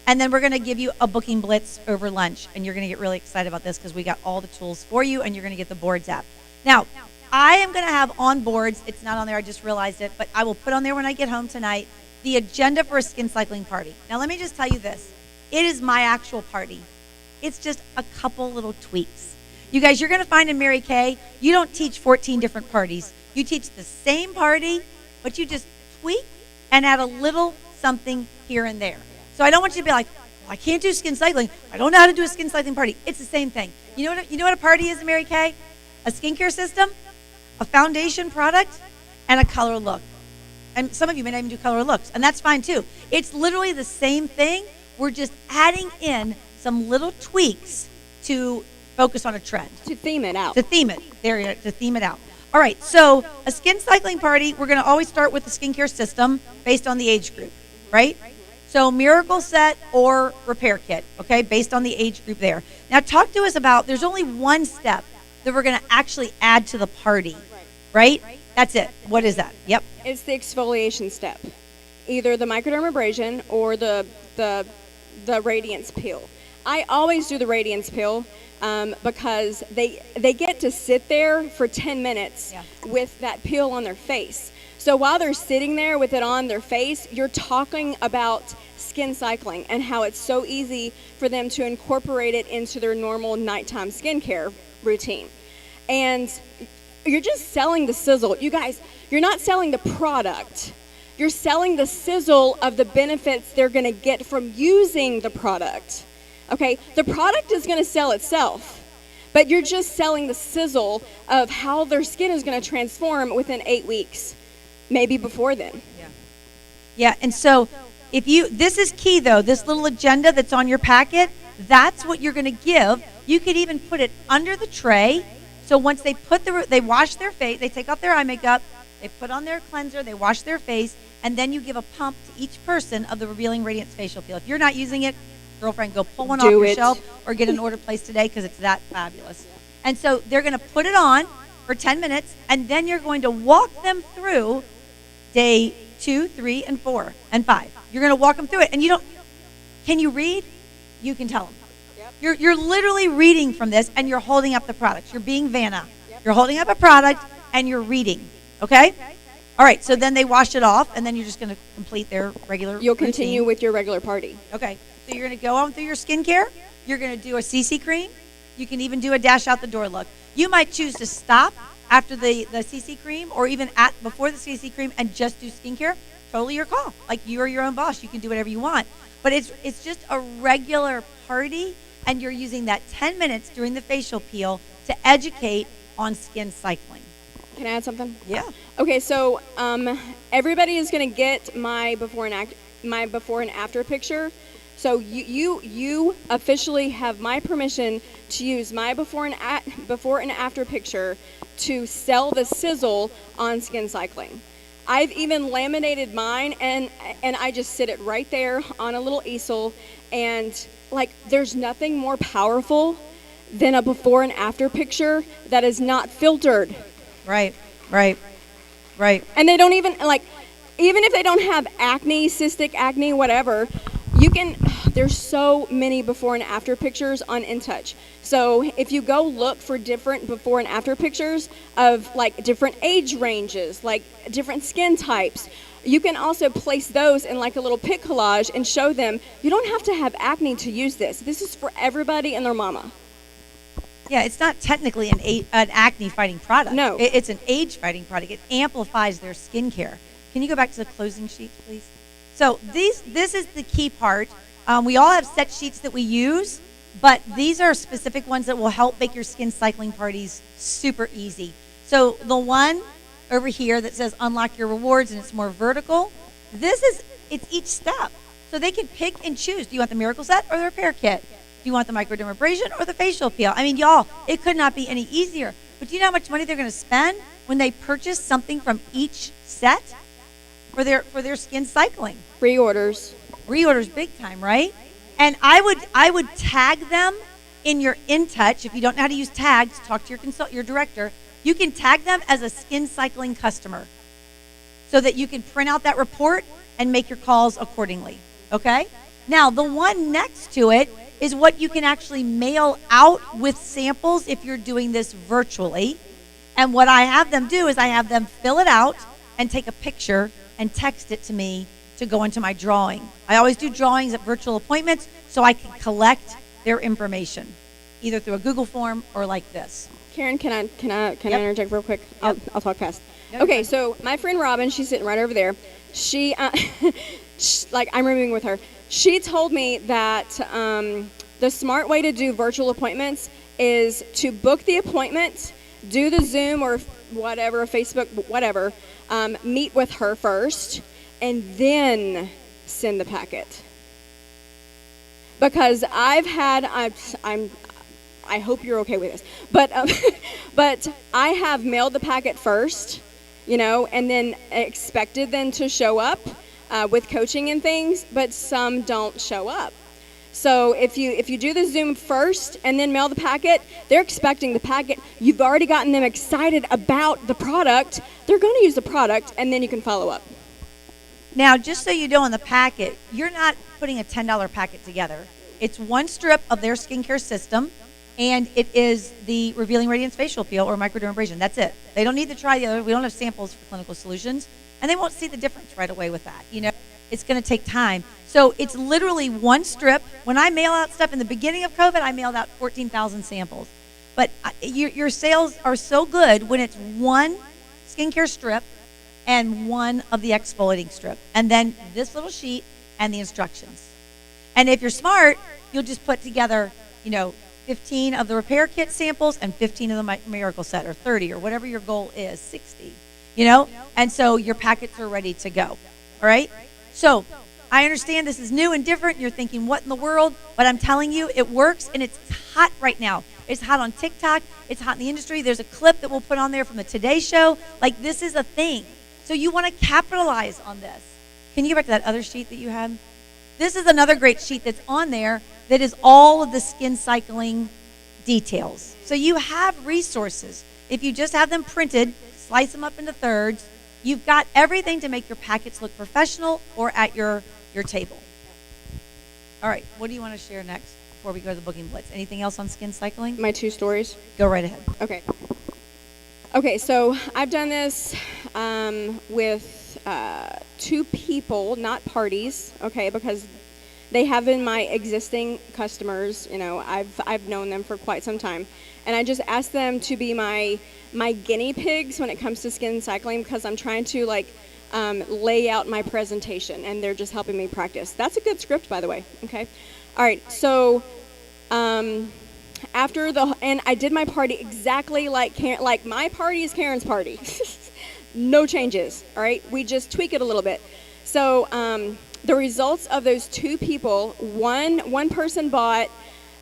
and then we're going to give you a booking blitz over lunch, and you're going to get really excited about this because we got all the tools for you, and you're going to get the boards app. Now, I am going to have on boards, it's not on there, I just realized it, but I will put on there when I get home tonight, the agenda for a Skin Cycling party. Now, let me just tell you this. It is my actual party. It's just a couple little tweaks. You guys, you're going to find in Mary Kay, you don't teach 14 different parties. You teach the same party, but you just tweak and add a little something here and there. So I don't want you to be like, "Well, I can't do Skin Cycling. I don't know how to do a Skin Cycling party." It's the same thing. You know what a party is in Mary Kay? A skincare system, a foundation product, and a color look. And some of you may not even do color looks, and that's fine too. It's literally the same thing. We're just adding in some little tweaks to focus on a trend. To theme it out. To theme it. There you go, to theme it out. All right, so a Skin Cycling party, we're going to always start with the skincare system based on the age group, right? So Miracle Set or Repair Kit, okay, based on the age group there. Now talk to us about, there's only one step that we're going to actually add to the party, right? That's it. What is that? Yep. It's the exfoliation step. Either the microdermabrasion or the Radiance Peel. I always do the Radiance Peel because they get to sit there for 10 minutes with that peel on their face. So while they're sitting there with it on their face, you're talking about Skin Cycling and how it's so easy for them to incorporate it into their normal nighttime skincare routine. And you're just selling the sizzle. You guys, you're not selling the product. You're selling the sizzle of the benefits they're going to get from using the product. Okay, the product is going to sell itself, but you're just selling the sizzle of how their skin is going to transform within 8 weeks, maybe before then. Yeah, and so this is key though, this little agenda that's on your packet, that's what you're going to give. You could even put it under the tray. So once they they wash their face, they take off their eye makeup, they put on their cleanser, they wash their face, and then you give a pump to each person of the Revealing Radiance Facial Peel. If you're not using it, girlfriend, go pull one off your shelf or get an order placed today because it's that fabulous. And so they're going to put it on for 10 minutes, and then you're going to walk them through day 2, 3, and 4, and 5. You're going to walk them through it. And can you read? You can tell them. Yep. You're literally reading from this, and you're holding up the products. You're being Vanna. Yep. You're holding up a product, and you're reading. Okay? All right, so then they wash it off, and then you're just going to complete their regular You'll continue with your regular party. Okay. So you're going to go on through your skincare. You're going to do a CC cream. You can even do a dash out the door look. You might choose to stop after the CC cream or even before the CC cream and just do skincare. Totally your call. Like, you are your own boss. You can do whatever you want. But it's just a regular party, and you're using that 10 minutes during the facial peel to educate on Skin Cycling. Can I add something? Yeah. Okay, so everybody is going to get my before and after picture. So you officially have my permission to use my before and after picture to sell the sizzle on Skin Cycling. I've even laminated mine, and I just sit it right there on a little easel, and like there's nothing more powerful than a before and after picture that is not filtered. Right, right, right. And they don't even even if they don't have acne, cystic acne, whatever, you can. There's so many before and after pictures on InTouch. So if you go look for different before and after pictures of like different age ranges, like different skin types, you can also place those in like a little pic collage and show them you don't have to have acne to use this. This is for everybody and their mama. Yeah, it's not technically an acne fighting product. No. It's an age fighting product. It amplifies their skincare. Can you go back to the closing sheet, please? So this is the key part. We all have set sheets that we use, but these are specific ones that will help make your skin cycling parties super easy. So the one over here that says unlock your rewards and it's more vertical, it's each step. So they can pick and choose. Do you want the miracle set or the repair kit? Do you want the microdermabrasion or the facial peel? I mean, y'all, it could not be any easier. But do you know how much money they're going to spend when they purchase something from each set for their skin cycling? Reorders big time, right? And I would tag them in your InTouch. If you don't know how to use tags, talk to your director. You can tag them as a skin cycling customer so that you can print out that report and make your calls accordingly. Okay? Now, the one next to it is what you can actually mail out with samples if you're doing this virtually. And what I have them do is I have them fill it out and take a picture and text it to me to go into my drawing. I always do drawings at virtual appointments so I can collect their information, either through a Google form or like this. Karen, can I interject real quick? Yep. I'll talk fast. No, Okay, so my friend Robin, she's sitting right over there. She, I'm rooming with her. She told me that the smart way to do virtual appointments is to book the appointment, do the Zoom or whatever, Facebook, whatever, meet with her first, and then send the packet. Because I hope you're okay with this, but I have mailed the packet first, and then expected them to show up with coaching and things, but some don't show up. So if you do the Zoom first and then mail the packet, they're expecting the packet. You've already gotten them excited about the product. They're going to use the product, and then you can follow up. Now, just so you know, in the packet, you're not putting a $10 packet together. It's one strip of their skincare system, and it is the Revealing Radiance Facial Peel or microdermabrasion. That's it. They don't need to try the other. We don't have samples for clinical solutions, and they won't see the difference right away with that. It's going to take time. So it's literally one strip. When I mail out stuff in the beginning of COVID, I mailed out 14,000 samples. But your sales are so good when it's one skincare strip and one of the exfoliating strip, and then this little sheet and the instructions. And if you're smart, you'll just put together, 15 of the repair kit samples and 15 of the miracle set, or 30, or whatever your goal is, 60, and so your packets are ready to go. All right? So I understand this is new and different. You're thinking, what in the world? But I'm telling you, it works, and it's hot right now. It's hot on TikTok. It's hot in the industry. There's a clip that we'll put on there from the Today Show. Like, this is a thing. So you want to capitalize on this. Can you go back to that other sheet that you had? This is another great sheet that's on there that is all of the skin cycling details. So you have resources. If you just have them printed, slice them up into thirds, you've got everything to make your packets look professional or at your table. All right, what do you want to share next before we go to the booking blitz? Anything else on skin cycling? My 2 stories. Go right ahead. Okay, so I've done this with 2 people, not parties, okay, because they have been my existing customers. I've known them for quite some time, and I just asked them to be my guinea pigs when it comes to skin cycling, because I'm trying to lay out my presentation, and they're just helping me practice. That's a good script, by the way. Okay, all right. So and I did my party exactly like my party is Karen's party. No changes. All right, we just tweak it a little bit. So the results of those two people, one person bought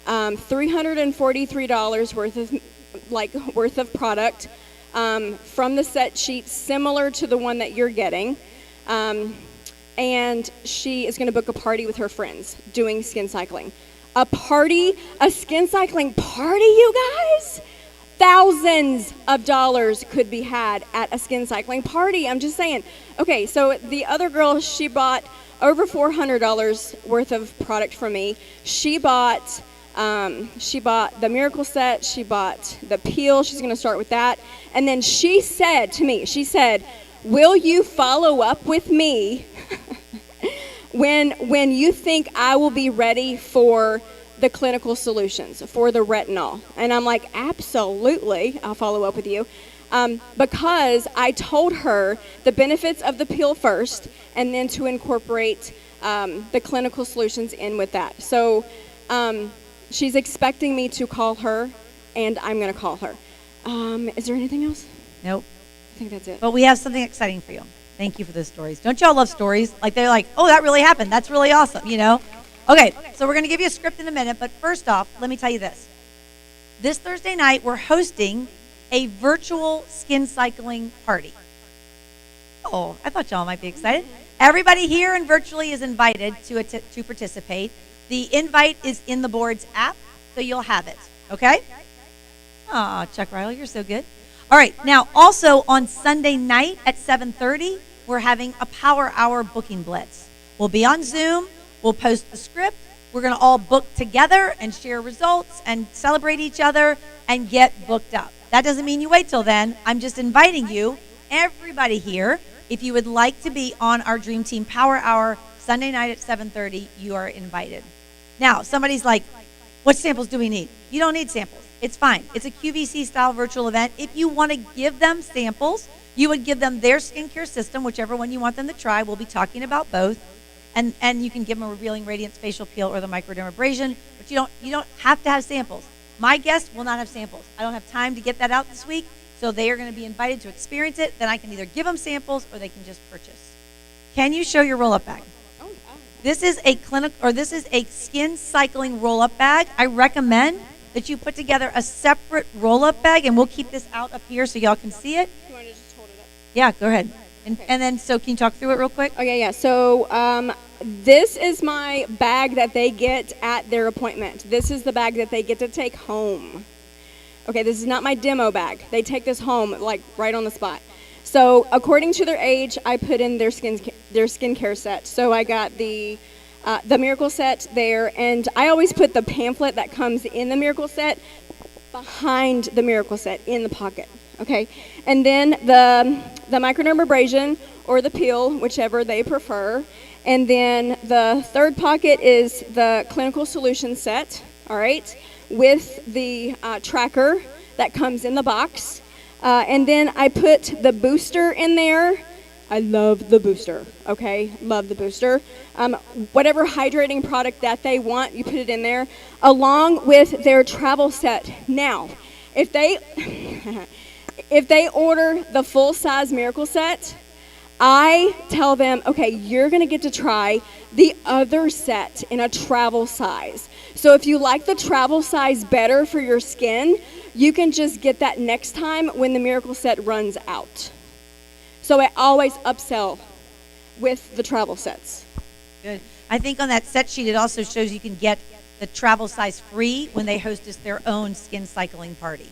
$343 worth of product from the set sheet, similar to the one that you're getting. And she is going to book a party with her friends doing skin cycling. A skin cycling party, you guys? Thousands of dollars could be had at a skin cycling party. I'm just saying. Okay, so the other girl, she bought over $400 worth of product from me. She bought the Miracle Set. She bought the peel. She's going to start with that. And then she said to me, will you follow up with me when you think I will be ready for the clinical solutions, for the retinol? And I'm like, absolutely, I'll follow up with you. Because I told her the benefits of the peel first, and then to incorporate the clinical solutions in with that. So she's expecting me to call her, and I'm going to call her. Is there anything else? Nope. I think that's it. But we have something exciting for you. Thank you for those stories. Don't y'all love stories? Like, they're like, oh, that really happened. That's really awesome, you know? Okay, so we're going to give you a script in a minute, but first off, let me tell you this. This Thursday night, we're hosting a virtual skin cycling party. Oh, I thought y'all might be excited. Everybody here and virtually is invited to participate. The invite is in the board's app, so you'll have it, okay? Aw, Chuck Ridle, you're so good. All right, now also on Sunday night at 7:30, we're having a Power Hour booking blitz. We'll be on Zoom. We'll post the script. We're going to all book together and share results and celebrate each other and get booked up. That doesn't mean you wait till then. I'm just inviting you, everybody here, if you would like to be on our Dream Team Power Hour Sunday night at 7:30, you are invited. Now, somebody's like, what samples do we need? You don't need samples. It's fine. It's a QVC style virtual event. If you want to give them samples, you would give them their skincare system, whichever one you want them to try. We'll be talking about both. And you can give them a Revealing Radiance facial peel or the microdermabrasion, but you don't have to have samples. My guest will not have samples. I don't have time to get that out this week, so they are going to be invited to experience it. Then I can either give them samples or they can just purchase. Can you show your roll-up bag? This is a skin cycling roll-up bag. I recommend that you put together a separate roll-up bag, and we'll keep this out up here so y'all can see it. You want to just hold it up? Yeah, go ahead. And then, so can you talk through it real quick? Okay, yeah. So this is my bag that they get at their appointment. This is the bag that they get to take home. Okay, this is not my demo bag. They take this home, like, right on the spot. So according to their age, I put in their skincare set. So I got the Miracle Set there, and I always put the pamphlet that comes in the Miracle Set behind the Miracle Set in the pocket. Okay, and then the microdermabrasion or the peel, whichever they prefer. And then the third pocket is the clinical solution set, all right, with the tracker that comes in the box. And then I put the booster in there. I love the booster, okay? Love the booster. Whatever hydrating product that they want, you put it in there, along with their travel set. Now, if they order the full-size Miracle Set, I tell them, okay, you're going to get to try the other set in a travel size. So if you like the travel size better for your skin, you can just get that next time when the Miracle Set runs out. So I always upsell with the travel sets. Good. I think on that set sheet, it also shows you can get the travel size free when they host us their own skin cycling party.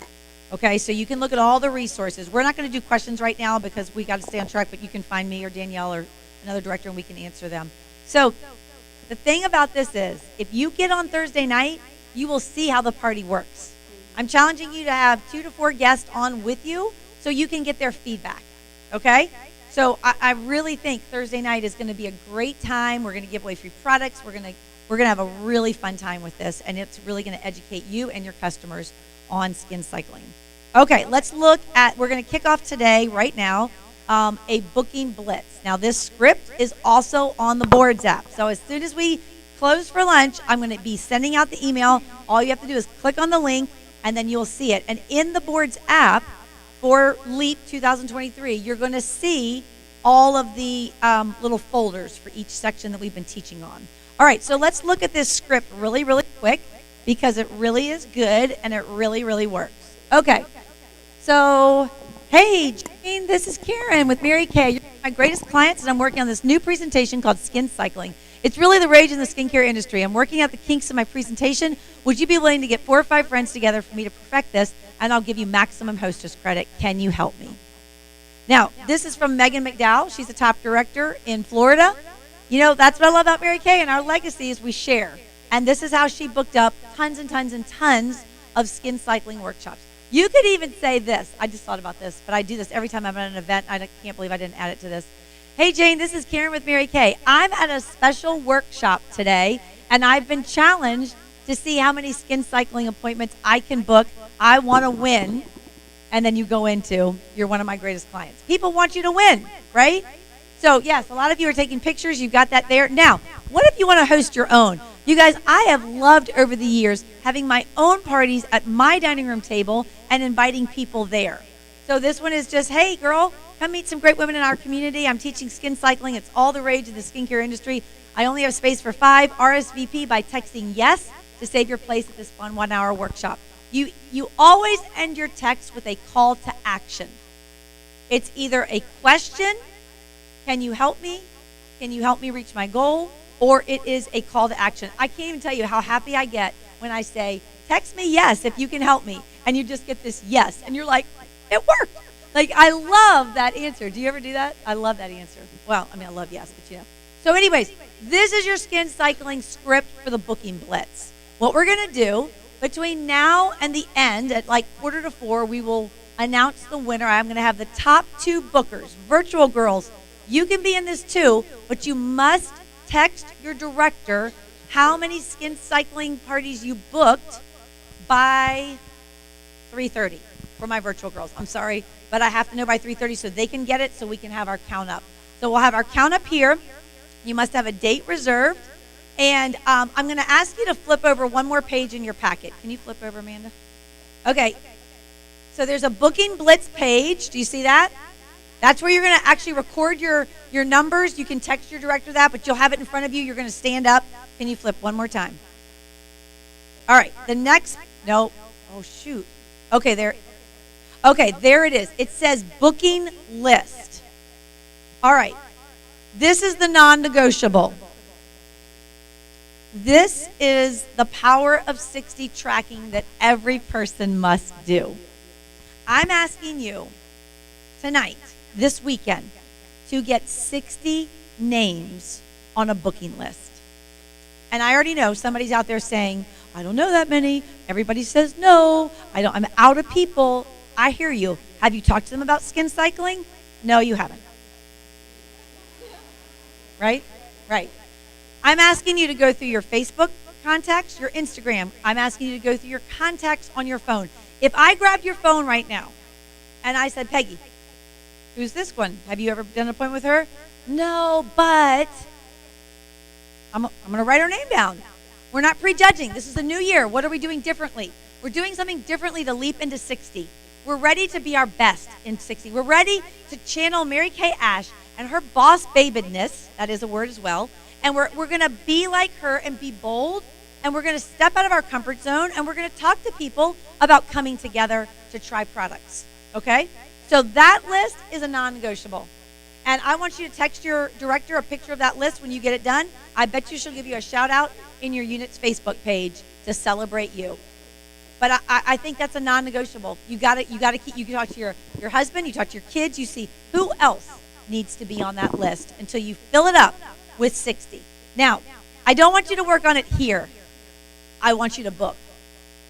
Okay, so you can look at all the resources. We're not going to do questions right now because we got to stay on track, but you can find me or Danielle or another director and we can answer them. So the thing about this is, if you get on Thursday night, you will see how the party works. I'm challenging you to have 2 to 4 guests on with you so you can get their feedback. Okay? So I really think Thursday night is going to be a great time. We're going to give away free products. We're going to have a really fun time with this, and it's really going to educate you and your customers on skin cycling. Okay, let's look at, we're going to kick off today, right now, a booking blitz. Now, this script is also on the boards app. So as soon as we close for lunch, I'm going to be sending out the email. All you have to do is click on the link, and then you'll see it. And in the board's app for LEAP 2023, you're going to see all of the little folders for each section that we've been teaching on. All right, so let's look at this script really, really quick because it really is good and it really, really works. Okay, so hey, Jane, this is Karen with Mary Kay. You're my greatest clients, and I'm working on this new presentation called Skin Cycling. It's really the rage in the skincare industry. I'm working out the kinks in my presentation. Would you be willing to get 4 or 5 friends together for me to perfect this, and I'll give you maximum hostess credit. Can you help me? Now, this is from Megan McDowell. She's a top director in Florida. You know, that's what I love about Mary Kay, and our legacy is we share. And this is how she booked up tons and tons and tons of skin cycling workshops. You could even say this. I just thought about this, but I do this every time I'm at an event. I can't believe I didn't add it to this. Hey, Jane, this is Karen with Mary Kay. I'm at a special workshop today, and I've been challenged to see how many skin cycling appointments I can book. I want to win. And then you go into, you're one of my greatest clients. People want you to win, right? So, yes, a lot of you are taking pictures. You've got that there. Now, what if you want to host your own? You guys, I have loved over the years having my own parties at my dining room table and inviting people there. So this one is just, hey, girl, come meet some great women in our community. I'm teaching skin cycling. It's all the rage in the skincare industry. I only have space for 5. RSVP by texting yes to save your place at this fun 1-hour workshop. You always end your text with a call to action. It's either a question, can you help me? Can you help me reach my goal? Or it is a call to action. I can't even tell you how happy I get when I say, text me yes if you can help me. And you just get this yes. And you're like, it worked. Like, I love that answer. Do you ever do that? I love that answer. Well, I mean, I love yes, but you know. So anyways, this is your skin cycling script for the booking blitz. What we're going to do between now and the end at like 3:45, we will announce the winner. I'm going to have the top 2 bookers, virtual girls. You can be in this too, but you must text your director how many skin cycling parties you booked by 3:30 for my virtual girls. I'm sorry, but I have to know by 3:30 so they can get it so we can have our count up. So we'll have our count up here. You must have a date reserved. And I'm going to ask you to flip over one more page in your packet. Can you flip over, Amanda? Okay. So there's a booking blitz page. Do you see that? That's where you're going to actually record your numbers. You can text your director that, but you'll have it in front of you. You're going to stand up. Can you flip one more time? All right. The next, no. Oh, shoot. Okay, there. Okay, there it is. It says booking list. All right. This is the non-negotiable. This is the power of 60 tracking that every person must do. I'm asking you tonight, this weekend, to get 60 names on a booking list. And I already know somebody's out there saying, I don't know that many. Everybody says no. I'm out of people. I hear you. Have you talked to them about skin cycling? No, you haven't. Right? Right. I'm asking you to go through your Facebook contacts, your Instagram. I'm asking you to go through your contacts on your phone. If I grabbed your phone right now and I said, Peggy, who's this one? Have you ever done an appointment with her? No, but I'm going to write her name down. We're not prejudging. This is a new year. What are we doing differently? We're doing something differently to leap into 60. We're ready to be our best in 60. We're ready to channel Mary Kay Ash and her boss babedness. That is a word as well. And we're going to be like her and be bold. And we're going to step out of our comfort zone. And we're going to talk to people about coming together to try products. Okay? So that list is a non-negotiable. And I want you to text your director a picture of that list when you get it done. I bet you she'll give you a shout out in your unit's Facebook page to celebrate you. But I think that's a non-negotiable. You got to keep. You can talk to your husband. You talk to your kids. You see who else needs to be on that list until you fill it up with 60. Now, I don't want you to work on it here. I want you to book.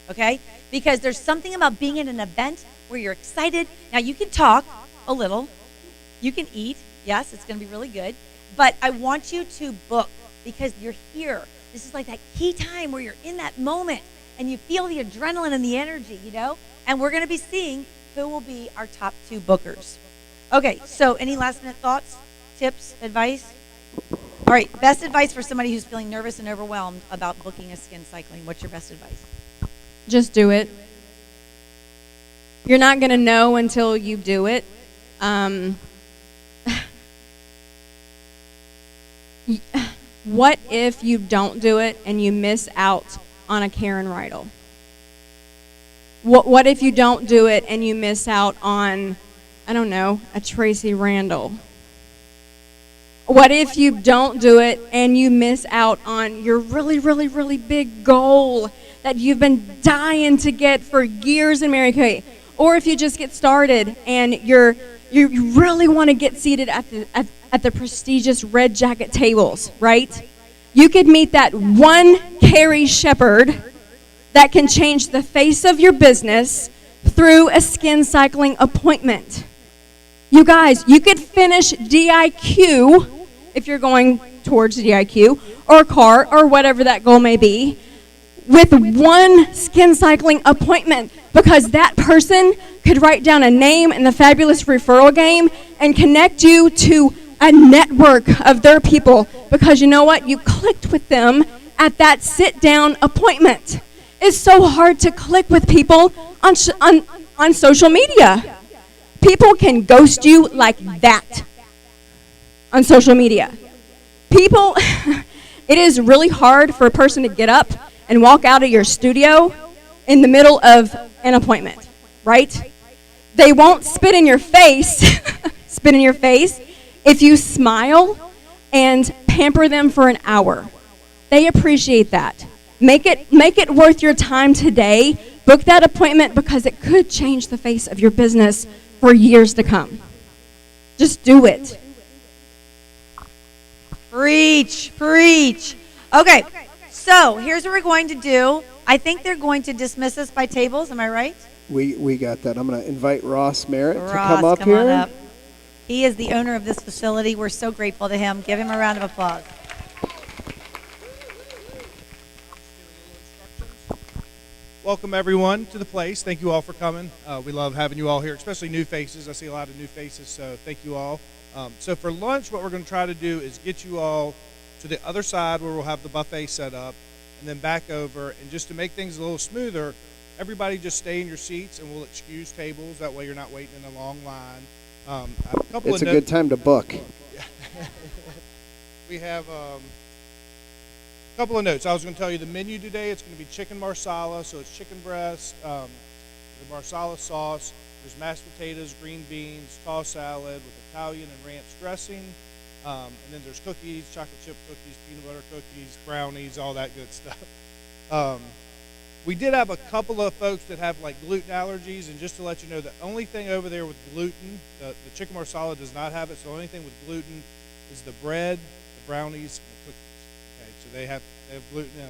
Okay? Because there's something about being in an event where you're excited. Now you can talk a little. You can eat. Yes, it's going to be really good. But I want you to book because you're here. This is like that key time where you're in that moment and you feel the adrenaline and the energy, you know? And we're going to be seeing who will be our top 2 bookers. Okay, so any last minute thoughts, tips, advice? All right, best advice for somebody who's feeling nervous and overwhelmed about booking a skin cycling. What's your best advice? Just do it. You're not going to know until you do it. What if you don't do it and you miss out on a Karen Ridle? What if you don't do it and you miss out on, I don't know, a Tracy Randall? What if you don't do it and you miss out on your really, really, really big goal that you've been dying to get for years in Mary Kay? Or if you just get started and you really want to get seated at the prestigious red jacket tables, right? You could meet that one Carrie Shepherd that can change the face of your business through a skin cycling appointment. You guys, you could finish DIQ if you're going towards DIQ or CAR or whatever that goal may be with one skin cycling appointment, because that person could write down a name in the fabulous referral game and connect you to a network of their people, because you know what? You clicked with them at that sit-down appointment. It's so hard to click with people on social media. People can ghost you like that on social media. People, it is really hard for a person to get up and walk out of your studio in the middle of an appointment, right? They won't spit in your face, if you smile and pamper them for an hour. They appreciate that. Make it worth your time today. Book that appointment, because it could change the face of your business for years to come. Just do it. Preach, preach. Okay, so here's what we're going to do. I think they're going to dismiss us by tables. Am I right? We got that. I'm going to invite Ross Merritt to Ross, come up come here. on up. He is the owner of this facility. We're so grateful to him. Give him a round of applause. Welcome, everyone, to the place. Thank you all for coming. We love having you all here, especially new faces. I see a lot of new faces, so thank you all. So for lunch, what we're going to try to do is get you all to the other side where we'll have the buffet set up, and then back over. And just to make things a little smoother, everybody just stay in your seats, and we'll excuse tables. That way you're not waiting in a long line. It's a good time to book. We have a couple of notes. I was going to tell you the menu today. It's going to be chicken marsala, so it's chicken breast, the marsala sauce. There's mashed potatoes, green beans, tossed salad with Italian and ranch dressing. And then there's cookies, chocolate chip cookies, peanut butter cookies, brownies, all that good stuff. We did have a couple of folks that have like gluten allergies, and just to let you know, the only thing over there with gluten, the chicken marsala does not have it, so the only thing with gluten is the bread, the brownies, and the cookies. Okay, so they have gluten in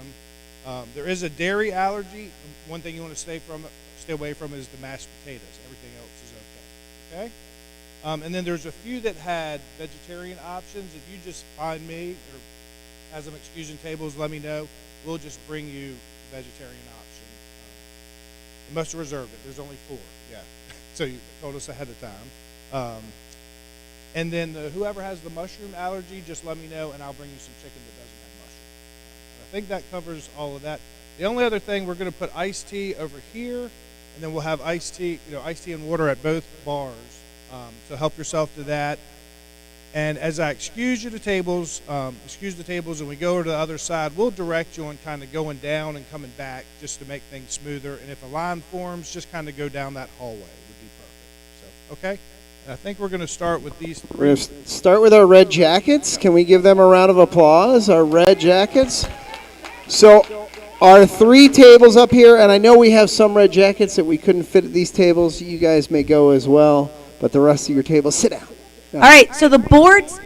them. There is a dairy allergy. One thing you want to stay away from is the mashed potatoes. Everything else is okay. Okay? And then there's a few that had vegetarian options. If you just find me or as I'm excusing tables, let me know. We'll just bring you the vegetarian option. You must have reserved it. There's only 4. Yeah. So you told us ahead of time. And then whoever has the mushroom allergy, just let me know, and I'll bring you some chicken that doesn't have mushroom. I think that covers all of that. The only other thing, we're going to put iced tea over here, and then we'll have iced tea and water at both bars. So help yourself to that. And as I excuse the tables, and we go over to the other side, we'll direct you on kind of going down and coming back just to make things smoother. And if a line forms, just kind of go down that hallway would be perfect. So, okay? And I think we're going to start with these 3. We're going to start with our red jackets. Can we give them a round of applause, our red jackets? So our 3 tables up here, and I know we have some red jackets that we couldn't fit at these tables. You guys may go as well, but the rest of your tables, sit down. All right, so the boards.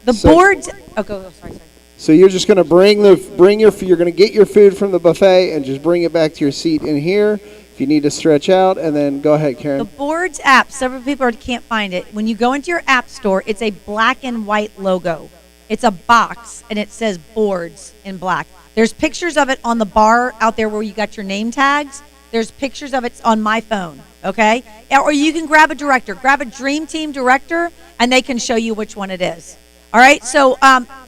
Oh, go. Sorry. So you're just going to you're going to get your food from the buffet and just bring it back to your seat in here. If you need to stretch out, and then go ahead, Karen. The Boards app. Several people can't find it. When you go into your app store, it's a black and white logo. It's a box, and it says Boards in black. There's pictures of it on the bar out there where you got your name tags. There's pictures of it on my phone, okay? Or you can grab a director. Grab a Dream Team director, and they can show you which one it is. All right. So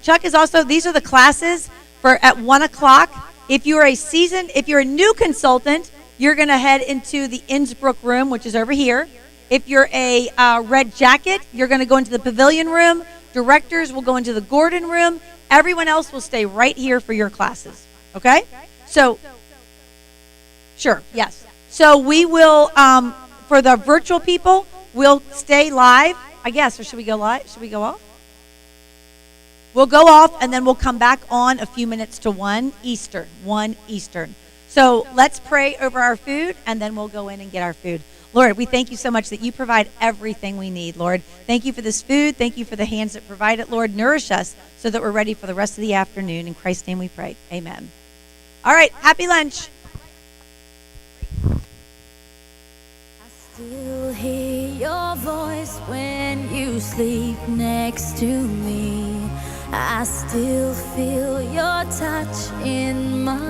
Chuck is also. These are the classes for at 1 o'clock. If you're a new consultant, you're going to head into the Innsbruck room, which is over here. If you're a red jacket, you're going to go into the pavilion room. Directors will go into the Gordon room. Everyone else will stay right here for your classes. Okay? So, sure, yes. So we will, for the virtual people, we'll stay live, I guess, or should we go live? Should we go off? We'll go off, and then we'll come back on a few minutes to 1 Eastern. So let's pray over our food, and then we'll go in and get our food. Lord, we thank you so much that you provide everything we need, Lord. Thank you for this food. Thank you for the hands that provide it, Lord. Nourish us so that we're ready for the rest of the afternoon. In Christ's name we pray. Amen. All right, happy lunch. Still hear your voice when you sleep next to me. I still feel your touch in my